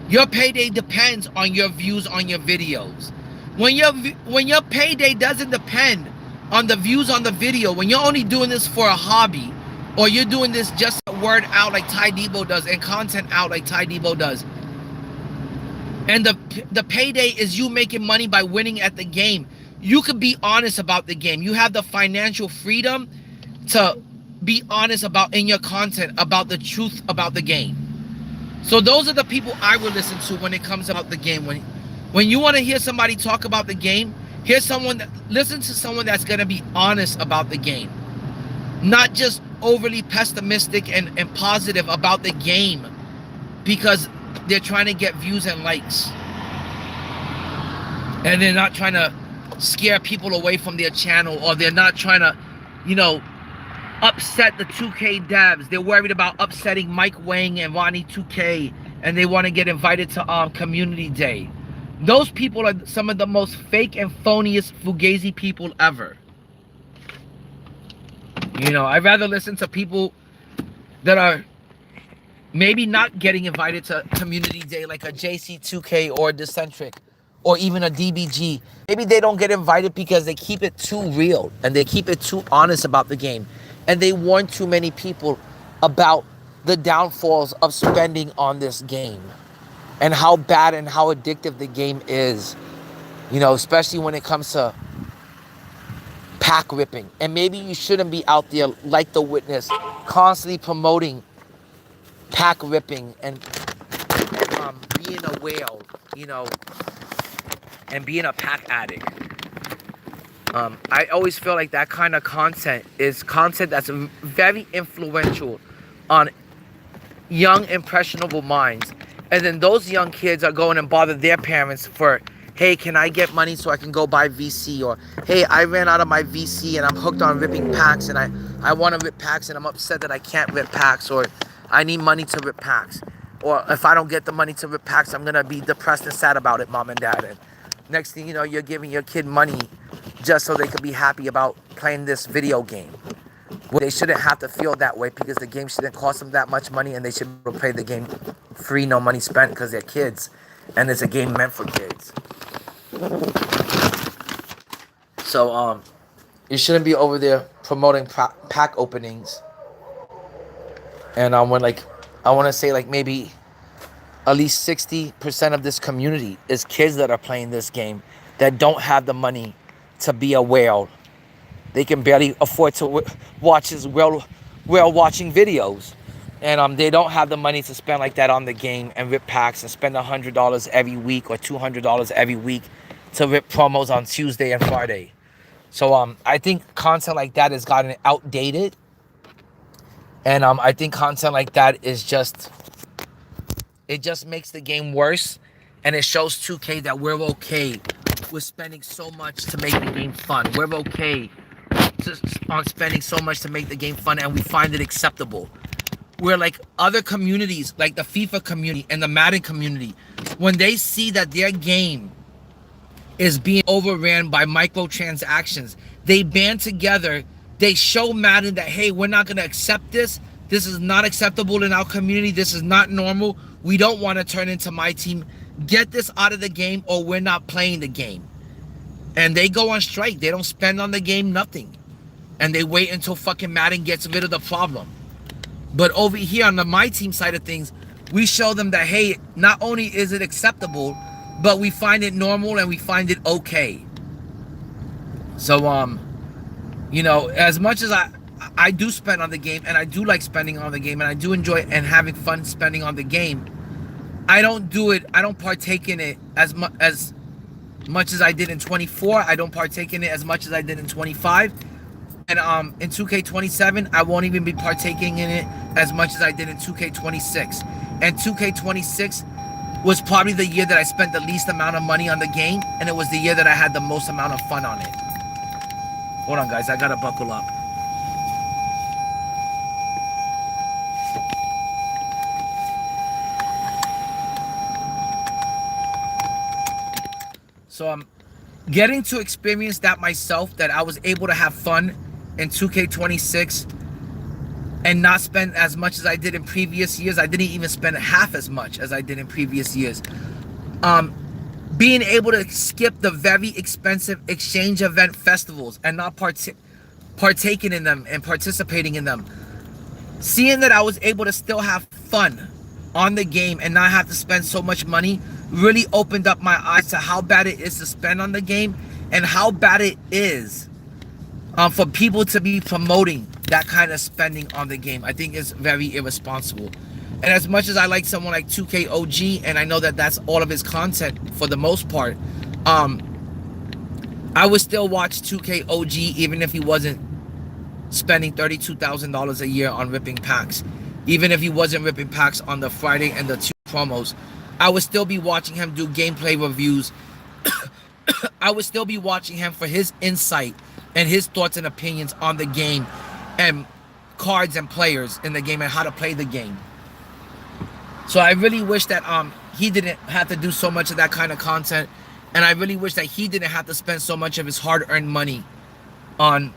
Your payday depends on your views on your videos. When your payday doesn't depend on the views on the video, when you're only doing this for a hobby, or you're doing this just word out like Ty Debo does and content out like Ty Debo does, and the payday is you making money by winning at the game, you could be honest about the game. You have the financial freedom to be honest about in your content about the truth about the game. So those are the people I would listen to when it comes about the game. When you want to hear somebody talk about the game, listen to someone that's going to be honest about the game, not just overly pessimistic and positive about the game because they're trying to get views and likes, and they're not trying to scare people away from their channel, or they're not trying to, upset the 2K devs. They're worried about upsetting Mike Wang and INDIE2K, and they want to get invited to community day. Those people are some of the most fake and phoniest fugazi people ever. I'd rather listen to people that are maybe not getting invited to community day, like a JC2K or a Decentric or even a DBG. Maybe they don't get invited because they keep it too real and they keep it too honest about the game, and they warn too many people about the downfalls of spending on this game and how bad and how addictive the game is, especially when it comes to pack ripping. And maybe you shouldn't be out there like the Witness constantly promoting pack ripping and being a whale, and being a pack addict. I always feel like that kind of content is content that's very influential on young, impressionable minds. And then those young kids are going and bother their parents for, hey, can I get money so I can go buy VC? Or, hey, I ran out of my VC and I'm hooked on ripping packs, and I want to rip packs and I'm upset that I can't rip packs, or I need money to rip packs. Or if I don't get the money to rip packs, I'm going to be depressed and sad about it, mom and dad. And next thing you know, you're giving your kid money just so they could be happy about playing this video game. Well, they shouldn't have to feel that way, because the game shouldn't cost them that much money, and they should play the game free, no money spent, because they're kids and it's a game meant for kids. So you shouldn't be over there promoting pack openings. And I want to say maybe at least 60% of this community is kids that are playing this game that don't have the money to be a whale. They can barely afford to watch his whale watching videos. And they don't have the money to spend like that on the game and rip packs and spend $100 every week or $200 every week to rip promos on Tuesday and Friday. So I think content like that has gotten outdated. And I think content like that is just makes the game worse. And it shows 2K that we're okay with spending so much to make the game fun. We're okay on spending so much to make the game fun, and we find it acceptable. Where like other communities, like the FIFA community and the Madden community, when they see that their game is being overran by microtransactions, they band together. They show Madden that, hey, we're not going to accept this. This is not acceptable in our community. This is not normal. We don't want to turn into my team. Get this out of the game, or we're not playing the game. And they go on strike. They don't spend on the game, nothing. And they wait until fucking Madden gets rid of the problem. But over here on the My Team side of things, we show them that, hey, not only is it acceptable, but we find it normal and we find it okay. So, as much as I do spend on the game, and I do like spending on the game, and I do enjoy and having fun spending on the game, I don't partake in it as much as I did in 24. I don't partake in it as much as I did in 25. And in 2K27, I won't even be partaking in it as much as I did in 2K26. And 2K26 was probably the year that I spent the least amount of money on the game, and it was the year that I had the most amount of fun on it. Hold on, guys, I gotta buckle up. So I'm getting to experience that myself, that I was able to have fun in 2K26 and not spend as much as I did in previous years. I didn't even spend half as much as I did in previous years. Being able to skip the very expensive exchange event festivals and not partaking in them and participating in them. seeing that I was able to still have fun on the game and not have to spend so much money really opened up my eyes to how bad it is to spend on the game and how bad it is for people to be promoting that kind of spending on the game. I think it's very irresponsible. And as much as I like someone like 2K OG, and I know that that's all of his content for the most part, I would still watch 2K OG even if he wasn't spending $32,000 a year on ripping packs. Even if he wasn't ripping packs on the Friday and the 2 promos, I would still be watching him do gameplay reviews. I would still be watching him for his insight and his thoughts and opinions on the game and cards and players in the game and how to play the game. So I really wish that he didn't have to do so much of that kind of content, and I really wish that he didn't have to spend so much of his hard-earned money on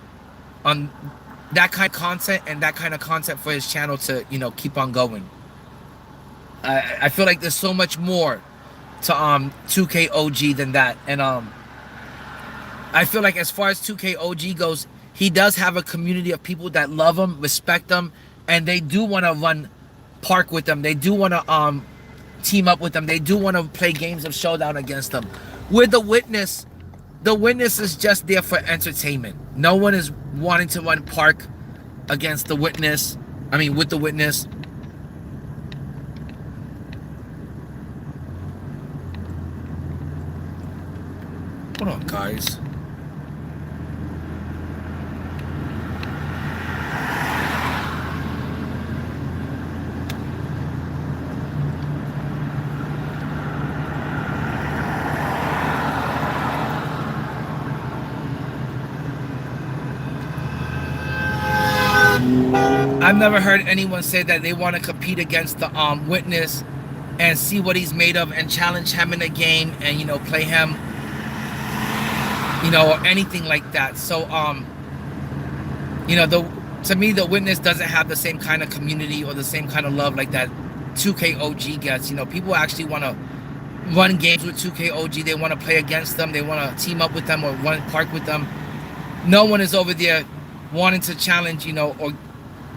that kind of content and that kind of content for his channel to, you know, keep on going. I feel like there's so much more to 2K OG than that. And I feel like as far as 2K OG goes, he does have a community of people that love him, respect him, and they do want to run park with them. They do want to team up with them. They do want to play games of showdown against them. With the Witness is just there for entertainment. No one is wanting to run park against the Witness. I mean, with the Witness. Hold on, guys. I've never heard anyone say that they want to compete against the Witness and see what he's made of and challenge him in a game and, you know, play him, you know, or anything like that. So you know, to me the Witness doesn't have the same kind of community or the same kind of love like that 2K OG gets. You know, people actually want to run games with 2K OG. They want to play against them. They want to team up with them or run park with them. No one is over there wanting to challenge, you know,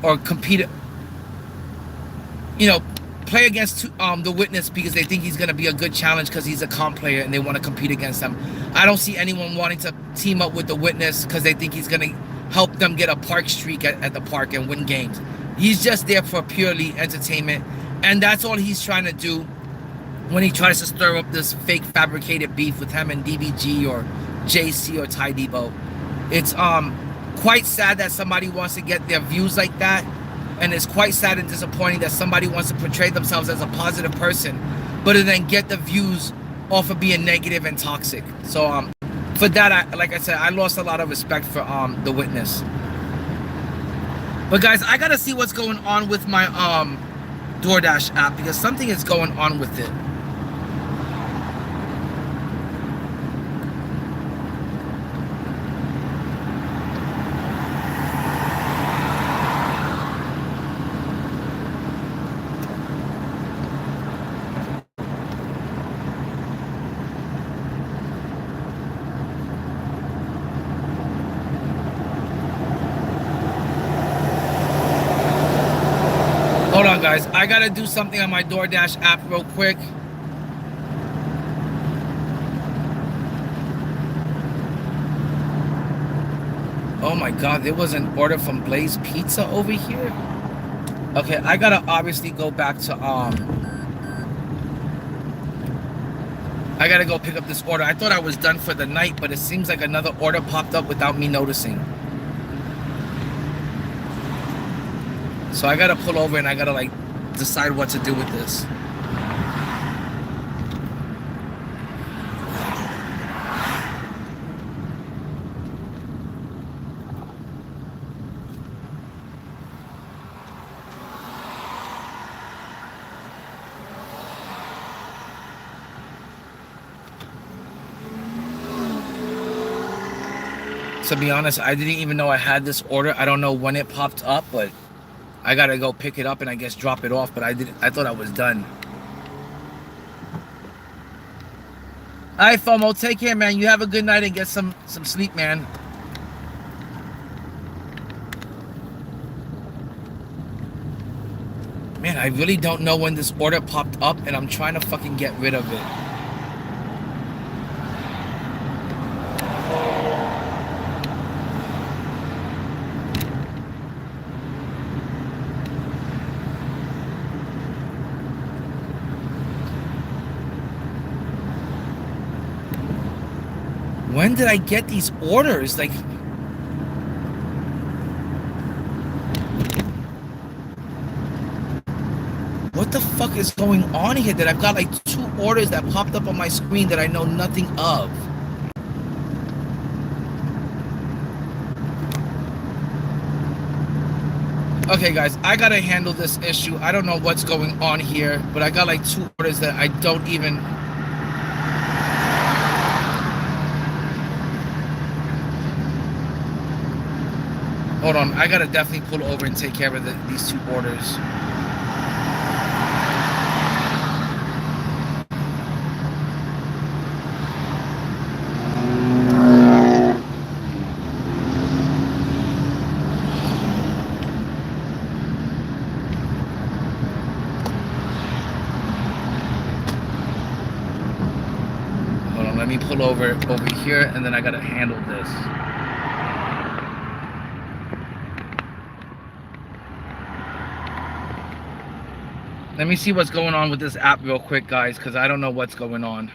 or compete, you know, play against the Witness because they think he's going to be a good challenge because he's a comp player and they want to compete against him. I don't see anyone wanting to team up with the Witness because they think he's going to help them get a park streak at the park and win games. He's just there for purely entertainment, and that's all he's trying to do when he tries to stir up this fake fabricated beef with him and DBG or JC or Ty Debo. It's quite sad that somebody wants to get their views like that, and it's quite sad and disappointing that somebody wants to portray themselves as a positive person but then get the views off of being negative and toxic. So for that, like I said, I lost a lot of respect for the Witness. But guys, I gotta see what's going on with my DoorDash app because something is going on with it. Hold on, guys. I gotta do something on my DoorDash app real quick. Oh my God, there was an order from Blaze Pizza over here. Okay, I gotta obviously go back to I gotta go pick up this order. I thought I was done for the night, but it seems like another order popped up without me noticing. So I gotta pull over and I gotta like decide what to do with this. To be honest, I didn't even know I had this order. I don't know when it popped up, but I gotta go pick it up and I guess drop it off, but I thought I was done. Alright, FOMO, take care, man. You have a good night and get some sleep, man. I really don't know when this order popped up, and I'm trying to fucking get rid of it. When did I get these orders? Like, what the fuck is going on here that I've got like 2 orders that popped up on my screen that I know nothing of? Okay, guys, I gotta handle this issue. I don't know what's going on here, but I got like 2 orders that I don't even... Hold on, I gotta definitely pull over and take care of these 2 orders. Hold on, let me pull over here, and then I gotta handle this. Let me see what's going on with this app real quick, guys, because I don't know what's going on.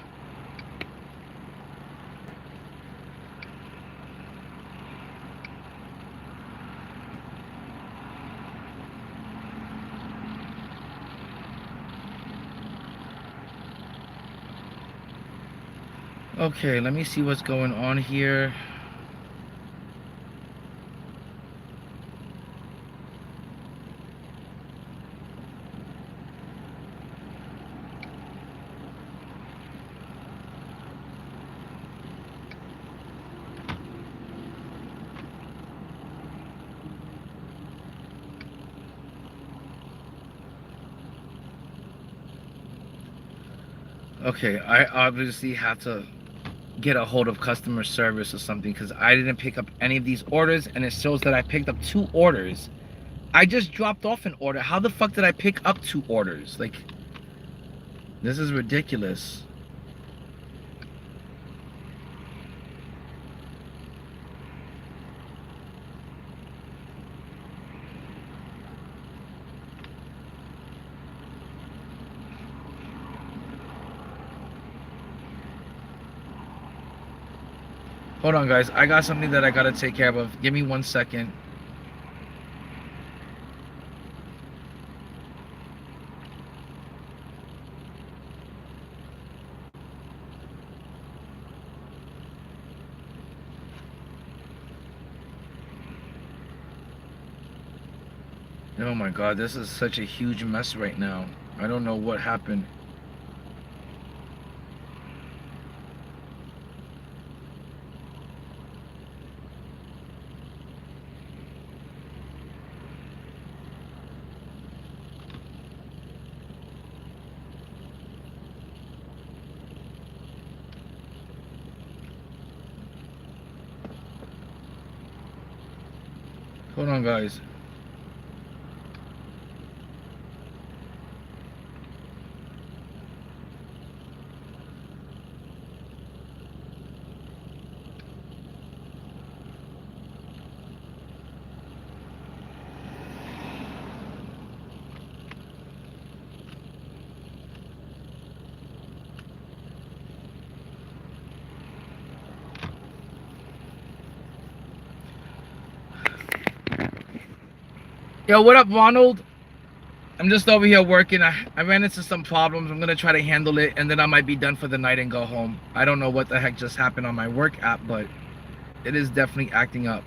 Okay, let me see what's going on here. Okay, I obviously have to get a hold of customer service or something because I didn't pick up any of these orders, and it shows that I picked up 2 orders. I just dropped off an order. How the fuck did I pick up 2 orders? Like, this is ridiculous. Hold on, guys. I got something that I gotta take care of. Give me 1 second. Oh my god, this is such a huge mess right now. I don't know what happened. Hold on, guys. Yo, what up, Ronald? I'm just over here working. I ran into some problems. I'm gonna try to handle it, and then I might be done for the night and go home. I don't know what the heck just happened on my work app, but it is definitely acting up.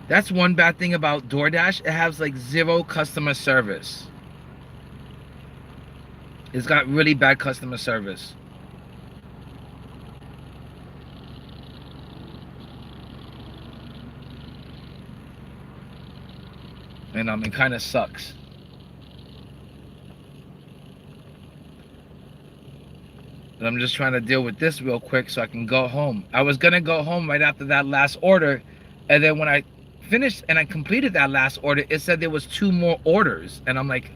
That's one bad thing about DoorDash. It has like 0 customer service. It's got really bad customer service. And it kind of sucks. And I'm just trying to deal with this real quick so I can go home. I was gonna go home right after that last order, and then when I finished and I completed that last order, it said there was 2 more orders, and I'm like,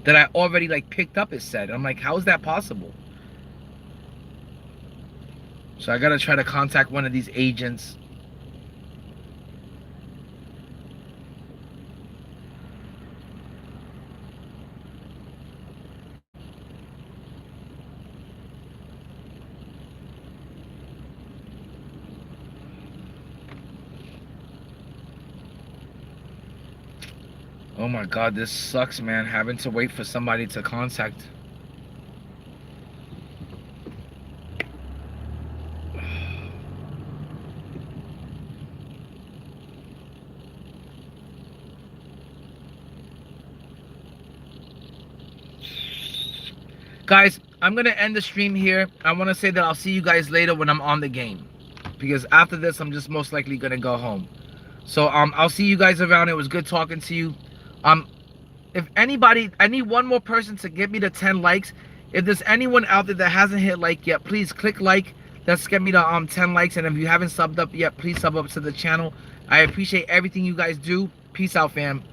that I already like picked up, it said. I'm like, how is that possible? So I gotta try to contact one of these agents. Oh my god, this sucks, man, having to wait for somebody to contact. Guys, I'm gonna end the stream here. I want to say that I'll see you guys later when I'm on the game, because after this I'm just most likely gonna go home. So I'll see you guys around. It was good talking to you. If anybody, I need one more person to get me to 10 likes. If there's anyone out there that hasn't hit like yet, please click like. Let's get me to 10 likes. And if you haven't subbed up yet, please sub up to the channel. I appreciate everything you guys do. Peace out, fam.